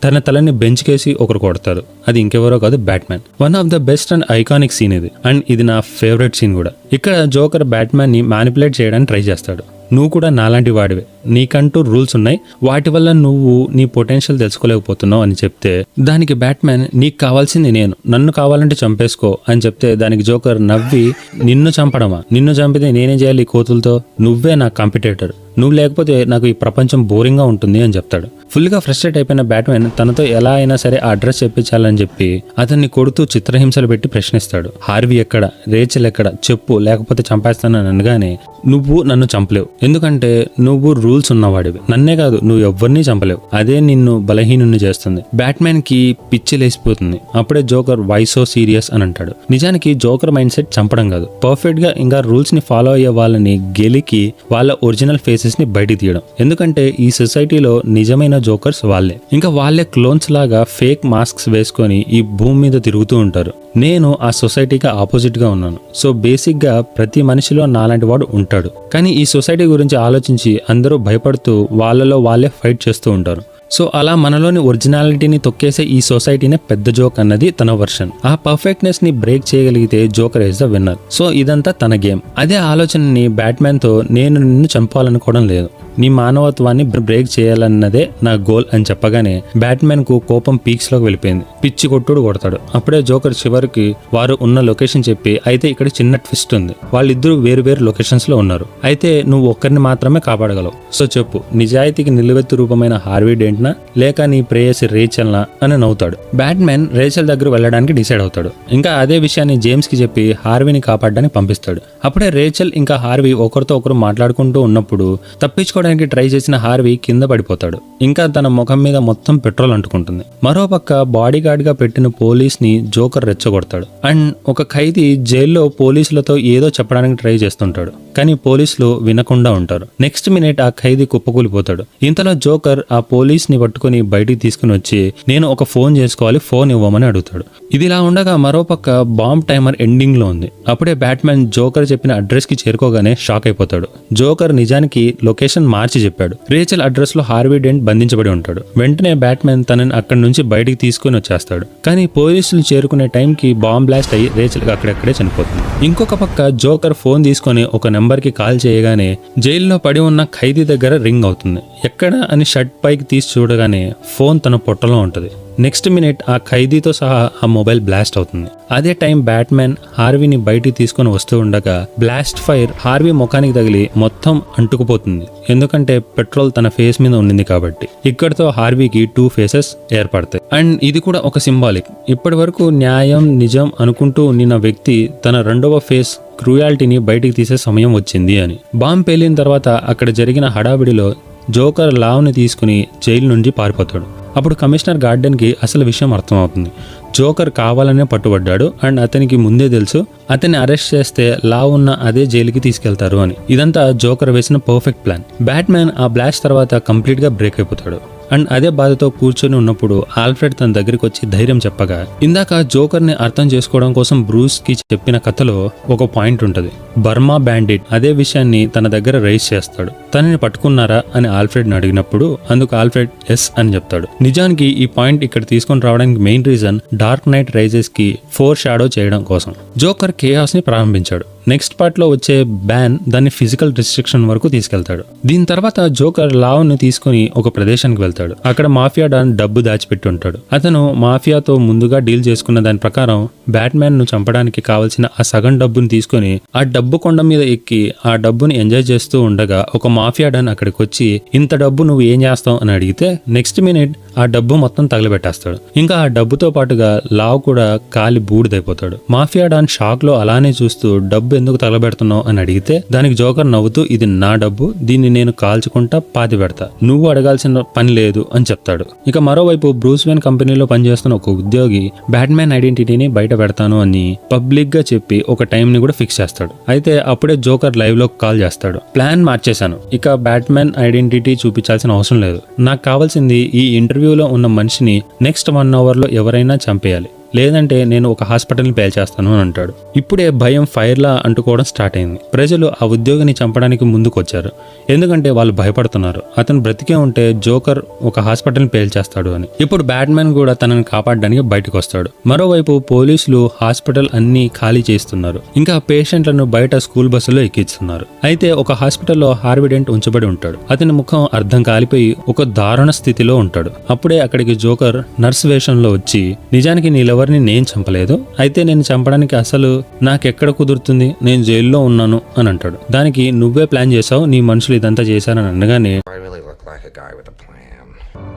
తన తలని బెంచ్ కేసి ఒకరు కొడతారు. అది ఇంకెవరో కాదు, Batman. One of the best and iconic scene ఇది. అండ్ ఇది నా ఫేవరెట్ సీన్ కూడా. ఇక్కడ జోకర్ బ్యాట్మ్యాన్ ని మ్యానిపులేట్ చేయడానికి ట్రై చేస్తాడు. నువ్వు కూడా నాలాంటి వాడివే, నీకంటూ రూల్స్ ఉన్నాయి, వాటి వల్ల నువ్వు నీ పొటెన్షియల్ తెలుసుకోలేకపోతున్నావు అని చెప్తే దానికి బ్యాట్మ్యాన్ నీకు కావాల్సింది నేను, నన్ను కావాలంటే చంపేసుకో అని చెప్తే దానికి జోకర్ నవ్వి నిన్ను చంపడమా, నిన్ను చంపితే నేనేం చేయాలి కోతులతో, నువ్వే నా కాంపిటేటర్, నువ్వు లేకపోతే నాకు ఈ ప్రపంచం బోరింగ్ గా ఉంటుంది అని చెప్తాడు. ఫుల్ గా ఫ్రస్ట్రేట్ అయిపోయిన బ్యాట్మ్యాన్ తనతో ఎలా అయినా సరే ఆ అడ్రస్ చెప్పించాలని చెప్పి అతన్ని కొడుతూ చిత్రహింసలు పెట్టి ప్రశ్నిస్తాడు. హార్వీ ఎక్కడ, రేచల్ ఎక్కడ, చెప్పు లేకపోతే చంపేస్తానని అనగానే నువ్వు నన్ను చంపలేవు, ఎందుకంటే నువ్వు రూల్స్ ఉన్నవాడివి, నన్నే కాదు నువ్వు ఎవరిని చంపలేవు, అదే నిన్ను బలహీనుని చేస్తుంది. బ్యాట్మ్యాన్ కి పిచ్చి లేసిపోతుంది. అప్పుడే జోకర్ వై సో సీరియస్ అని అంటాడు. నిజానికి జోకర్ మైండ్ సెట్ చంపడం కాదు, పర్ఫెక్ట్ గా ఇంకా రూల్స్ ని ఫాలో అయ్యే వాళ్ళని గెలికి వాళ్ళ ఒరిజినల్ ఫేసెస్ ని బయటికి తీయడం. ఎందుకంటే ఈ సొసైటీలో నిజమైన జోకర్స్ వాళ్ళే. ఇంకా వాళ్ళే క్లోన్స్ లాగా ఫేక్ మాస్క్స్ వేసుకొని ఈ భూమి మీద తిరుగుతూ ఉంటారు. నేను ఆ సొసైటీకి ఆపోజిట్ గా ఉన్నాను. సో బేసిక్ గా ప్రతి మనిషిలో నాలాంటి వాడు ఉంటాడు. కానీ ఈ సొసైటీ గురించి ఆలోచించి అందరూ భయపడుతూ వాళ్ళలో వాళ్ళే ఫైట్ చేస్తూ ఉంటారు. సో అలా మనలోని ఒరిజినాలిటీని తొక్కేసే ఈ సొసైటీనే పెద్ద జోక్ అన్నది తన వర్షన్. ఆ పర్ఫెక్ట్నెస్ ని బ్రేక్ చేయగలిగితే joker is the winner. So ఇదంతా తన గేమ్. అదే ఆలోచనని బ్యాట్మ్యాన్ తో నేను నిన్ను చంపాలనుకోవడం లేదు, నీ మానవత్వాన్ని బ్రేక్ చేయాలన్నదే నా గోల్ అని చెప్పగానే బ్యాట్మ్యాన్ కు కోపం పీక్స్ లోకి వెళ్ళిపోయింది. పిచ్చి కొట్టుడు కొడతాడు. అప్పుడే జోకర్ చివరికి వారు ఉన్న లొకేషన్ చెప్పి, అయితే ఇక్కడ చిన్న ట్విస్ట్ ఉంది, వాళ్ళిద్దరూ వేరు వేరు లొకేషన్స్ లో ఉన్నారు, అయితే నువ్వు ఒక్కరిని మాత్రమే కాపాడగలవు, సో చెప్పు నిజాయితీకి నిలువెత్తు రూపమైన హార్వీ డెంట్ లేక నీ ప్రేయసి రేచల్నా అని నవ్వుతాడు. బ్యాట్మ్యాన్ రేచల్ దగ్గర వెళ్ళడానికి డిసైడ్ అవుతాడు. ఇంకా అదే విషయాన్ని జేమ్స్ కి చెప్పి హార్వీని కాపాడడానికి పంపిస్తాడు. అప్పుడే రేచల్ ఇంకా హార్వీ ఒకరితో ఒకరు మాట్లాడుకుంటూ ఉన్నప్పుడు తప్పించుకోవడానికి ట్రై చేసిన హార్వీ కింద పడిపోతాడు. ఇంకా తన ముఖం మీద మొత్తం పెట్రోల్ అంటుకుంటుంది. మరోపక్క బాడీ గార్డ్ గా పెట్టిన పోలీస్ ని జోకర్ రెచ్చగొడతాడు. అండ్ ఒక ఖైదీ జైల్లో పోలీసులతో ఏదో చెప్పడానికి ట్రై చేస్తుంటాడు, కానీ పోలీసులు వినకుండా ఉంటారు. నెక్స్ట్ మినిట్ ఆ ఖైదీ కుప్పకూలిపోతాడు. ఇంతలో జోకర్ ఆ పోలీస్ ని పట్టుకుని బయటికి తీసుకుని వచ్చి నేను ఒక ఫోన్ చేసుకోవాలి, ఫోన్ ఇవ్వమని అడుగుతాడు. ఇదిలా ఉండగా మరోపక్క బాంబ్ టైమర్ ఎండింగ్ లో ఉంది. అప్పుడే బ్యాట్మ్యాన్ జోకర్ చెప్పిన అడ్రస్ కి చేరుకోగానే షాక్ అయిపోతాడు. జోకర్ నిజానికి లొకేషన్ మార్చి చెప్పాడు. రేచల్ అడ్రస్ లో హార్వీ డెంట్ బంధించబడి ఉంటాడు. వెంటనే బ్యాట్మ్యాన్ తనని అక్కడి నుంచి బయటికి తీసుకుని వచ్చేస్తాడు. కానీ పోలీసులు చేరుకునే టైంకి బాంబ్ బ్లాస్ట్ అయ్యి రేచల్ అక్కడెక్కడే చనిపోతుంది. ఇంకొక పక్క జోకర్ ఫోన్ తీసుకుని ఒక నెంబర్ కి కాల్ చేయగానే జైల్లో పడి ఉన్న ఖైదీ దగ్గర రింగ్ అవుతుంది. ఎక్కడ అని షర్ట్ పైకి తీసి చూడగానే ఫోన్ తన పొట్టలో ఉంటుంది. నెక్స్ట్ మినిట్ ఆ ఖైదీతో సహా ఆ మొబైల్ బ్లాస్ట్ అవుతుంది. అదే టైం బ్యాట్మ్యాన్ హార్వీని బయటికి తీసుకొని వస్తూ ఉండగా బ్లాస్ట్ ఫైర్ హార్వీ ముఖానికి తగిలి మొత్తం అంటుకుపోతుంది. ఎందుకంటే పెట్రోల్ తన ఫేస్ మీద ఉండింది కాబట్టి. ఇక్కడితో హార్వీకి 2 ఫేసెస్ ఏర్పడతాయి. అండ్ ఇది కూడా ఒక సింబాలిక్. ఇప్పటి వరకు న్యాయం నిజం అనుకుంటూ నిన్న వ్యక్తి తన రెండవ ఫేస్ క్రూయాలిటీని బయటికి తీసే సమయం వచ్చింది అని. బాంబ్ పేలిన తర్వాత అక్కడ జరిగిన హడావిడిలో జోకర్ లావ్ని తీసుకుని జైలు నుంచి పారిపోతాడు. అప్పుడు కమిషనర్ గార్డెన్కి అసలు విషయం అర్థమవుతుంది. జోకర్ కావాలనే పట్టుబడ్డాడు అండ్ అతనికి ముందే తెలుసు అతన్ని అరెస్ట్ చేస్తే లా ఉన్న అదే జైలుకి తీసుకెళ్తారు అని. ఇదంతా జోకర్ వేసిన పర్ఫెక్ట్ ప్లాన్. బ్యాట్మ్యాన్ ఆ బ్లాస్ట్ తర్వాత కంప్లీట్ గా బ్రేక్ అయిపోతాడు. అండ్ అదే బాధతో కూర్చొని ఉన్నప్పుడు ఆల్ఫ్రెడ్ తన దగ్గరికి వచ్చి ధైర్యం చెప్పగా, ఇందాక జోకర్ ని అర్థం చేసుకోవడం కోసం బ్రూస్ కి చెప్పిన కథలో ఒక పాయింట్ ఉంటది. బర్మా బ్యాండిట్ అదే విషయాన్ని తన దగ్గర రైజ్ చేస్తాడు. తనని పట్టుకున్నారా అని ఆల్ఫ్రెడ్ ని అడిగినప్పుడు అందుకు ఆల్ఫ్రెడ్ ఎస్ అని చెప్తాడు. నిజానికి ఈ పాయింట్ ఇక్కడ తీసుకొని రావడానికి main reason Dark Knight Rises కి ఫోర్ షాడో చేయడం కోసం. జోకర్ కేయాస్ ని ప్రారంభించాడు. నెక్స్ట్ పార్ట్ లో వచ్చే బ్యాన్ దాన్ని ఫిజికల్ రిస్ట్రిక్షన్ వరకు తీసుకెళ్తాడు. దీని తర్వాత జోకర్ లావ్ ని తీసుకుని ఒక ప్రదేశానికి వెళ్తాడు. అక్కడ మాఫియా డాన్ డబ్బు దాచిపెట్టి ఉంటాడు. అతను మాఫియాతో ముందుగా డీల్ చేసుకున్న దాని ప్రకారం బ్యాట్మ్యాన్ ను చంపడానికి కావలసిన ఆ సగం డబ్బుని తీసుకుని ఆ డబ్బు కొండ మీద ఎక్కి ఆ డబ్బుని ఎంజాయ్ చేస్తూ ఉండగా ఒక మాఫియా డాన్ అక్కడికి వచ్చి ఇంత డబ్బు నువ్వు ఏం చేస్తావు అని అడిగితే నెక్స్ట్ మినిట్ ఆ డబ్బు మొత్తం తగలబెట్టేస్తాడు. ఇంకా ఆ డబ్బుతో పాటుగా లావ్ కూడా కాలి బూడిదైపోతాడు. మాఫియా డాన్ షాక్ లో అలానే చూస్తూ డబ్బు ఎందుకు తగలబెడుతున్నావు అని అడిగితే దానికి జోకర్ నవ్వుతూ ఇది నా డబ్బు, దీన్ని నేను కాల్చుకుంటా పాతి పెడతా, నువ్వు అడగాల్సిన పని లేదు అని చెప్తాడు. ఇక మరోవైపు బ్రూస్ వేన్ కంపెనీలో పనిచేస్తున్న ఒక ఉద్యోగి బ్యాట్మ్యాన్ ఐడెంటిటీని బయట పెడతాను అని పబ్లిక్ గా చెప్పి ఒక టైం ని కూడా ఫిక్స్ చేస్తాడు. అయితే అప్పుడే జోకర్ లైవ్ లో కాల్ చేస్తాడు. ప్లాన్ మార్చేశాను, ఇక బ్యాట్మ్యాన్ ఐడెంటిటీ చూపించాల్సిన అవసరం లేదు, నాకు కావాల్సింది ఈ ఇంటర్వ్యూలో ఉన్న మనిషిని నెక్స్ట్ 1 hour లో ఎవరైనా చంపేయాలి, లేదంటే నేను ఒక హాస్పిటల్ని పేల్చేస్తాను అని అంటాడు. ఇప్పుడే భయం ఫైర్లా అంటుకోవడం స్టార్ట్ అయింది. ప్రజలు ఆ ఉద్యోగిని చంపడానికి ముందుకు వచ్చారు, ఎందుకంటే వాళ్ళు భయపడుతున్నారు అతను బ్రతికే ఉంటే జోకర్ ఒక హాస్పిటల్ని పేల్చేస్తాడు అని. ఇప్పుడు బ్యాట్మ్యాన్ కూడా తనని కాపాడడానికి బయటకు వస్తాడు. మరోవైపు పోలీసులు హాస్పిటల్ అన్ని ఖాళీ చేస్తున్నారు. ఇంకా పేషెంట్లను బయట స్కూల్ బస్సులో ఎక్కిస్తున్నారు. అయితే ఒక హాస్పిటల్లో హార్వీ డెంట్ ఉంచబడి ఉంటాడు. అతని ముఖం అర్ధం కాలిపోయి ఒక దారుణ స్థితిలో ఉంటాడు. అప్పుడే అక్కడికి జోకర్ నర్స్ వేషంలో వచ్చి నిజానికి నీలెవరిని నేను చంపలేదు, అయితే నేను చంపడానికి అసలు నాకెక్కడ కుదురుతుంది, నేను జైల్లో ఉన్నాను అని అంటాడు. దానికి నువ్వే ప్లాన్ చేసావు, నీ మనుషులు ఇదంతా చేశారని అనగానే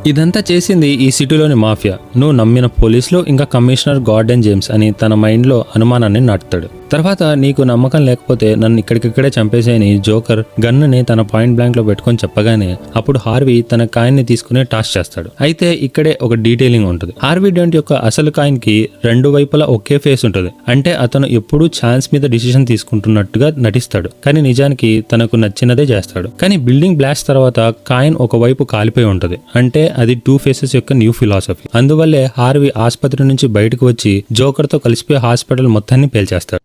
ఇదంతా చేసింది ఈ సిటీలోని మాఫియా, నువ్వు నమ్మిన పోలీసులు ఇంకా కమిషనర్ గార్డెన్ జేమ్స్ అని తన మైండ్లో అనుమానాన్ని నాటుతాడు. తర్వాత నీకు నమ్మకం లేకపోతే నన్ను ఇక్కడికిక్కడే చంపేసేయని జోకర్ గన్నుని తన పాయింట్ బ్లాంక్ లో పెట్టుకొని చెప్పగానే అప్పుడు హార్వీ తన కాయిన్ ని తీసుకుని టాస్ చేస్తాడు. అయితే ఇక్కడే ఒక డీటెయిలింగ్ ఉంటుంది. హార్వీ డెంట్ యొక్క అసలు కాయిన్ కి 2 వైపులా ఒకే ఫేస్ ఉంటుంది. అంటే అతను ఎప్పుడూ ఛాన్స్ మీద డిసిషన్ తీసుకుంటున్నట్టుగా నటిస్తాడు, కానీ నిజానికి తనకు నచ్చినదే చేస్తాడు. కానీ బిల్డింగ్ బ్లాస్ట్ తర్వాత కాయిన్ ఒకవైపు కాలిపోయి ఉంటుంది. అంటే అది 2 ఫేసెస్ యొక్క న్యూ ఫిలాసఫీ. అందువల్లే హార్వీ ఆసుపత్రి నుంచి బయటకు వచ్చి జోకర్ తో కలిసిపోయి హాస్పిటల్ మొత్తాన్ని పేల్చేస్తాడు.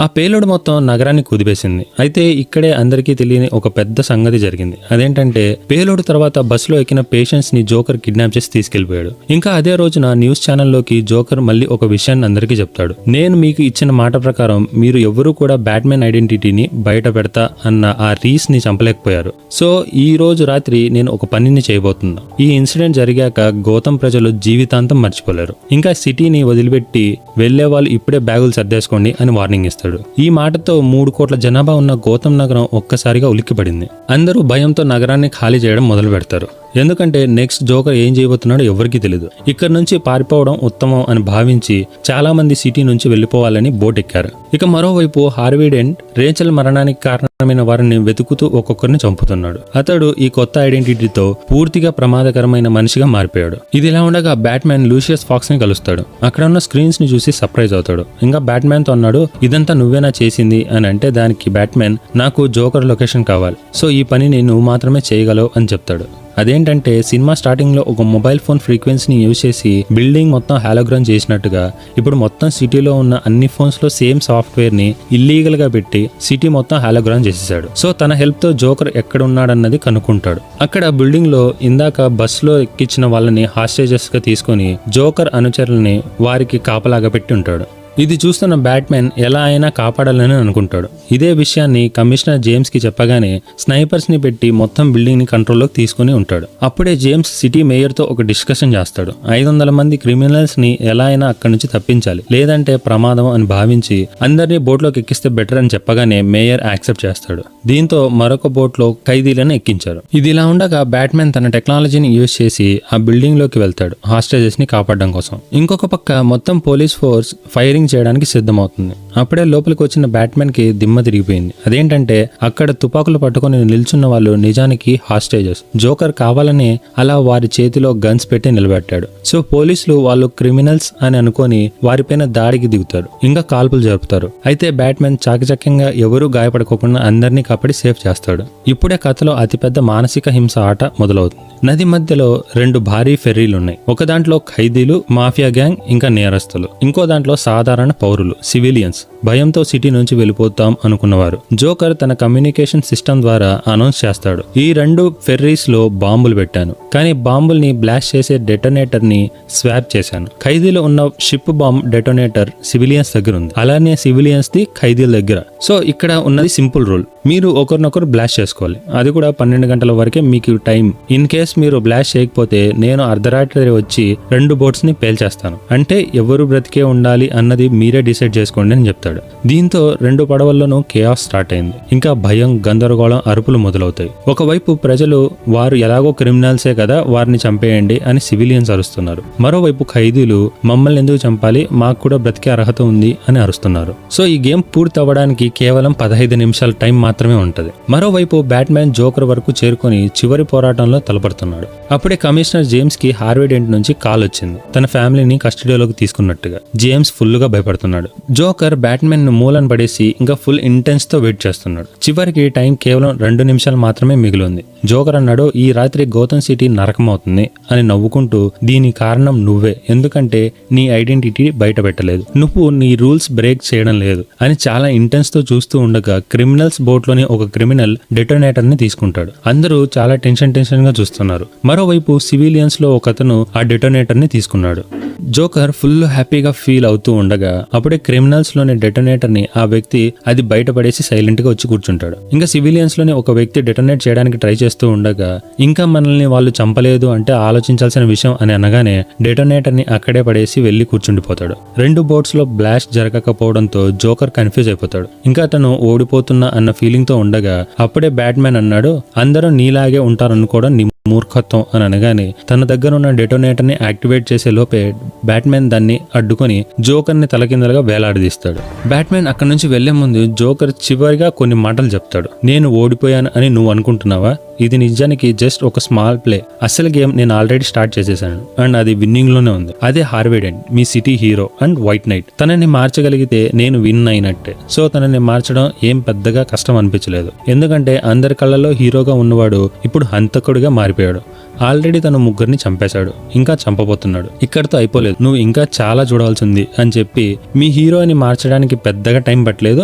ఆ పేలుడు మొత్తం నగరాన్ని కుదిపేసింది. అయితే ఇక్కడే అందరికీ తెలియని ఒక పెద్ద సంగతి జరిగింది. అదేంటంటే పేలుడు తర్వాత బస్సులో ఎక్కిన పేషెంట్స్ ని జోకర్ కిడ్నాప్ చేసి తీసుకెళ్లిపోయాడు. ఇంకా అదే రోజున న్యూస్ ఛానల్లోకి జోకర్ మళ్ళీ ఒక విషయాన్ని అందరికీ చెప్తాడు. నేను మీకు ఇచ్చిన మాట ప్రకారం మీరు ఎవ్వరూ కూడా బ్యాట్మ్యాన్ ఐడెంటిటీని బయట పెడతా అన్న ఆ రీస్ ని చంపలేకపోయారు. సో ఈ రోజు రాత్రి నేను ఒక పనిని చేయబోతున్నా. ఈ ఇన్సిడెంట్ జరిగాక గౌతమ్ ప్రజలు జీవితాంతం మర్చిపోలేరు. ఇంకా సిటీని వదిలిపెట్టి వెళ్లే వాళ్ళు ఇప్పుడే బ్యాగులు సర్దేసుకోండి అని వార్నింగ్ ఇస్తాడు. ఈ మాటతో 3 కోట్ల జనాభా ఉన్న గౌతమ్ నగరం ఒక్కసారిగా ఉలిక్కిపడింది. అందరూ భయంతో నగరాన్ని ఖాళీ చేయడం మొదలు పెడతారు. ఎందుకంటే నెక్స్ట్ జోకర్ ఏం చేయబోతున్నాడో ఎవరికీ తెలియదు. ఇక్కడ నుంచి పారిపోవడం ఉత్తమం అని భావించి చాలా మంది సిటీ నుంచి వెళ్లిపోవాలని బోట్ ఎక్కారు. ఇక మరోవైపు హార్వీ డెంట్ రేచల్ మరణానికి కారణమైన వారిని వెతుకుతూ ఒక్కొక్కరిని చంపుతున్నాడు. అతడు ఈ కొత్త ఐడెంటిటీతో పూర్తిగా ప్రమాదకరమైన మనిషిగా మారిపోయాడు. ఇది ఇలా ఉండగా బ్యాట్మ్యాన్ లూషియస్ ఫాక్స్ ని కలుస్తాడు. అక్కడ ఉన్న స్క్రీన్స్ ని చూసి సర్ప్రైజ్ అవుతాడు. ఇంకా బ్యాట్మ్యాన్ తో అన్నాడు, ఇదంతా నువ్వేనా చేసింది అని అంటే దానికి బ్యాట్మ్యాన్ నాకు జోకర్ లొకేషన్ కావాలి, సో ఈ పనిని నువ్వు మాత్రమే చేయగలవు అని చెప్తాడు. అదేంటంటే సినిమా స్టార్టింగ్ లో ఒక మొబైల్ ఫోన్ ఫ్రీక్వెన్సీని యూజ్ చేసి బిల్డింగ్ మొత్తం హాలోగ్రామ్ చేసినట్టుగా ఇప్పుడు మొత్తం సిటీలో ఉన్న అన్ని ఫోన్స్ లో సేమ్ సాఫ్ట్వేర్ ని ఇల్లీగల్ గా పెట్టి సిటీ మొత్తం హాలోగ్రామ్ చేసేసాడు. సో తన హెల్ప్ తో జోకర్ ఎక్కడ ఉన్నాడన్నది కనుక్కుంటాడు. అక్కడ బిల్డింగ్ లో ఇందాక బస్ లో ఎక్కించిన వాళ్ళని హాస్టేజెస్ గా తీసుకుని జోకర్ అనుచరుల్ని వారికి కాపలాగా పెట్టి ఉంటాడు. ఇది చూస్తున్న బ్యాట్మ్యాన్ ఎలా అయినా కాపాడాలని అనుకుంటాడు. ఇదే విషయాన్ని కమిషనర్ జేమ్స్ కి చెప్పగానే స్నైపర్స్ ని పెట్టి మొత్తం బిల్డింగ్ ని కంట్రోల్లోకి తీసుకుని ఉంటాడు. అప్పుడే జేమ్స్ సిటీ మేయర్ తో ఒక డిస్కషన్ చేస్తాడు. 500 మంది క్రిమినల్స్ ని ఎలా అయినా అక్కడి నుంచి తప్పించాలి, లేదంటే ప్రమాదం అని భావించి అందరినీ బోట్లోకి ఎక్కిస్తే బెటర్ అని చెప్పగానే మేయర్ యాక్సెప్ట్ చేస్తాడు. దీంతో మరొక బోట్ లో ఖైదీలను ఎక్కించారు. ఇది ఇలా ఉండగా బ్యాట్మ్యాన్ తన టెక్నాలజీని యూజ్ చేసి ఆ బిల్డింగ్ లోకి వెళ్తాడు హాస్టేజెస్ ని కాపాడడం కోసం. ఇంకొక పక్క మొత్తం పోలీస్ ఫోర్స్ ఫైరింగ్ షూటింగ్ చేయడానికి సిద్ధమవుతుంది. అప్పుడే లోపలికి వచ్చిన బ్యాట్మెన్ కి దిమ్మ తిరిగిపోయింది. అదేంటంటే అక్కడ తుపాకులు పట్టుకొని నిల్చున్న వాళ్ళు నిజానికి హాస్టేజెస్. జోకర్ కావాలని అలా వారి చేతిలో గన్స్ పెట్టి నిలబెట్టాడు. సో పోలీసులు వాళ్ళు క్రిమినల్స్ అని అనుకొని వారిపైన దాడికి దిగుతారు, ఇంకా కాల్పులు జరుపుతారు. అయితే బ్యాట్మెన్ చాకచక్యంగా ఎవరూ గాయపడుకోకుండా అందరినీ కాపాడి సేఫ్ చేస్తాడు. ఇప్పుడే కథలో అతిపెద్ద మానసిక హింస ఆట మొదలవుతుంది. నది మధ్యలో 2 భారీ ఫెర్రీలు ఉన్నాయి. ఒక దాంట్లో ఖైదీలు, మాఫియా గ్యాంగ్, ఇంకా నేరస్తులు. ఇంకో దాంట్లో సాధారణ పౌరులు, సివిలియన్స్, భయంతో సిటీ నుంచి వెళ్ళిపోతాం అనుకున్నవారు. జోకర్ తన కమ్యూనికేషన్ సిస్టమ్ ద్వారా అనౌన్స్ చేస్తాడు, ఈ 2 ఫెర్రీస్ లో బాంబులు పెట్టాను, కానీ బాంబుల్ని బ్లాస్ట్ చేసే డెటోనేటర్ ని స్వాప్ చేశాను. ఖైదీలో ఉన్న షిప్ బాంబ్ డెటోనేటర్ సివిలియన్స్ దగ్గర ఉంది, అలానే సివిలియన్స్ ది ఖైదీల దగ్గర. సో ఇక్కడ ఉన్నది సింపుల్ రూల్, మీరు ఒకరినొకరు బ్లాస్ట్ చేసుకోవాలి. అది కూడా 12 గంటల వరకే మీకు టైం. ఇన్ కేస్ మీరు బ్లాస్ట్ చేయకపోతే నేను అర్ధరాత్రి వచ్చి 2 బోట్స్ ని పేల్చేస్తాను. అంటే ఎవరు బ్రతికే ఉండాలి అన్నది మీరే డిసైడ్ చేసుకోండి అని చెప్తాడు. దీంతో 2 పడవల్లోనూ కేఆస్ స్టార్ట్ అయింది. ఇంకా భయం, గందరగోళం, అరుపులు మొదలవుతాయి. ఒకవైపు ప్రజలు వారు ఎలాగో క్రిమినల్సే కదా వారిని చంపేయండి అని సివిలియన్స్ అరుస్తున్నారు. మరోవైపు ఖైదీలు మమ్మల్ని ఎందుకు చంపాలి, మాకు కూడా బ్రతికే అర్హత ఉంది అని అరుస్తున్నారు. సో ఈ గేమ్ పూర్తి అవ్వడానికి కేవలం 15 నిమిషాల టైం మాత్రమే ఉంటది. మరోవైపు బ్యాట్మెన్ జోకర్ వరకు చేరుకొని చివరి పోరాటంలో తలపడుతున్నాడు. అప్పుడే కమిషనర్ జేమ్స్ కి హార్వీ డెంట్ నుంచి కాల్ వచ్చింది, తన ఫ్యామిలీని కస్టడీలోకి తీసుకున్నట్టుగా. జేమ్స్ ఫుల్ గా భయపడుతున్నాడు. జోకర్ బ్యాట్మెన్ ను మూలన పడేసి ఇంకా ఫుల్ ఇంటెన్స్ తో వెయిట్ చేస్తున్నాడు. చివరికి టైం కేవలం 2 నిమిషాలు మాత్రమే మిగిలింది. జోకర్ అన్నాడు, ఈ రాత్రి గౌతమ్ సిటీ నరకమవుతుంది అని నవ్వుకుంటూ, దీని కారణం నువ్వే, ఎందుకంటే నీ ఐడెంటిటీ బయట పెట్టలేదు, నువ్వు నీ రూల్స్ బ్రేక్ చేయడం లేదు అని చాలా ఇంటెన్స్ తో చూస్తూ ఉండగా క్రిమినల్స్ బోట్ లోని ఒక క్రిమినల్ డెటోనేటర్ ని తీసుకుంటాడు. అందరూ చాలా టెన్షన్ గా చూస్తున్నారు. మరోవైపు సివిలియన్స్ లో ఒకతను ఆ డెటోనేటర్ ని తీసుకున్నాడు. జోకర్ ఫుల్ హ్యాపీగా ఫీల్ అవుతూ ఉండగా అప్పుడే క్రిమినల్స్ లోని డెటోనేటర్ ని ఆ వ్యక్తి అది బయటపడేసి సైలెంట్ గా వచ్చి కూర్చుంటాడు. ఇంకా సివిలియన్స్ లోని ఒక వ్యక్తి డెటోనేట్ చేయడానికి ట్రై చేస్తూ ఉండగా ఇంకా మనల్ని వాళ్ళు చంపలేదు అంటే ఆలోచించాల్సిన విషయం అని అనగానే డెటోనేటర్ ని అక్కడే పడేసి వెళ్లి కూర్చుండిపోతాడు. 2 బోట్స్ లో బ్లాస్ట్ జరగకపోవడంతో జోకర్ కన్ఫ్యూజ్ అయిపోతాడు. ఇంకా అతను ఓడిపోతున్నా అన్న ఫీలింగ్ తో ఉండగా అప్పుడే బ్యాట్మెన్ అన్నాడు, అందరూ నీలాగే ఉంటారనుకోవడం నీ మూర్ఖత్వం అని అనగానే తన దగ్గర ఉన్న డెటోనేటర్ ని యాక్టివేట్ చేసే లోపే బ్యాట్మెన్ దాన్ని అడ్డుకొని జోకర్ ని తలకిందలుగా వేలాడదీస్తాడు. బ్యాట్మెన్ అక్కడి నుంచి వెళ్లే ముందు జోకర్ చివరిగా కొన్ని మాటలు చెప్తాడు. నేను ఓడిపోయాను అని నువ్వు అనుకుంటున్నావా, ఇది నిజానికి జస్ట్ ఒక స్మాల్ ప్లే, అసలు గేమ్ నేను ఆల్రెడీ స్టార్ట్ చేసేసాను అండ్ అది విన్నింగ్ లోనే ఉంది. అదే హార్వీ డెంట్, మీ city hero and white knight. తనని మార్చగలిగితే నేను విన్ అయినట్టే. సో తనని మార్చడం ఏం పెద్దగా కష్టం అనిపించలేదు, ఎందుకంటే అందరి కళ్ళలో హీరోగా ఉన్నవాడు ఇప్పుడు హంతకుడిగా మారిపోయాడు. ఆల్రెడీ తను 3 చంపేశాడు, ఇంకా చంపబోతున్నాడు. ఇక్కడితో అయిపోలేదు, నువ్వు ఇంకా చాలా చూడవలసింది అని చెప్పి మీ హీరోని మార్చడానికి పెద్దగా టైం పట్టలేదు.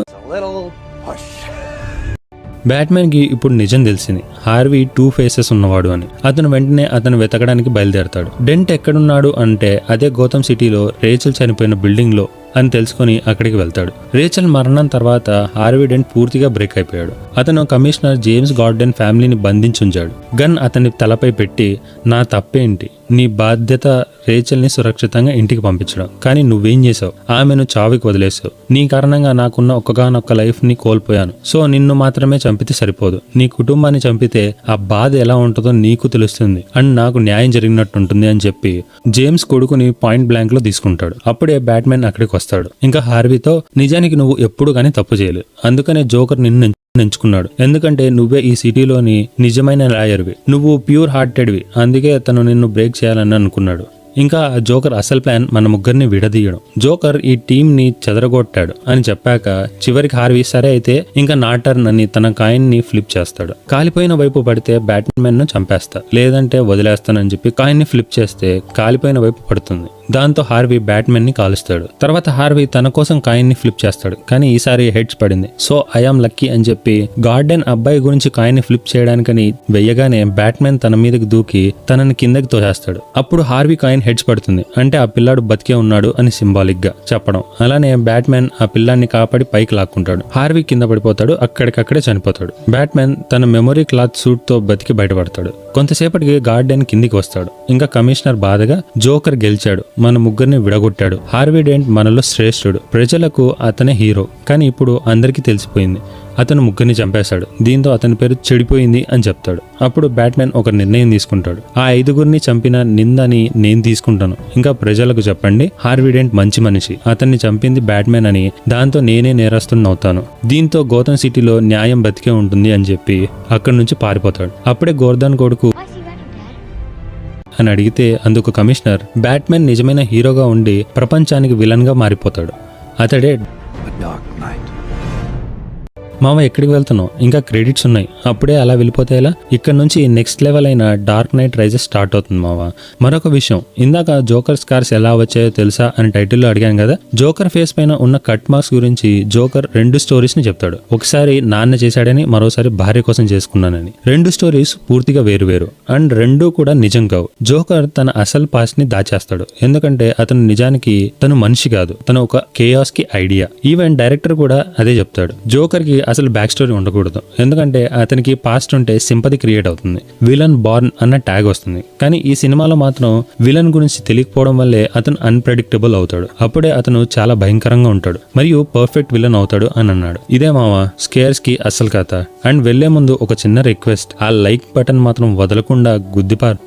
బ్యాట్మెన్ కి ఇప్పుడు నిజం తెలిసింది, హార్వీ 2 ఫేసెస్ ఉన్నవాడు అని. అతను వెంటనే అతను వెతకడానికి బయలుదేరతాడు. డెంట్ ఎక్కడున్నాడు అంటే అదే గౌతమ్ సిటీలో రేచల్ చనిపోయిన బిల్డింగ్ లో అని తెలుసుకుని అక్కడికి వెళ్తాడు. రేచల్ మరణం తర్వాత హార్వీ డెంట్ పూర్తిగా బ్రేక్ అయిపోయాడు. అతను కమిషనర్ జేమ్స్ గార్డెన్ ఫ్యామిలీని బంధించుంచాడు. గన్ అతని తలపై పెట్టి, నా తప్పేంటి, నీ బాధ్యత రేచల్ ని సురక్షితంగా ఇంటికి పంపించడం, కానీ నువ్వేం చేసావు, ఆమెను చావుకి వదిలేసావు. నీ కారణంగా నాకున్న ఒక్కగానొక్క లైఫ్ ని కోల్పోయాను. సో నిన్ను మాత్రమే చంపితే సరిపోదు, నీ కుటుంబాన్ని చంపితే ఆ బాధ ఎలా ఉంటుందో నీకు తెలుస్తుంది అండ్ నాకు న్యాయం జరిగినట్టుంటుంది అని చెప్పి జేమ్స్ కొడుకుని పాయింట్ బ్లాంక్ లో తీసుకుంటాడు. అప్పుడే బ్యాట్మెన్ అక్కడికి వస్తాడు. ఇంకా హార్వీతో, నిజానికి నువ్వు ఎప్పుడు గానీ తప్పు చేయలేదు, అందుకనే జోకర్ నిన్ను ఎంచుకున్నాడు, ఎందుకంటే నువ్వే ఈ సిటీలోని నిజమైన లాయర్వి, నువ్వు ప్యూర్ హార్టెడ్వి, అందుకే తను నిన్ను బ్రేక్ చేయాలని అనుకున్నాడు. ఇంకా జోకర్ అసలు ప్లాన్ మన 3 విడదీయడం. జోకర్ ఈ టీం ని చెదరగొట్టాడు అని చెప్పాక చివరికి హార్వీ సరే అయితే ఇంకా నా టర్న్ అని తన కాయిన్ ని ఫ్లిప్ చేస్తాడు. కాలిపోయిన వైపు పడితే బ్యాట్మెన్ ను చంపేస్తా, లేదంటే వదిలేస్తానని చెప్పి కాయిన్ ని ఫ్లిప్ చేస్తే కాలిపోయిన వైపు పడుతుంది. దాంతో హార్వీ బ్యాట్మెన్ ని కాలుస్తాడు. తర్వాత హార్వీ తన కోసం కాయిన్ ని ఫ్లిప్ చేస్తాడు, కానీ ఈసారి హెడ్స్ పడింది. సో ఐఆమ్ లక్కీ అని చెప్పి గార్డెన్ అబ్బాయి గురించి కాయిన్ ని ఫ్లిప్ చేయడానికని వెయ్యగానే బ్యాట్మెన్ తన మీదకి దూకి తనని కిందకి తోసేస్తాడు. అప్పుడు హార్వీ కాయిన్ హెడ్స్ పడుతుంది, అంటే ఆ పిల్లాడు బతికే ఉన్నాడు అని సింబాలిక్ గా చెప్పడం. అలానే బ్యాట్మెన్ ఆ పిల్లాన్ని కాపాడి పైకి లాక్కుంటాడు. హార్వీ కింద పడిపోతాడు, అక్కడికక్కడే చనిపోతాడు. బ్యాట్మెన్ తన మెమొరీ క్లాత్ సూట్ తో బతికి బయటపడతాడు. కొంతసేపటికి గార్డెన్ కిందికి వస్తాడు. ఇంకా కమిషనర్ బాధగా, జోకర్ గెలిచాడు, మన ముగ్గురిని విడగొట్టాడు. హార్వీ డెంట్ మనలో శ్రేష్ఠుడు, ప్రజలకు అతనే హీరో. కానీ ఇప్పుడు అందరికీ తెలిసిపోయింది, అతను ముగ్గురిని చంపేశాడు. దీంతో అతని పేరు చెడిపోయింది అని చెప్తాడు. అప్పుడు బ్యాట్మెన్ ఒక నిర్ణయం తీసుకుంటాడు. ఆ 5గురిని చంపిన నిందని నేను తీసుకుంటాను. ఇంకా ప్రజలకు చెప్పండి, హార్వీ డెంట్ మంచి మనిషి, అతన్ని చంపింది బ్యాట్మెన్ అని, దాంతో నేనే నేరస్తుని అవుతాను. దీంతో గోథమ్ సిటీలో న్యాయం బతికే ఉంటుంది అని చెప్పి అక్కడి నుంచి పారిపోతాడు. అప్పుడే గోర్దాన్ కొడుకు అని అడిగితే అందుకు కమిషనర్, బ్యాట్మెన్ నిజమైన హీరోగా ఉండి ప్రపంచానికి విలన్ గా మారిపోతాడు. అతడే మామ ఎక్కడికి వెళ్తున్నావు, ఇంకా క్రెడిట్స్ ఉన్నాయి, అప్పుడే అలా వెళ్ళిపోతే ఎలా? ఇక్కడ నుంచి నెక్స్ట్ లెవెల్ అయిన డార్క్ నైట్ రైజెస్ స్టార్ట్ అవుతుంది మామ. మరొక విషయం, ఇందాక జోకర్ స్కార్స్ ఎలా వచ్చాయో తెలుసా అని టైటిల్లో అడిగాను కదా, జోకర్ ఫేస్ పైన ఉన్న కట్ మార్క్స్ గురించి జోకర్ 2 స్టోరీస్ ని చెప్తాడు. ఒకసారి నాన్న చేశాడని, మరోసారి భార్య కోసం చేసుకున్నానని. 2 స్టోరీస్ పూర్తిగా వేరు అండ్ 2 కూడా నిజం కావు. జోకర్ తన అసలు పాస్ట్ ని దాచేస్తాడు, ఎందుకంటే అతను నిజానికి తను మనిషి కాదు, తను ఒక కేయాస్ కి ఐడియా. ఈవెన్ డైరెక్టర్ కూడా అదే చెప్తాడు. జోకర్ కి అసలు బ్యాక్ స్టోరీ ఉండకూడదు, ఎందుకంటే అతనికి పాస్ట్ ఉంటే సింపతి క్రియేట్ అవుతుంది, విలన్ బార్న్ అన్న ట్యాగ్ వస్తుంది. కానీ ఈ సినిమాలో మాత్రం విలన్ గురించి తెలియకపోవడం వల్లే అతను అన్ప్రెడిక్టబుల్ అవుతాడు. అప్పుడే అతను చాలా భయంకరంగా ఉంటాడు మరియు పర్ఫెక్ట్ విలన్ అవుతాడు అని అన్నాడు. ఇదే మామ స్కేర్స్ కి అసలు కథ. అండ్ వెళ్లే ముందు ఒక చిన్న రిక్వెస్ట్, ఆ లైక్ బటన్ మాత్రం వదలకుండా గుద్దిపారు.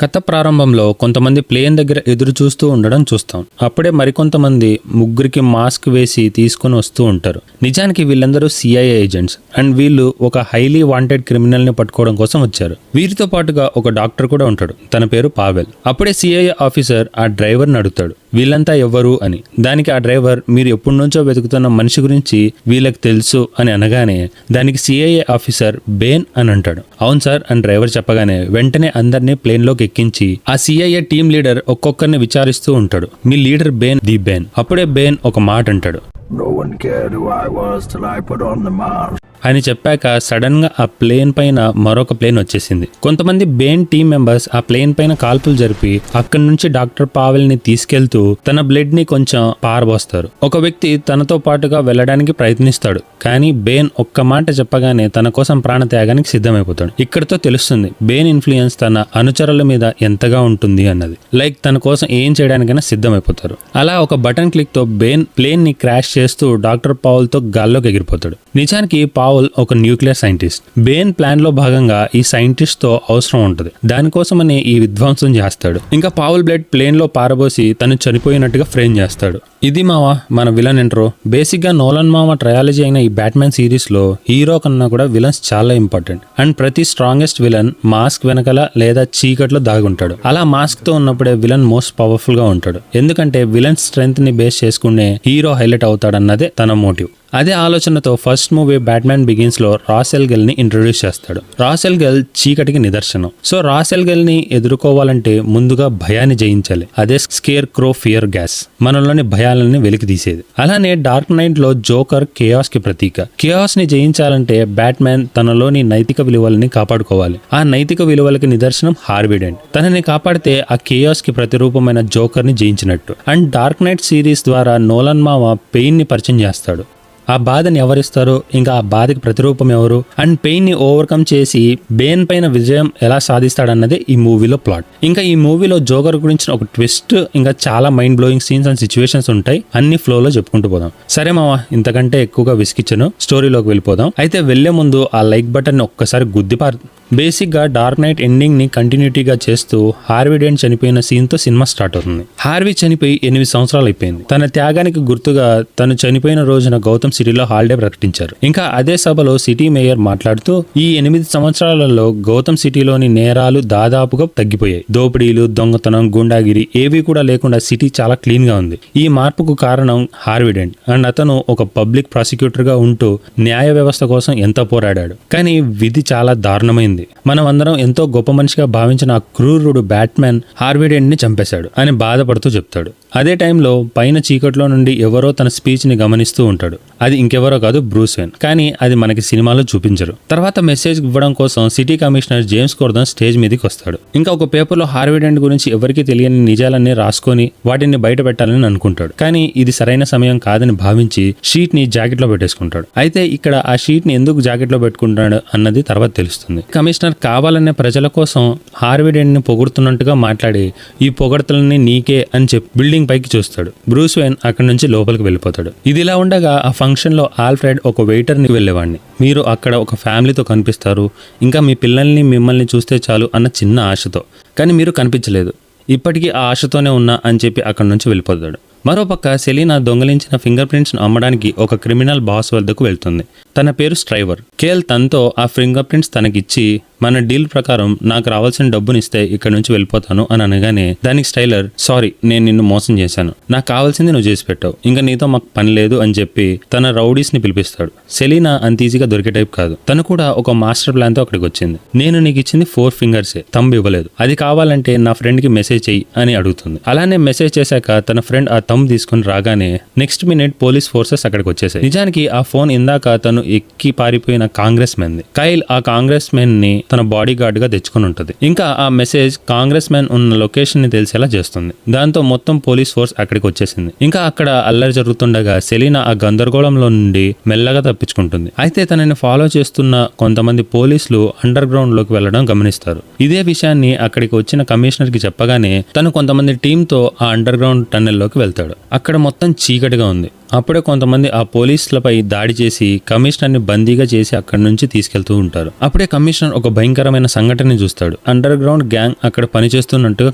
కథ ప్రారంభంలో కొంతమంది ప్లేన్ దగ్గర ఎదురు చూస్తూ ఉండడం చూస్తాం. అప్పుడే మరికొంతమంది ముగ్గురికి మాస్క్ వేసి తీసుకుని వస్తూ ఉంటారు. నిజానికి వీళ్ళందరూ సిఐఏ ఏజెంట్స్ అండ్ వీళ్ళు ఒక హైలీ వాంటెడ్ క్రిమినల్ ని పట్టుకోవడం కోసం వచ్చారు. వీరితో పాటుగా ఒక డాక్టర్ కూడా ఉంటాడు, తన పేరు పావెల్. అప్పుడే సిఐఏ ఆఫీసర్ ఆ డ్రైవర్ని అడుగుతాడు, వీళ్ళంతా ఎవరు అని. దానికి ఆ డ్రైవర్, మీరు ఎప్పటి నుంచో వెతుకుతున్న మనిషి గురించి వీళ్ళకి తెలుసు అని అనగానే దానికి సిఐఏ ఆఫీసర్ బేన్ అని అంటాడు. అవును సార్ అని డ్రైవర్ చెప్పగానే వెంటనే అందరినీ ప్లేన్ లోకి ఎక్కించి ఆ సిఐఏ టీమ్ లీడర్ ఒక్కొక్కరిని విచారిస్తూ ఉంటాడు. మీ లీడర్ బేన్ ది బేన్. అప్పుడే బేన్ ఒక మాట అంటాడు, No one cared who I was till I put on the mask. అని చెప్పాక సడన్ గా ఆ ప్లేన్ పైన మరొక ప్లేన్ వచ్చేసింది. కొంతమంది బేన్ టీమ్ మెంబర్స్ ఆ ప్లేన్ పైన కాల్పులు జరిపి అక్కడి నుంచి డాక్టర్ పావెల్ ని తీసుకెళ్తూ తన బ్లడ్ ని కొంచెం పారబోస్తారు. ఒక వ్యక్తి తనతో పాటుగా వెళ్ళడానికి ప్రయత్నిస్తాడు, కానీ బేన్ ఒక్క మాట చెప్పగానే తన కోసం ప్రాణ త్యాగానికి సిద్ధమైపోతాడు. ఇక్కడితో తెలుస్తుంది బేన్ ఇన్ఫ్లుయెన్స్ తన అనుచరుల మీద ఎంతగా ఉంటుంది అన్నది. లైక్ తన కోసం ఏం చేయడానికైనా సిద్ధమైపోతారు. అలా ఒక బటన్ క్లిక్ తో బేన్ ప్లేన్ ని క్రాష్ చేస్తూ డాక్టర్ పావెల్ తో గాల్లోకి ఎగిరిపోతాడు. నిజానికి పావెల్ ఒక న్యూక్లియర్ సైంటిస్ట్. బేన్ ప్లాన్ లో భాగంగా ఈ సైంటిస్ట్ తో అవసరం ఉంటుంది, దానికోసమని ఈ విధ్వంసం చేస్తాడు. ఇంకా పావెల్ బ్లడ్ ప్లేన్ లో పారబోసి తను చనిపోయినట్టుగా ఫ్రేమ్ చేస్తాడు. ఇది మావా మన విలన్ ఇంట్రో. బేసిక్ గా నోలన్ మామ ట్రయాలజీ అయిన ఈ బ్యాట్మెన్ సిరీస్ లో హీరో కన్నా కూడా విలన్స్ చాలా ఇంపార్టెంట్. అండ్ ప్రతి స్ట్రాంగెస్ట్ విలన్ మాస్క్ వెనకాల లేదా చీకట్లో దాగుంటాడు. అలా మాస్క్ తో ఉన్నప్పుడే విలన్ మోస్ట్ పవర్ఫుల్ గా ఉంటాడు, ఎందుకంటే విలన్ స్ట్రెంగ్త్ ని బేస్ చేసుకునే హీరో హైలైట్ అవుతాడన్నదే తన మోటివ్. అదే ఆలోచనతో ఫస్ట్ మూవీ బ్యాట్మెన్ బిగిన్స్ లో రాస్ ఎల్ గెల్ ని ఇంట్రొడ్యూస్ చేస్తాడు. రాస్ ఎల్ గెల్ చీకటికి నిదర్శనం. సో రాస్ ఎల్ గెల్ ని ఎదుర్కోవాలంటే ముందుగా భయాన్ని జయించాలి. అదే స్కేర్ క్రో ఫియర్ గ్యాస్, మనలోని భయాలని వెలికి తీసేది. అలానే డార్క్ నైట్ లో జోకర్ కేయాస్ కి ప్రతీక. కేయాస్ ని జయించాలంటే బ్యాట్మెన్ తనలోని నైతిక విలువలని కాపాడుకోవాలి. ఆ నైతిక విలువలకి నిదర్శనం హార్వీ డెంట్. తనని కాపాడితే ఆ కేయాస్ కి ప్రతిరూపమైన జోకర్ ని జయించినట్టు. అండ్ డార్క్ నైట్ సిరీస్ ద్వారా నోలన్ మామ పెయిన్ ని పరిచయం చేస్తాడు. ఆ బాధని ఎవరిస్తారు, ఇంకా ఆ బాధకి ప్రతిరూపం ఎవరు, అండ్ పెయిన్ ని ఓవర్కమ్ చేసి బేన్ పైన విజయం ఎలా సాధిస్తాడన్నదే ఈ మూవీలో ప్లాట్. ఇంకా ఈ మూవీలో జోకర్ గురించిన ఒక ట్విస్ట్, ఇంకా చాలా mind blowing scenes and situations ఉంటాయి. అన్ని ఫ్లోలో చెప్పుకుంటూ పోదాం. సరే మామ, ఇంతకంటే ఎక్కువగా విసికిచ్చను, స్టోరీలోకి వెళ్ళిపోదాం. అయితే వెళ్లే ముందు ఆ లైక్ బటన్ ఒక్కసారి గుద్దిపారు. బేసిక్ గా డార్క్ నైట్ ఎండింగ్ ని కంటిన్యూటీగా చేస్తూ హార్వీ డెంట్ చనిపోయిన సీన్ తో సినిమా స్టార్ట్ అవుతుంది. హార్వీ చనిపోయి 8 సంవత్సరాలు అయిపోయింది. తన త్యాగానికి గుర్తుగా తను చనిపోయిన రోజున గౌతమ్ సిటీలో హాలిడే ప్రకటించారు. ఇంకా అదే సభలో సిటీ మేయర్ మాట్లాడుతూ ఈ 8 సంవత్సరాలలో గౌతమ్ సిటీలోని నేరాలు దాదాపుగా తగ్గిపోయాయి. దోపిడీలు, దొంగతనం, గుండాగిరి ఏవి కూడా లేకుండా సిటీ చాలా క్లీన్ గా ఉంది. ఈ మార్పుకు కారణం హార్వీ డెంట్. అండ్ అతను ఒక పబ్లిక్ ప్రాసిక్యూటర్ గా ఉంటూ న్యాయ వ్యవస్థ కోసం ఎంతో పోరాడాడు. కానీ విధి చాలా దారుణమైంది. మనం అందరం ఎంతో గొప్ప మనిషిగా భావించిన ఆ క్రూరుడు బ్యాట్మెన్ హార్వీ డెంట్ ని చంపేశాడు అని బాధపడుతూ చెప్తాడు. అదే టైంలో పైన చీకట్లో నుండి ఎవరో తన స్పీచ్ ని గమనిస్తూ ఉంటాడు. అది ఇంకెవరో కాదు బ్రూస్ వేన్. కానీ అది మనకి సినిమాలో చూపించరు. తర్వాత మెసేజ్ ఇవ్వడం కోసం సిటీ కమిషనర్ జేమ్స్ కోర్డన్ స్టేజ్ మీదకి వస్తాడు. ఇంకా ఒక పేపర్లో హార్వీ డెంట్ గురించి ఎవరికి తెలియని నిజాలన్నీ రాసుకొని వాటిని బయట పెట్టాలని అనుకుంటాడు. కానీ ఇది సరైన సమయం కాదని భావించి షీట్ ని జాకెట్ లో పెట్టేసుకుంటాడు. అయితే ఇక్కడ ఆ షీట్ ని ఎందుకు జాకెట్ లో పెట్టుకుంటాడు అన్నది తర్వాత తెలుస్తుంది. కమిషనర్ కావాలనే ప్రజల కోసం హార్వీ డెంట్ ని పొగుడుతున్నట్టుగా మాట్లాడి ఈ పొగడతలని నీకే అని చెప్పి బిల్డింగ్ పైకి చూస్తాడు. బ్రూస్ వేన్ అక్కడి నుంచి లోపలికి వెళ్ళిపోతాడు. ఇదిలా ఉండగా ఆ ఫంక్షన్ లో ఆల్ఫ్రెడ్ ఒక వెయిటర్ ని వెళ్ళేవాడిని. మీరు అక్కడ ఒక ఫ్యామిలీతో కనిపిస్తారు, ఇంకా మీ పిల్లల్ని మిమ్మల్ని చూస్తే చాలు అన్న చిన్న ఆశతో, కానీ మీరు కనిపించలేదు, ఇప్పటికీ ఆ ఆశతోనే ఉన్నా అని చెప్పి అక్కడి నుంచి వెళ్ళిపోతాడు. మరోపక్క సెలీనా దొంగలించిన ఫింగర్ ప్రింట్స్ అమ్మడానికి ఒక క్రిమినల్ బాస్ వద్దకు వెళ్తుంది. తన పేరు స్ట్రైవర్. కేల్ తనతో ఆ ఫింగర్ ప్రింట్స్ తనకిచ్చి మన డీల్ ప్రకారం నాకు రావాల్సిన డబ్బునిస్తే ఇక్కడ నుంచి వెళ్ళిపోతాను అని అనగానే దానికి స్టైలర్, సారీ నేను నిన్ను మోసం చేశాను, నాకు కావాల్సింది నువ్వు చేసి పెట్టావు, ఇంకా నీతో మాకు పని లేదు అని చెప్పి తన రౌడీస్ ని పిలిపిస్తాడు. సెలీనా అంత ఈజీగా దొరికే టైప్ కాదు. తను కూడా ఒక మాస్టర్ ప్లాన్ తో అక్కడికి వచ్చింది. నేను నీకు ఇచ్చింది 4 ఫింగర్సే, తంబు ఇవ్వలేదు, అది కావాలంటే నా ఫ్రెండ్ కి మెసేజ్ చెయ్యి అని అడుగుతుంది. అలానే మెసేజ్ చేశాక తన ఫ్రెండ్ ఆ తంబు తీసుకుని రాగానే నెక్స్ట్ మినిట్ పోలీస్ ఫోర్సెస్ అక్కడికి వచ్చేసాయి. నిజానికి ఆ ఫోన్ ఇందాక తను ఎక్కి పారిపోయిన కాంగ్రెస్ మెన్ ది. కైల్ ఆ కాంగ్రెస్ మెన్ ని తన బాడీ గార్డ్ గా తెచ్చుకుని ఉంటుంది. ఇంకా ఆ మెసేజ్ కాంగ్రెస్ మెన్ ఉన్న లొకేషన్ ని తెలిసేలా చేస్తుంది. దాంతో మొత్తం పోలీస్ ఫోర్స్ అక్కడికి వచ్చేసింది. ఇంకా అక్కడ అల్లరి జరుగుతుండగా సెలీనా ఆ గందరగోళంలో నుండి మెల్లగా తప్పించుకుంటుంది. అయితే తనని ఫాలో చేస్తున్న కొంతమంది పోలీసులు అండర్ గ్రౌండ్ లోకి వెళ్లడం గమనిస్తారు. ఇదే విషయాన్ని అక్కడికి వచ్చిన కమిషనర్ కి చెప్పగానే తను కొంతమంది టీమ్ తో ఆ అండర్ గ్రౌండ్ టన్నెల్ లోకి వెళ్తాడు. అక్కడ మొత్తం చీకటిగా ఉంది. అప్పుడే కొంతమంది ఆ పోలీసులపై దాడి చేసి కమిషనర్ ని బందీగా చేసి అక్కడి నుంచి తీసుకెళ్తూ ఉంటారు. అప్పుడే కమిషనర్ ఒక భయంకరమైన సంఘటనని చూస్తాడు. అండర్ గ్రౌండ్ గ్యాంగ్ అక్కడ పనిచేస్తున్నట్టుగా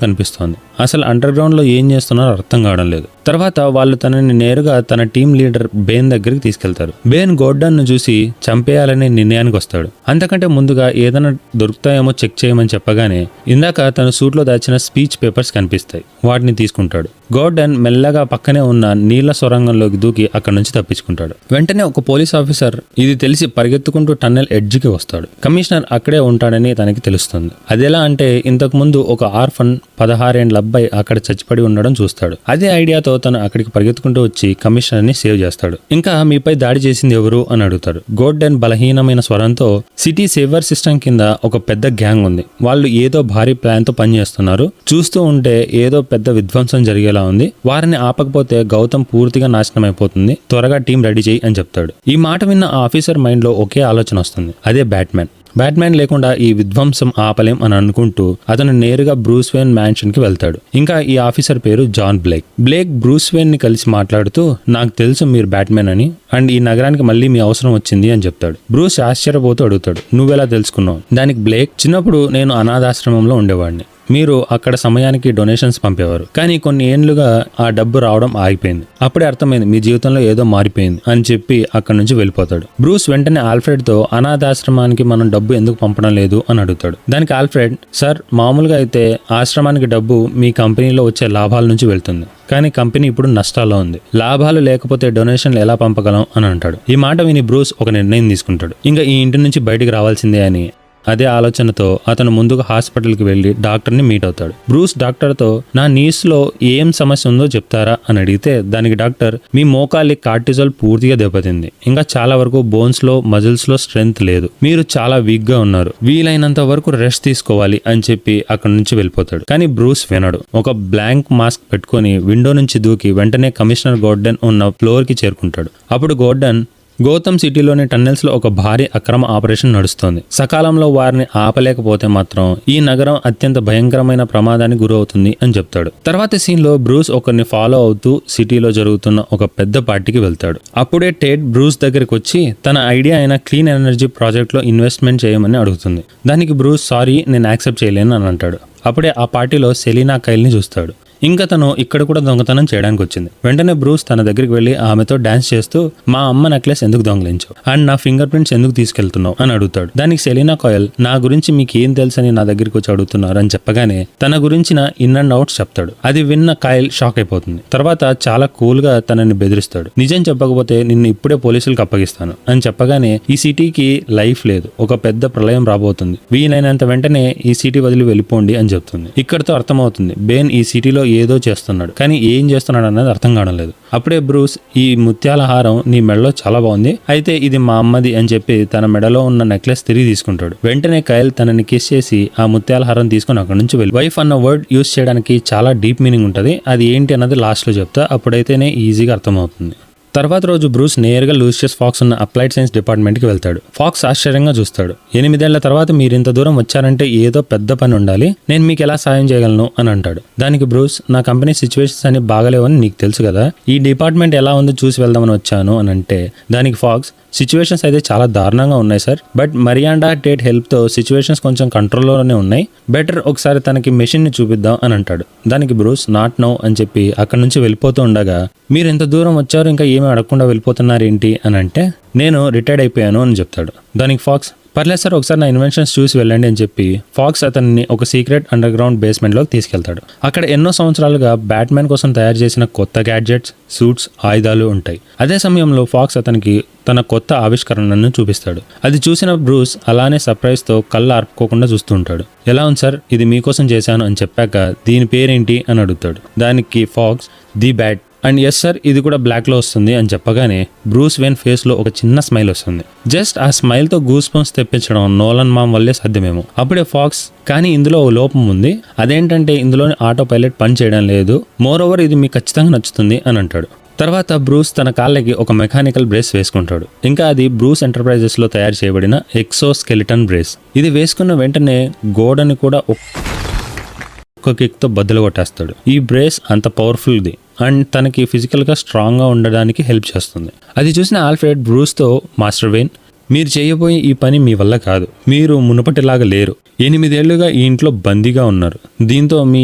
కనిపిస్తోంది. అసలు అండర్ గ్రౌండ్ లో ఏం చేస్తున్నారో అర్థం కావడం లేదు. తర్వాత వాళ్ళు తనని నేరుగా తన టీం లీడర్ బేన్ దగ్గరికి తీసుకెళ్తారు. బేన్ గోర్డన్ ను చూసి చంపేయాలనే నిర్ణయానికి వస్తాడు. అంతకంటే ముందుగా ఏదైనా దొరుకుతాయేమో చెక్ చేయమని చెప్పగానే ఇందాక తన సూట్ లో దాచిన స్పీచ్ పేపర్స్ కనిపిస్తాయి. వాటిని తీసుకుంటాడు. గోర్డన్ మెల్లగా పక్కనే ఉన్న నీళ్ల సొరంగంలోకి దూకి అక్కడి నుంచి తప్పించుకుంటాడు. వెంటనే ఒక పోలీస్ ఆఫీసర్ ఇది తెలిసి పరిగెత్తుకుంటూ టన్నెల్ ఎడ్జ్కి వస్తాడు. కమిషనర్ అక్కడే ఉంటాడని తనకి తెలుస్తుంది. అదెలా అంటే ఇంతకు ముందు ఒక ఆర్ఫన్ 16 ఏండ్ల అబ్బాయి అక్కడ చచ్చిపడి ఉండడం చూస్తాడు. అదే ఐడియాతో తను అక్కడికి పరిగెత్తుకుంటూ వచ్చి కమిషనర్ ని సేవ్ చేస్తాడు. ఇంకా మీపై దాడి చేసింది ఎవరు అని అడుగుతాడు. గోర్డన్ బలహీనమైన స్వరంతో సిటీ సేవర్ సిస్టమ్ కింద ఒక పెద్ద గ్యాంగ్ ఉంది, వాళ్ళు ఏదో భారీ ప్లాన్ తో పనిచేస్తున్నారు, చూస్తూ ఉంటే ఏదో పెద్ద విధ్వంసం జరిగేలా ఉంది, వారిని ఆపకపోతే గౌతమ్ పూర్తిగా నాశనం అయిపోతుంది, త్వరగా టీం రెడీ చేయి అని చెప్తాడు. ఈ మాట విన్న ఆ ఆఫీసర్ మైండ్ లో ఒకే ఆలోచన వస్తుంది, అదే బ్యాట్మ్యాన్ లేకుండా ఈ విధ్వంసం ఆపలేం అని అనుకుంటూ అతను నేరుగా బ్రూస్ వేన్ మ్యాన్షన్ కి వెళ్తాడు. ఇంకా ఈ ఆఫీసర్ పేరు జాన్ బ్లేక్ బ్రూస్ వేన్ ని కలిసి మాట్లాడుతూ నాకు తెలుసు మీరు బ్యాట్మ్యాన్ అని, అండ్ ఈ నగరానికి మళ్ళీ మీ అవసరం వచ్చింది అని చెప్తాడు. బ్రూస్ ఆశ్చర్యపోతూ అడుగుతాడు, నువ్వెలా తెలుసుకున్నావు? దానికి బ్లేక్, చిన్నప్పుడు నేను అనాథాశ్రమంలో ఉండేవాడిని, మీరు అక్కడ సమయానికి డొనేషన్స్ పంపేవారు, కానీ కొన్ని ఏండ్లుగా ఆ డబ్బు రావడం ఆగిపోయింది, అప్పుడే అర్థమైంది మీ జీవితంలో ఏదో మారిపోయింది అని చెప్పి అక్కడి నుంచి వెళ్ళిపోతాడు. బ్రూస్ వెంటనే ఆల్ఫ్రెడ్ తో అనాథాశ్రమానికి మనం డబ్బు ఎందుకు పంపడం లేదు అని అడుగుతాడు. దానికి ఆల్ఫ్రెడ్, సార్ మామూలుగా అయితే ఆశ్రమానికి డబ్బు మీ కంపెనీలో వచ్చే లాభాల నుంచి వెళ్తుంది, కానీ కంపెనీ ఇప్పుడు నష్టాల్లో ఉంది, లాభాలు లేకపోతే డొనేషన్లు ఎలా పంపగలం అని అంటాడు. ఈ మాట విని బ్రూస్ ఒక నిర్ణయం తీసుకుంటాడు, ఇంకా ఈ ఇంటి నుంచి బయటికి రావాల్సిందే అని. అదే ఆలోచనతో అతను ముందుగా హాస్పిటల్కి వెళ్లి డాక్టర్ని మీట్ అవుతాడు. బ్రూస్ డాక్టర్తో నా నీస్ లో ఏం సమస్య ఉందో చెప్తారా అని అడిగితే దానికి డాక్టర్, మీ మోకాలి కార్టిజోల్ పూర్తిగా దెబ్బతింది, ఇంకా చాలా వరకు బోన్స్ లో మజిల్స్ లో స్ట్రెంగ్త్ లేదు, మీరు చాలా వీక్ గా ఉన్నారు, వీలైనంత వరకు రెస్ట్ తీసుకోవాలి అని చెప్పి అక్కడి నుంచి వెళ్ళిపోతాడు. కానీ బ్రూస్ వినడు. ఒక బ్లాంక్ మాస్క్ పెట్టుకుని విండో నుంచి దూకి వెంటనే కమిషనర్ గోర్డన్ ఉన్న ఫ్లోర్ కి చేరుకుంటాడు. అప్పుడు గోర్డన్, గౌతమ్ సిటీలోని టన్నెల్స్ లో ఒక భారీ అక్రమ ఆపరేషన్ నడుస్తోంది, సకాలంలో వారిని ఆపలేకపోతే మాత్రం ఈ నగరం అత్యంత భయంకరమైన ప్రమాదానికి గురవుతుంది అని చెప్తాడు. తర్వాత సీన్ లో బ్రూస్ ఒకరిని ఫాలో అవుతూ సిటీలో జరుగుతున్న ఒక పెద్ద పార్టీకి వెళ్తాడు. అప్పుడే టేడ్ బ్రూస్ దగ్గరికి వచ్చి తన ఐడియా అయిన క్లీన్ ఎనర్జీ ప్రాజెక్ట్ లో ఇన్వెస్ట్మెంట్ చేయమని అడుగుతుంది. దానికి బ్రూస్ సారీ నేను యాక్సెప్ట్ చేయలేను అని అంటాడు. అప్పుడే ఆ పార్టీలో సెలీనా కైల్ ని చూస్తాడు. ఇంకా తను ఇక్కడ కూడా దొంగతనం చేయడానికి వచ్చింది. వెంటనే బ్రూస్ తన దగ్గరికి వెళ్లి ఆమెతో డాన్స్ చేస్తూ మా అమ్మ నెక్లెస్ ఎందుకు దొంగలించావు అండ్ నా ఫింగర్ ప్రింట్స్ ఎందుకు తీసుకెళ్తున్నావు అని అడుగుతాడు. దానికి సెలీనా కాయల్, నా గురించి మీకు ఏం తెలుసని నా దగ్గరికి వచ్చి అడుగుతున్నారు అని చెప్పగానే తన గురించిన ఇన్ అండ్ అవుట్స్ చెప్తాడు. అది విన్న కాయల్ షాక్ అయిపోతుంది. తర్వాత చాలా కూల్ గా తనని బెదిరిస్తాడు. నిజం చెప్పకపోతే నిన్ను ఇప్పుడే పోలీసులకు అప్పగిస్తాను అని చెప్పగానే ఈ సిటీకి లైఫ్ లేదు, ఒక పెద్ద ప్రళయం రాబోతుంది, వీలైనంత వెంటనే ఈ సిటీ వదిలి వెళ్ళిపోండి అని చెప్తుంది. ఇక్కడితో అర్థమవుతుంది బేన్ ఈ సిటీలో ఏదో చేస్తున్నాడు, కానీ ఏం చేస్తున్నాడు అన్నది అర్థం కావడం లేదు. అప్పుడే బ్రూస్, ఈ ముత్యాల హారం నీ మెడలో చాలా బాగుంది, అయితే ఇది మా అమ్మది అని చెప్పి తన మెడలో ఉన్న నెక్లెస్ తిరిగి తీసుకుంటాడు. వెంటనే కైల్ తనని కిస్ చేసి ఆ ముత్యాల హారం తీసుకుని అక్కడ నుంచి వెళ్ళి, వైఫ్ అన్న వర్డ్ యూస్ చేయడానికి చాలా డీప్ మీనింగ్ ఉంటుంది, అది ఏంటి అన్నది లాస్ట్ లో చెప్తా, అప్పుడైతేనే ఈజీగా అర్థమవుతుంది. తర్వాత రోజు బ్రూస్ నేరుగా లూసియస్ ఫాక్స్ ఉన్న అప్లైడ్ సైన్స్ డిపార్ట్మెంట్కి వెళ్తాడు. ఫాక్స్ ఆశ్చర్యంగా చూస్తాడు. 8 ఏళ్ల తర్వాత మీరు ఇంత దూరం వచ్చారంటే ఏదో పెద్ద పని ఉండాలి, నేను మీకు ఎలా సాయం చేయగలను అని అంటాడు. దానికి బ్రూస్, నా కంపెనీ సిచ్యువేషన్స్ అన్ని బాగలేవని నీకు తెలుసు కదా, ఈ డిపార్ట్మెంట్ ఎలా ఉందో చూసి వెళ్దామని వచ్చాను అని అంటే, దానికి ఫాక్స్, సిచ్యువేషన్స్ అయితే చాలా దారుణంగా ఉన్నాయి సార్, బట్ మరియాడా టేట్ హెల్ప్తో సిచ్యువేషన్స్ కొంచెం కంట్రోల్లోనే ఉన్నాయి, బెటర్ ఒకసారి తనకి మెషిన్ని చూపిద్దాం అని అంటాడు. దానికి బ్రూస్ నాట్ నో అని చెప్పి అక్కడి నుంచి వెళ్ళిపోతూ ఉండగా, మీరు ఎంత దూరం వచ్చారు ఇంకా ఏమీ అడగకుండా వెళ్ళిపోతున్నారేంటి అని అంటే, నేను రిటైర్డ్ అయిపోయాను అని చెప్తాడు. దానికి ఫాక్స్, పర్లేదు సార్ ఒకసారి నా ఇన్వెన్షన్స్ చూసి వెళ్ళండి అని చెప్పి ఫాక్స్ అతన్ని ఒక సీక్రెట్ అండర్ గ్రౌండ్ బేస్మెంట్లోకి తీసుకెళ్తాడు. అక్కడ ఎన్నో సంవత్సరాలుగా బ్యాట్మ్యాన్ కోసం తయారు చేసిన కొత్త గ్యాడ్జెట్స్, సూట్స్, ఆయుధాలు ఉంటాయి. అదే సమయంలో ఫాక్స్ అతనికి తన కొత్త ఆవిష్కరణను చూపిస్తాడు. అది చూసిన బ్రూస్ అలానే సర్ప్రైజ్తో కళ్ళు ఆర్పుకోకుండా చూస్తూ ఉంటాడు. ఎలా ఉంది సార్, ఇది మీకోసం చేశాను అని చెప్పాక దీని పేరేంటి అని అడుగుతాడు. దానికి Fox, the Bat and yes sir ఇది కూడా బ్లాక్లో వస్తుంది అని చెప్పగానే బ్రూస్ వేన్ ఫేస్లో ఒక చిన్న స్మైల్ వస్తుంది. జస్ట్ ఆ స్మైల్తో గూస్ బంప్స్ తెప్పించడం నోలన్ మామ్ వల్లే సాధ్యమేమో. అప్పుడే ఫాక్స్, కానీ ఇందులో ఓ లోపం ఉంది, అదేంటంటే ఇందులోని ఆటో పైలట్ పని చేయడం లేదు, మోర్ ఓవర్ ఇది మీకు ఖచ్చితంగా నచ్చుతుంది అని అంటాడు. తర్వాత బ్రూస్ తన కాళ్ళకి ఒక మెకానికల్ బ్రేస్ వేసుకుంటాడు. ఇంకా అది బ్రూస్ ఎంటర్ప్రైజెస్లో తయారు చేయబడిన ఎక్సోస్కెలిటన్ బ్రేస్. ఇది వేసుకున్న వెంటనే గోడని కూడా ఒక్క కిక్తో బద్దలు కొట్టేస్తాడు. ఈ బ్రేస్ అంత పవర్ఫుల్ది అండ్ తనకి ఫిజికల్గా స్ట్రాంగ్గా ఉండడానికి హెల్ప్ చేస్తుంది. అది చూసిన ఆల్ఫ్రెడ్ బ్రూస్తో, మాస్టర్ వేన్, మీరు చేయబోయే ఈ పని మీ వల్ల కాదు, మీరు మునుపటిలాగా లేరు, 8 ఏళ్లుగా ఈ ఇంట్లో బందీగా ఉన్నారు, దీంతో మీ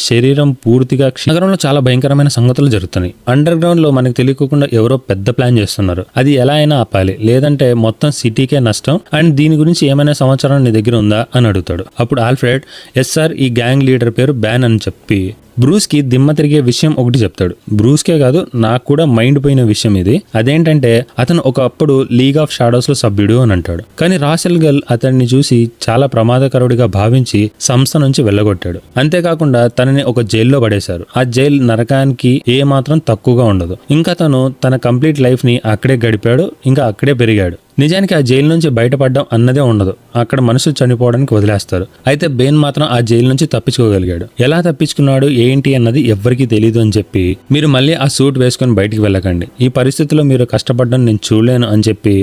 శరీరం పూర్తిగా నగరంలో చాలా భయంకరమైన సంగతులు జరుగుతున్నాయి, అండర్ గ్రౌండ్ లో మనకు తెలియకుండా ఎవరో పెద్ద ప్లాన్ చేస్తున్నారు, అది ఎలా అయినా ఆపాలి, లేదంటే మొత్తం సిటీకే నష్టం, అండ్ దీని గురించి ఏమైనా సమాచారం నీ దగ్గర ఉందా అని అడుగుతాడు. అప్పుడు ఆల్ఫ్రెడ్, ఎస్ సార్, ఈ గ్యాంగ్ లీడర్ పేరు బ్యాన్ అని చెప్పి బ్రూస్కి దిమ్మ తిరిగే విషయం ఒకటి చెప్తాడు. బ్రూస్కే కాదు, నాకు కూడా మైండ్ పోయిన విషయం ఇది. అదేంటంటే అతను ఒకప్పుడు లీగ్ ఆఫ్ షాడోస్ లో సభ్యుడు అని అంటాడు. కానీ రాసెల్ గల్ అతన్ని చూసి చాలా ప్రమాదకరుడిగా భావించి సంస్థ నుంచి వెళ్ళగొట్టాడు. అంతేకాకుండా తనని ఒక జైల్లో పడేశారు. ఆ జైలు నరకానికి ఏ మాత్రం తక్కువగా ఉండదు. ఇంకా తను తన కంప్లీట్ లైఫ్ ని అక్కడే గడిపాడు, ఇంకా అక్కడే పెరిగాడు. నిజానికి ఆ జైలు నుంచి బయటపడడం అన్నదే ఉండదు, అక్కడ మనుషులు చనిపోవడానికి వదిలేస్తారు. అయితే బేన్ మాత్రం ఆ జైలు నుంచి తప్పించుకోగలిగాడు. ఎలా తప్పించుకున్నాడు ఏంటి అన్నది ఎవ్వరికీ తెలియదు అని చెప్పి, మీరు మళ్ళీ ఆ సూట్ వేసుకొని బయటికి వెళ్ళకండి, ఈ పరిస్థితిలో మీరు కష్టపడడం నేను చూడలేను అని చెప్పి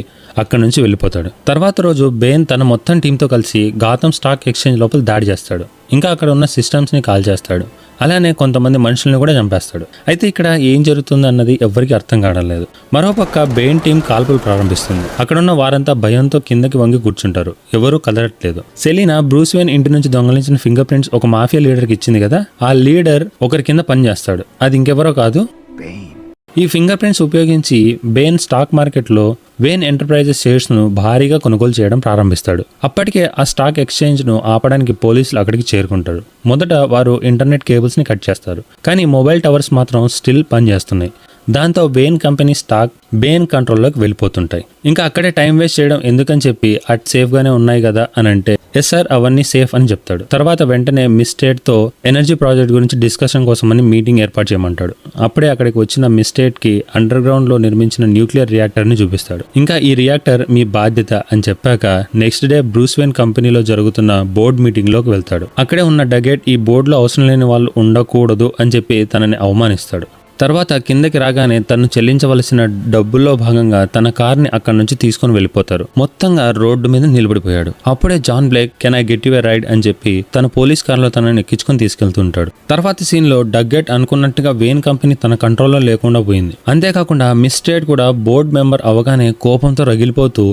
అక్కడి నుంచి వెళ్ళిపోతాడు. తర్వాత రోజు బేన్ తన మొత్తం టీంతో కలిసి గాథమ్ స్టాక్ ఎక్స్చేంజ్ లోపల దాడి చేస్తాడు. ఇంకా అక్కడ ఉన్న సిస్టమ్స్ ని కాల్ చేస్తాడు. అలానే కొంతమంది మనుషుల్ని కూడా చంపేస్తాడు. అయితే ఇక్కడ ఏం జరుగుతుంది అన్నది ఎవ్వరికీ అర్థం కావడం లేదు. మరోపక్క బెయిన్ టీం కాల్పులు ప్రారంభిస్తుంది. అక్కడున్న వారంతా భయంతో కిందకి వంగి కూర్చుంటారు, ఎవరూ కదలట్లేదు. సెలీనా బ్రూస్ వేన్ ఇంటి నుంచి దొంగలించిన ఫింగర్ ప్రింట్స్ ఒక మాఫియా లీడర్కి ఇచ్చింది కదా, ఆ లీడర్ ఒకరి కింద పని చేస్తాడు, అది ఇంకెవరో కాదు ఈ ఫింగర్ ప్రింట్స్ ఉపయోగించి బేన్ స్టాక్ మార్కెట్లో వేన్ ఎంటర్ప్రైజెస్ షేర్స్ ను భారీగా కొనుగోలు చేయడం ప్రారంభిస్తాడు. అప్పటికే ఆ స్టాక్ ఎక్స్చేంజ్ ను ఆపడానికి పోలీసులు అక్కడికి చేరుకుంటారు. మొదట వారు ఇంటర్నెట్ కేబుల్స్ ని కట్ చేస్తారు, కానీ మొబైల్ టవర్స్ మాత్రం స్టిల్ పనిచేస్తున్నాయి. దాంతో బేన్ కంపెనీ స్టాక్ బేన్ కంట్రోల్లోకి వెళ్ళిపోతుంటాయి. ఇంకా అక్కడే టైం వేస్ట్ చేయడం ఎందుకని చెప్పి అట్ సేఫ్ గానే ఉన్నాయి కదా అని అంటే, ఎస్ సార్ అవన్నీ సేఫ్ అని చెప్తాడు. తర్వాత వెంటనే మిస్టేట్ తో ఎనర్జీ ప్రాజెక్ట్ గురించి డిస్కషన్ కోసమని మీటింగ్ ఏర్పాటు చేయమంటాడు. అప్పుడే అక్కడికి వచ్చిన మిస్టేట్ కి అండర్ గ్రౌండ్ లో నిర్మించిన న్యూక్లియర్ రియాక్టర్ ని చూపిస్తాడు. ఇంకా ఈ రియాక్టర్ మీ బాధ్యత అని చెప్పాక నెక్స్ట్ డే బ్రూస్ వేన్ కంపెనీలో జరుగుతున్న బోర్డ్ మీటింగ్ లోకి వెళ్తాడు. అక్కడే ఉన్న డగెట్ ఈ బోర్డులో అవసరం లేని వాళ్ళు ఉండకూడదు అని చెప్పి తనని అవమానిస్తాడు. తర్వాత కిందకి రాగానే తను చెల్లించవలసిన డబ్బుల్లో భాగంగా తన కార్ని అక్కడి నుంచి తీసుకుని వెళ్ళిపోతారు. మొత్తంగా రోడ్డు మీద నిలబడిపోయాడు. అప్పుడే John Blake, can I get you a ride అని చెప్పి తన పోలీస్ కార్లో తనని ఎక్కించుకొని తీసుకెళ్తుంటాడు. తర్వాత సీన్ లో డగ్గెట్ అనుకున్నట్టుగా వేన్ కంపెనీ తన కంట్రోల్లో లేకుండా పోయింది. అంతేకాకుండా మిస్టేట్ కూడా బోర్డ్ మెంబర్ అవగానే కోపంతో రగిలిపోతూ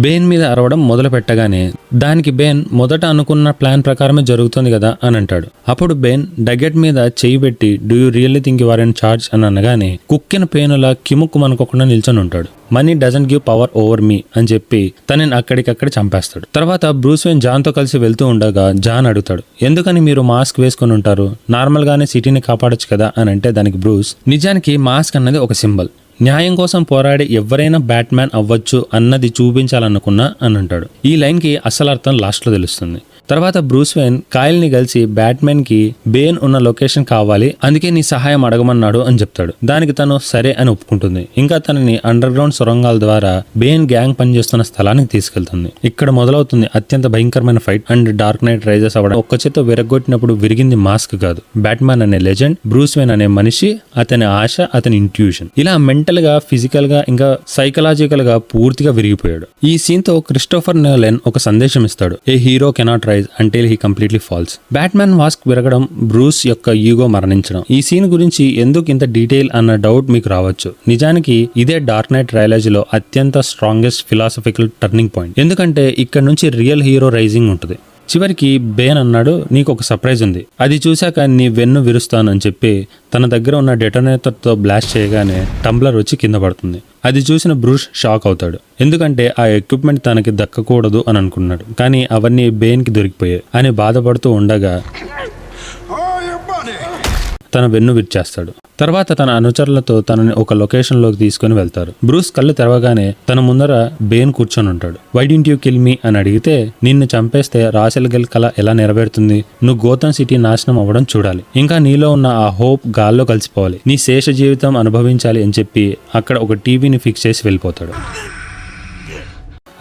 బేన్ మీద అరవడం మొదలు పెట్టగానే దానికి బేన్ మొదట అనుకున్న ప్లాన్ ప్రకారమే జరుగుతుంది కదా అని అంటాడు. అప్పుడు బేన్ డగ్గెట్ మీద చేయి పెట్టి, do you really think you are in charge అని అనగానే కుక్కిన పేనులా కిముక్కు మనకోకుండా నిల్చొని ఉంటాడు. Money doesn't give power over me అని చెప్పి తనని అక్కడికక్కడ చంపేస్తాడు. తర్వాత బ్రూస్ వేన్ జాన్ తో కలిసి వెళ్తూ ఉండగా జాన్ అడుగుతాడు, ఎందుకని మీరు మాస్క్ వేసుకుని ఉంటారు, నార్మల్ గానే సిటీని కాపాడొచ్చు కదా అని అంటే దానికి బ్రూస్, నిజానికి మాస్క్ అన్నది ఒక సింబల్, న్యాయం కోసం పోరాడే ఎవరైనా బ్యాట్మ్యాన్ అవ్వచ్చు అన్నది చూపించాలనుకున్నా అని అంటాడు. ఈ లైన్ కి అసలు అర్థం లాస్ట్ లో తెలుస్తుంది. తర్వాత బ్రూస్ వెయిన్ కాయల్ ని కలిసి బ్యాట్మెన్ కి బేన్ ఉన్న లొకేషన్ కావాలి, అందుకే నీ సహాయం అడగమన్నాడు అని చెప్తాడు. దానికి తను సరే అని ఒప్పుకుంటుంది. ఇంకా తనని అండర్ గ్రౌండ్ సొరంగాల ద్వారా బేన్ గ్యాంగ్ పనిచేస్తున్న స్థలానికి తీసుకెళ్తుంది. ఇక్కడ మొదలవుతుంది అత్యంత భయంకరమైన fight. And Dark Knight Rises అవ్వడం. ఒక్క చేత్తో విరగొట్టినప్పుడు విరిగింది మాస్క్ కాదు, బ్యాట్మ్యాన్ అనే లెజెండ్, బ్రూస్ వెయిన్ అనే మనిషి, అతని ఆశ, అతని ఇంట్యూషన్. ఇలా మెంటల్ గా, ఫిజికల్ గా, ఇంకా సైకలాజికల్ గా పూర్తిగా విరిగిపోయాడు. ఈ సీన్ తో క్రిస్టోఫర్ నోలన్ ఒక సందేశం ఇస్తాడు. A hero cannot rise until he completely falls. Batman mask విరగడం, బ్రూస్ యొక్క ఈగో మరణించడం. ఈ సీన్ గురించి ఎందుకు ఇంత డీటెయిల్ అన్న డౌట్ మీకు రావచ్చు. నిజానికి ఇదే డార్క్ నైట్ ట్రైలాజీలో అత్యంత స్ట్రాంగెస్ట్ ఫిలాసఫికల్ టర్నింగ్ పాయింట్. ఎందుకంటే ఇక్కడ నుంచి రియల్ హీరో రైజింగ్ ఉంటుంది. చివరికి బేన్ అన్నాడు, నీకు ఒక సర్ప్రైజ్ ఉంది, అది చూశాక నీ వెన్ను విరుస్తాను అని చెప్పి తన దగ్గర ఉన్న డెటోనేటర్తో బ్లాస్ట్ చేయగానే టంబ్లర్ వచ్చి కింద పడుతుంది. అది చూసిన బ్రూస్ షాక్ అవుతాడు. ఎందుకంటే ఆ ఎక్విప్మెంట్ తనకి దక్కకూడదు అని అనుకున్నాడు, కానీ అవన్నీ బేన్కి దొరికిపోయాయి అని బాధపడుతూ ఉండగా తన వెన్ను విరిచేస్తాడు. తర్వాత తన అనుచరులతో తనని ఒక లొకేషన్ లోకి తీసుకుని వెళ్తారు. బ్రూస్ కళ్ళు తెరవగానే తన ముందర బేన్ కూర్చొని ఉంటాడు. Why didn't you kill me అని అడిగితే, నిన్ను చంపేస్తే రాసెల్ గెల్ కళ ఎలా నెరవేరుతుంది? నువ్వు గోథమ్ సిటీ నాశనం అవ్వడం చూడాలి, ఇంకా నీలో ఉన్న ఆ హోప్ గాల్లో కలిసిపోవాలి, నీ శేష జీవితం అనుభవించాలి అని చెప్పి అక్కడ ఒక టీవీని ఫిక్స్ చేసి వెళ్ళిపోతాడు.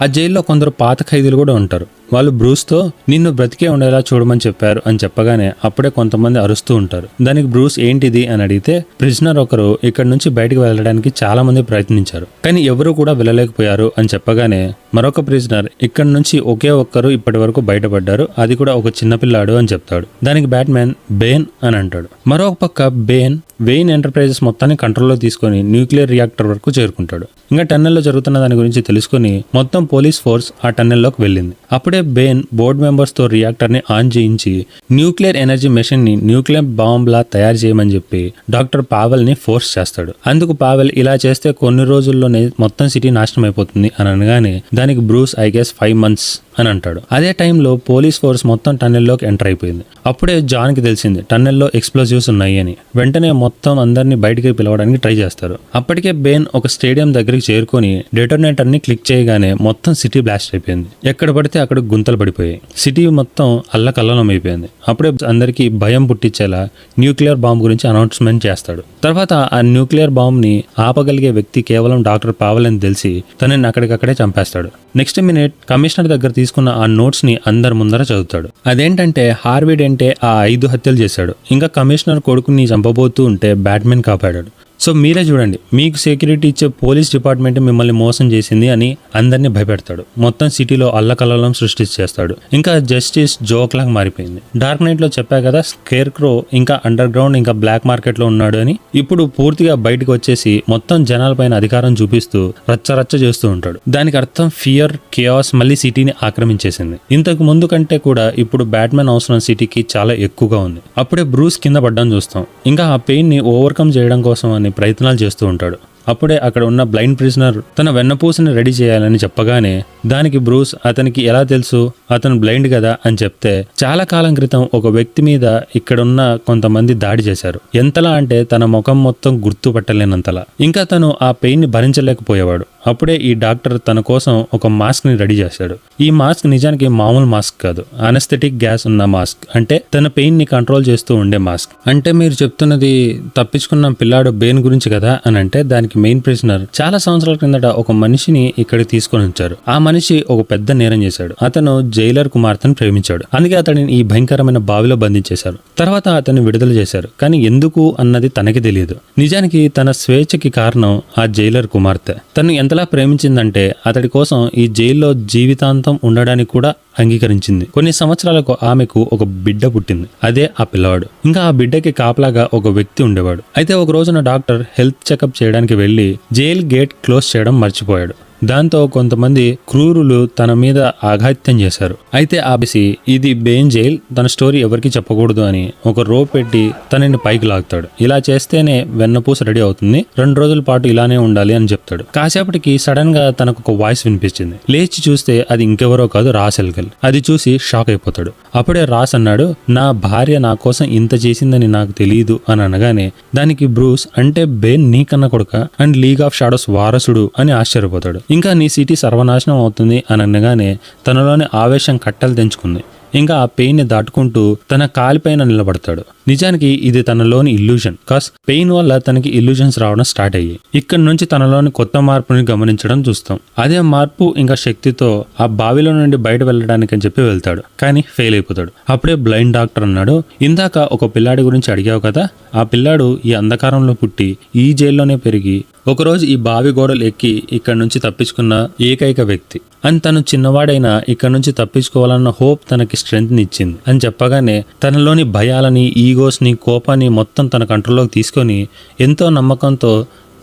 ఆ జైల్లో కొందరు పాత ఖైదీలు కూడా ఉంటారు. వాళ్ళు బ్రూస్తో నిన్ను బ్రతికే ఉండేలా చూడమని చెప్పారు అని చెప్పగానే అప్పుడే కొంతమంది అరుస్తూ ఉంటారు. దానికి బ్రూస్ ఏంటిది అని అడిగితే, ప్రిజనర్ ఒకరు ఇక్కడ నుంచి బయటకు వెళ్ళడానికి చాలా మంది ప్రయత్నించారు, కానీ ఎవరు కూడా వెళ్ళలేకపోయారు అని చెప్పగానే మరొక ప్రిజనర్, ఇక్కడ నుంచి ఒకే ఒక్కరు ఇప్పటి వరకు బయటపడ్డారు, అది కూడా ఒక చిన్నపిల్లాడు అని చెప్తాడు. దానికి బ్యాట్మ్యాన్ బేన్ అని అంటాడు. మరొక పక్క బేన్ వెయిన్ ఎంటర్ప్రైజెస్ మొత్తాన్ని కంట్రోల్లో తీసుకొని న్యూక్లియర్ రియాక్టర్ వరకు చేరుకుంటాడు. ఇంకా టన్నెల్లో జరుగుతున్న దాని గురించి తెలుసుకుని మొత్తం పోలీస్ ఫోర్స్ ఆ టన్నెల్లోకి వెళ్ళింది. అప్పుడే బేన్ బోర్డ్ మెంబర్స్ తో రియాక్టర్ ని ఆన్ చేయించి న్యూక్లియర్ ఎనర్జీ మెషిన్ ని న్యూక్లియర్ బాంబ్ లా తయారు చేయమని చెప్పి డాక్టర్ పావెల్ ని ఫోర్స్ చేస్తాడు. అందుకు పావెల్ ఇలా చేస్తే కొన్ని రోజుల్లోనే మొత్తం సిటీ నాశనం అయిపోతుంది అని అనగానే దానికి బ్రూస్ ఐ గెస్ 5 months అని అంటాడు. అదే టైంలో పోలీస్ ఫోర్స్ మొత్తం టన్నెల్లోకి ఎంటర్ అయిపోయింది. అప్పుడే జాన్ కి తెలిసింది టన్నెల్లో ఎక్స్ప్లోజివ్స్ ఉన్నాయి అని. వెంటనే మొత్తం అందరినీ బయటికి పిలవడానికి ట్రై చేస్తారు. అప్పటికే బేన్ ఒక స్టేడియం దగ్గరికి చేరుకొని డెటోనేటర్ ని క్లిక్ చేయగానే మొత్తం సిటీ బ్లాస్ట్ అయిపోయింది. ఎక్కడ పడితే అక్కడ గుంతలు పడిపోయాయి. సిటీ మొత్తం అల్లకల్లోలం అయిపోయింది. అప్పుడే అందరికీ భయం పుట్టించేలా న్యూక్లియర్ బాంబ్ గురించి అనౌన్స్మెంట్ చేస్తాడు. తర్వాత ఆ న్యూక్లియర్ బాంబ్ ని ఆపగలిగే వ్యక్తి కేవలం డాక్టర్ పావెల్ అని తెలిసి తనని అక్కడికక్కడే చంపేస్తాడు. నెక్స్ట్ మినిట్ కమిషనర్ దగ్గర తీసుకున్న ఆ నోట్స్ ని అందరి ముందర చదువుతాడు. అదేంటంటే హార్వీ డెంటే ఆ 5 హత్యలు చేశాడు, ఇంకా కమిషనర్ కొడుకుని చంపబోతూ ఉంటే బ్యాట్మెన్ కాపాడాడు. సో మీరే చూడండి, మీకు సెక్యూరిటీ ఇచ్చే పోలీస్ డిపార్ట్మెంట్ మిమ్మల్ని మోసం చేసింది అని అందరినీ భయపెడతాడు. మొత్తం సిటీలో అల్లకల్లోలం సృష్టించేస్తాడు. ఇంకా జస్టిస్ జోక్ లాగా మారిపోయింది. డార్క్ నైట్ లో చెప్పా కదా, స్కేర్ క్రో ఇంకా అండర్ గ్రౌండ్ ఇంకా బ్లాక్ మార్కెట్ లో ఉన్నాడు అని. ఇప్పుడు పూర్తిగా బయటకు వచ్చేసి మొత్తం జనాలపైన అధికారం చూపిస్తూ రచ్చరచ్చ చేస్తూ ఉంటాడు. దానికి అర్థం ఫియర్, కేయాస్ మళ్ళీ సిటీని ఆక్రమించేసింది. ఇంతకు ముందు కంటే కూడా ఇప్పుడు బ్యాట్మెన్ అవసరం సిటీకి చాలా ఎక్కువగా ఉంది. అప్పుడే బ్రూస్ కింద పడ్డం చూస్తాం. ఇంకా ఆ పెయిన్ ని ఓవర్కమ్ చేయడం కోసం అని ప్రయత్నాలు చేస్తూ ఉంటాడు. అప్పుడే అక్కడ ఉన్న బ్లైండ్ ప్రిజనర్ తన వెన్నపూసని రెడీ చేయాలని చెప్పగానే దానికి బ్రూస్ అతనికి ఎలా తెలుసు, అతను బ్లైండ్ కదా అని చెప్తే, చాలా కాలం క్రితం ఒక వ్యక్తి మీద ఇక్కడున్న కొంతమంది దాడి చేశారు. ఎంతలా అంటే తన ముఖం మొత్తం గుర్తుపట్టలేనంతలా. ఇంకా తను ఆ పెయిన్ ని భరించలేకపోయేవాడు. అప్పుడే ఈ డాక్టర్ తన కోసం ఒక మాస్క్ ని రెడీ చేశాడు. ఈ మాస్క్ నిజానికి మామూలు మాస్క్ కాదు, అనస్థెటిక్ గ్యాస్ ఉన్న మాస్క్. అంటే తన పెయిన్ ని కంట్రోల్ చేస్తూ ఉండే మాస్క్. అంటే మీరు చెప్తున్నది తప్పించుకున్న పిల్లాడు బేన్ గురించి కదా అని అంటే, దానికి మెయిన్ ప్రిజనర్ చాలా సంవత్సరాల కిందట ఒక మనిషిని ఇక్కడికి తీసుకొని వచ్చారు. ఆ మనిషి ఒక పెద్ద నేరం చేశాడు. అతను జైలర్ కుమార్తెను ప్రేమించాడు. అందుకే అతడిని ఈ భయంకరమైన బావిలో బంధించేశారు. తర్వాత అతన్ని విడుదల చేశారు. కానీ ఎందుకు అన్నది తనకి తెలియదు. నిజానికి తన స్వేచ్ఛకి కారణం ఆ జైలర్ కుమార్తె. తను ఎంతలా ప్రేమించిందంటే అతడి కోసం ఈ జైల్లో జీవితాంతం ఉండడానికి కూడా అంగీకరించింది. కొన్ని సంవత్సరాలకు ఆమెకు ఒక బిడ్డ పుట్టింది. అదే ఆ పిల్లవాడు. ఇంకా ఆ బిడ్డకి కాపలాగా ఒక వ్యక్తి ఉండేవాడు. అయితే ఒక రోజున డాక్టర్ హెల్త్ చెకప్ చేయడానికి వెళ్లి జైల్ గేట్ క్లోజ్ చేయడం మర్చిపోయాడు. దాంతో కొంతమంది క్రూరులు తన మీద ఆఘాత్యం చేశారు. అయితే ఆపేసి ఇది బేన్ జైల్, తన స్టోరీ ఎవరికి చెప్పకూడదు అని ఒక రోప్ పెట్టి తనని పైకి లాగుతాడు. ఇలా చేస్తేనే వెన్నపూస రెడీ అవుతుంది, 2 రోజుల పాటు ఇలానే ఉండాలి అని చెప్తాడు. కాసేపటికి సడన్ గా తనకు ఒక వాయిస్ వినిపించింది. లేచి చూస్తే అది ఇంకెవరో కాదు, రాసెల్ గెల్. అది చూసి షాక్ అయిపోతాడు. అప్పుడే రాస్ అన్నాడు, నా భార్య నా కోసం ఇంత చేసిందని నాకు తెలియదు అని అనగానే దానికి బ్రూస్, అంటే బేన్ నీకన్నా కొడుక అండ్ లీగ్ ఆఫ్ షాడోస్ వారసుడు అని ఆశ్చర్యపోతాడు. ఇంకా నీ సిటీ సర్వనాశనం అవుతుంది అని అనగానే తనలోని ఆవేశం కట్టలు తెంచుకుంది. ఇంకా ఆ పెయిన్ ని దాటుకుంటూ తన కాలిపైన నిలబడతాడు. నిజానికి ఇది తనలోని ఇల్యూజన్, కాస్ పెయిన్ వల్ల తనకి ఇల్యూజన్స్ రావడం స్టార్ట్ అయ్యి ఇక్కడి నుంచి తనలోని కొత్త మార్పుని గమనించడం చూస్తాం. అదే మార్పు ఇంకా శక్తితో ఆ బావిలో నుండి బయట వెళ్ళడానికి అని చెప్పి వెళ్తాడు, కానీ ఫెయిల్ అయిపోతాడు. అప్పుడే బ్లైండ్ డాక్టర్ అన్నాడు, ఇందాక ఒక పిల్లాడి గురించి అడిగావు కదా, ఆ పిల్లాడు ఈ అంధకారంలో పుట్టి ఈ జైల్లోనే పెరిగి ఒకరోజు ఈ బావి గోడలు ఎక్కి ఇక్కడ నుంచి తప్పించుకున్న ఏకైక వ్యక్తి అని, తను చిన్నవాడైనా ఇక్కడ నుంచి తప్పించుకోవాలన్న హోప్ తనకి స్ట్రెంగ్త్ ని ఇచ్చింది అని చెప్పగానే తనలోని భయాలని, ఈగోస్ని, కోపాన్ని మొత్తం తన కంట్రోల్లోకి తీసుకొని ఎంతో నమ్మకంతో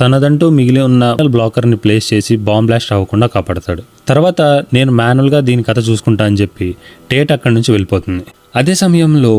తనదంటూ మిగిలి ఉన్న బ్లాకర్ని ప్లేస్ చేసి బాంబ్ బ్లాస్ట్ అవ్వకుండా కాపాడతాడు. తర్వాత నేను మాన్యువల్గా దీని కథ చూసుకుంటా అని చెప్పి టేట్ అక్కడి నుంచి వెళ్ళిపోతుంది. అదే సమయంలో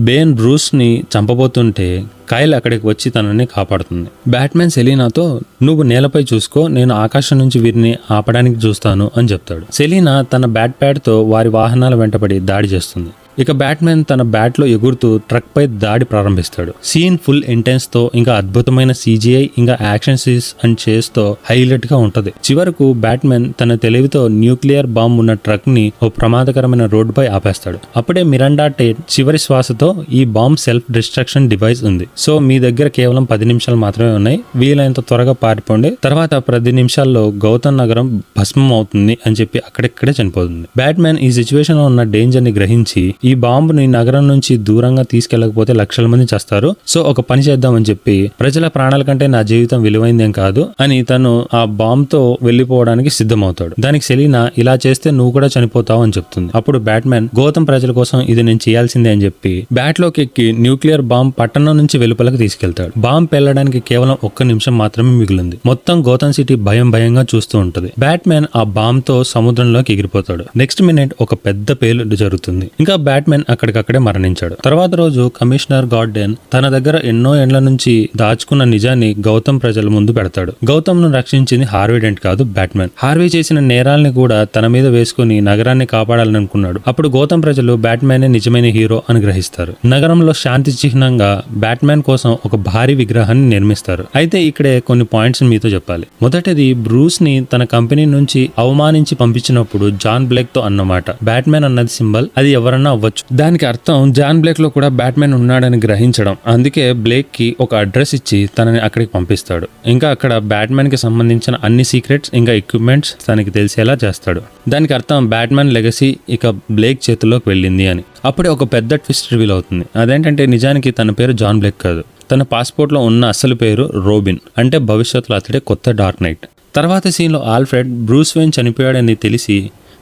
బేన్ బ్రూస్ని చంపబోతుంటే కైల్ అక్కడికి వచ్చి తనని కాపాడుతుంది. బ్యాట్మెన్ సెలీనాతో నువ్వు నేలపై చూసుకో, నేను ఆకాశం నుంచి వీరిని ఆపడానికి చూస్తాను అని చెప్తాడు. సెలీనా తన బ్యాట్ ప్యాడ్తో వారి వాహనాల వెంటబడి దాడి చేస్తుంది. ఇక బ్యాట్మెన్ తన బ్యాట్లో ఎగురుతూ ట్రక్ పై దాడి ప్రారంభిస్తాడు. సీన్ ఫుల్ ఇంటెన్స్ తో ఇంకా అద్భుతమైన CGI ఇంకా యాక్షన్ సీన్స్ అండ్ చేస్ తో హైలైట్ గా ఉంటది. చివరకు బ్యాట్మెన్ తన తెలివితో న్యూక్లియర్ బాంబ్ ఉన్న ట్రక్ ని ఓ ప్రమాదకరమైన రోడ్డుపై ఆపేస్తాడు. అప్పుడే మిరాండా టేట్ చివరి శ్వాసతో ఈ బాంబ్ సెల్ఫ్ డిస్ట్రక్షన్ డివైస్ ఉంది, సో మీ దగ్గర కేవలం 10 నిమిషాలు మాత్రమే ఉన్నాయి, వీలైనంత త్వరగా పారిపోండి, తర్వాత 10 నిమిషాల్లో గౌతమ్ నగరం భస్మం అవుతుంది అని చెప్పి అక్కడిక్కడే చనిపోతుంది. బ్యాట్మెన్ ఈ సిచ్యువేషన్ లో ఉన్న డేంజర్ ని గ్రహించి ఈ బాంబుని నగరం నుంచి దూరంగా తీసుకెళ్లకపోతే లక్షల మంది చేస్తారు, సో ఒక పని చేద్దామని చెప్పి ప్రజల ప్రాణాల కంటే నా జీవితం విలువైందేం కాదు అని తను ఆ బాంబ్ తో వెళ్లిపోవడానికి సిద్ధమవుతాడు. దానికి సెలీనా ఇలా చేస్తే నువ్వు కూడా చనిపోతావు అని చెప్తుంది. అప్పుడు బ్యాట్మెన్ గౌతమ్ ప్రజల కోసం ఇది నేను చేయాల్సిందే అని చెప్పి బ్యాట్ లోకి ఎక్కి న్యూక్లియర్ బాంబ్ పట్టణం నుంచి వెలుపలకు తీసుకెళ్తాడు. బాంబ్ పెళ్లడానికి కేవలం 1 నిమిషం మాత్రమే మిగిలింది. మొత్తం గౌతమ్ సిటీ భయంగా చూస్తూ ఉంటది. బ్యాట్మెన్ ఆ బాంబ్ తో సముద్రంలోకి ఎగిరిపోతాడు. నెక్స్ట్ మినిట్ ఒక పెద్ద పేలుడు జరుగుతుంది. ఇంకా బ్యాట్మెన్ అక్కడికక్కడే మరణించాడు. తర్వాత రోజు కమిషనర్ గార్డెన్ తన దగ్గర ఎన్నో ఏండ్ల నుంచి దాచుకున్న నిజాన్ని గౌతమ్ ప్రజల ముందు పెడతాడు. గౌతమ్ ను రక్షించింది హార్వీ డెంట్ కాదు, బ్యాట్మెన్. హార్వీ చేసిన నేరాల్ని కూడా తన మీద వేసుకుని నగరాన్ని కాపాడాలని అనుకున్నాడు. అప్పుడు గౌతమ్ ప్రజలు బ్యాట్మెన్ నిజమైన హీరో అని గ్రహిస్తారు. నగరంలో శాంతి చిహ్నంగా బ్యాట్మెన్ కోసం ఒక భారీ విగ్రహాన్ని నిర్మిస్తారు. అయితే ఇక్కడే కొన్ని పాయింట్స్ మీతో చెప్పాలి. మొదటిది, బ్రూస్ ని తన కంపెనీ నుంచి అవమానించి పంపించినప్పుడు జాన్ బ్లేక్ తో అన్నమాట బ్యాట్మెన్ అన్నది సింబల్, అది ఎవరన్నా అవ్వచ్చు. దానికి అర్థం జాన్ బ్లేక్ లో కూడా బ్యాట్మెన్ ఉన్నాడని గ్రహించడం. అందుకే బ్లేక్ కి ఒక అడ్రస్ ఇచ్చి తనని అక్కడికి పంపిస్తాడు. ఇంకా అక్కడ బ్యాట్మెన్ కి సంబంధించిన అన్ని సీక్రెట్స్ ఇంకా ఎక్విప్మెంట్స్ తనకి తెలిసేలా చేస్తాడు. దానికి అర్థం బ్యాట్మెన్ లెగసీ ఇక బ్లేక్ చేతుల్లోకి వెళ్ళింది అని. అప్పుడే ఒక పెద్ద ట్విస్ట్ రివీల్ అవుతుంది. అదేంటంటే నిజానికి తన పేరు జాన్ బ్లేక్ కాదు, తన పాస్పోర్ట్ లో ఉన్న అసలు పేరు రోబిన్, అంటే భవిష్యత్తులో అతడే కొత్త డార్క్ నైట్. తర్వాత సీన్లో ఆల్ఫ్రెడ్ బ్రూస్ వేన్ చనిపోయాడని తెలిసి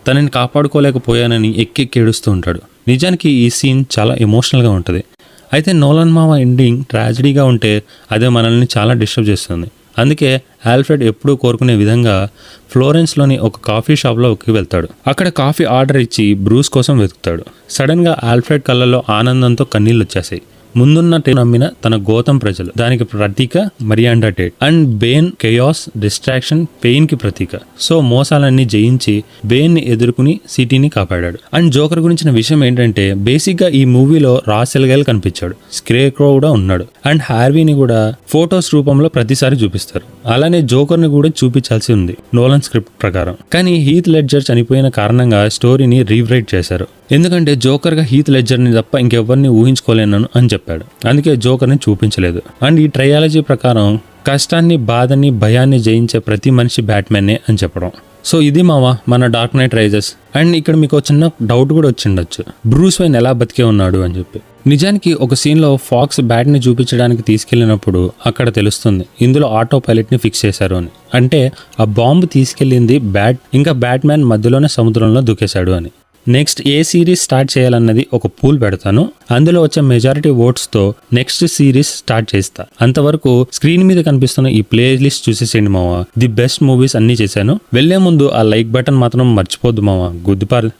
తనని కాపాడుకోలేకపోయానని ఎక్కి ఏడుస్తూ ఉంటాడు. నిజానికి ఈ సీన్ చాలా ఎమోషనల్గా ఉంటుంది. అయితే నోలన్ మామ ఎండింగ్ ట్రాజడీగా ఉంటే అదే మనల్ని చాలా డిస్టర్బ్ చేస్తుంది. అందుకే ఆల్ఫ్రెడ్ ఎప్పుడూ కోరుకునే విధంగా ఫ్లోరెన్స్లోని ఒక కాఫీ షాప్లోకి వెళ్తాడు. అక్కడ కాఫీ ఆర్డర్ ఇచ్చి బ్రూస్ కోసం వెతుకుతాడు. సడన్గా ఆల్ఫ్రెడ్ కళ్ళలో ఆనందంతో కన్నీళ్ళు వచ్చేసాయి. ముందున్న నమ్మిన తన గౌతమ్ ప్రజలు, దానికి ప్రతీక Miranda Tate. And Bane chaos, destruction, pain కి ప్రతీక. సో మోసాలన్నీ జయించి బేన్ ని ఎదుర్కొని సిటీని కాపాడాడు. అండ్ జోకర్ గురించిన విషయం ఏంటంటే బేసిక్ గా ఈ మూవీలో రాస్ ఎల్ గైల్ కనిపించాడు, స్క్రేక్రో కూడా ఉన్నాడు, అండ్ హార్వీని కూడా ఫోటోస్ రూపంలో ప్రతిసారి చూపిస్తారు. అలానే జోకర్ ని కూడా చూపించాల్సి ఉంది నోలన్ స్క్రిప్ట్ ప్రకారం. కానీ హీత్ లెడ్జర్ చనిపోయిన కారణంగా స్టోరీని రీరైట్ చేశారు. ఎందుకంటే జోకర్ గా హీత్ లెడ్జర్ ని తప్ప ఇంకెవరిని ఊహించుకోలేను అని చెప్పాడు. అందుకే జోకర్ ని చూపించలేదు. అండ్ ఈ ట్రయాలజీ ప్రకారం కష్టాన్ని, బాధని, భయాన్ని జయించే ప్రతి మనిషి బ్యాట్మెన్నే అని చెప్పడం. సో ఇది మన డార్క్ నైట్ రైజెస్. అండ్ ఇక్కడ మీకు చిన్న డౌట్ కూడా వచ్చిండొచ్చు, బ్రూస్ వైన్ ఎలా బతికే ఉన్నాడు అని చెప్పి. నిజానికి ఒక సీన్లో ఫాక్స్ బ్యాట్ని చూపించడానికి తీసుకెళ్ళినప్పుడు అక్కడ తెలుస్తుంది ఇందులో ఆటో పైలట్ని ఫిక్స్ చేశారు అని. అంటే ఆ బాంబు తీసుకెళ్ళింది బ్యాట్, ఇంకా బ్యాట్మ్యాన్ మధ్యలోనే సముద్రంలో దూకేశాడు అని. నెక్స్ట్ ఏ సిరీస్ స్టార్ట్ చేయాలన్నది ఒక పూల్ పెడతాను, అందులో వచ్చే మెజారిటీ ఓట్స్తో నెక్స్ట్ సిరీస్ స్టార్ట్ చేస్తా. అంతవరకు స్క్రీన్ మీద కనిపిస్తున్న ఈ ప్లే లిస్ట్ చూసేసేయండి మావా. ది బెస్ట్ మూవీస్ అన్నీ చేశాను. వెళ్లే ముందు ఆ లైక్ బటన్ మాత్రం మర్చిపోద్దు మావా, గుద్దుపారు.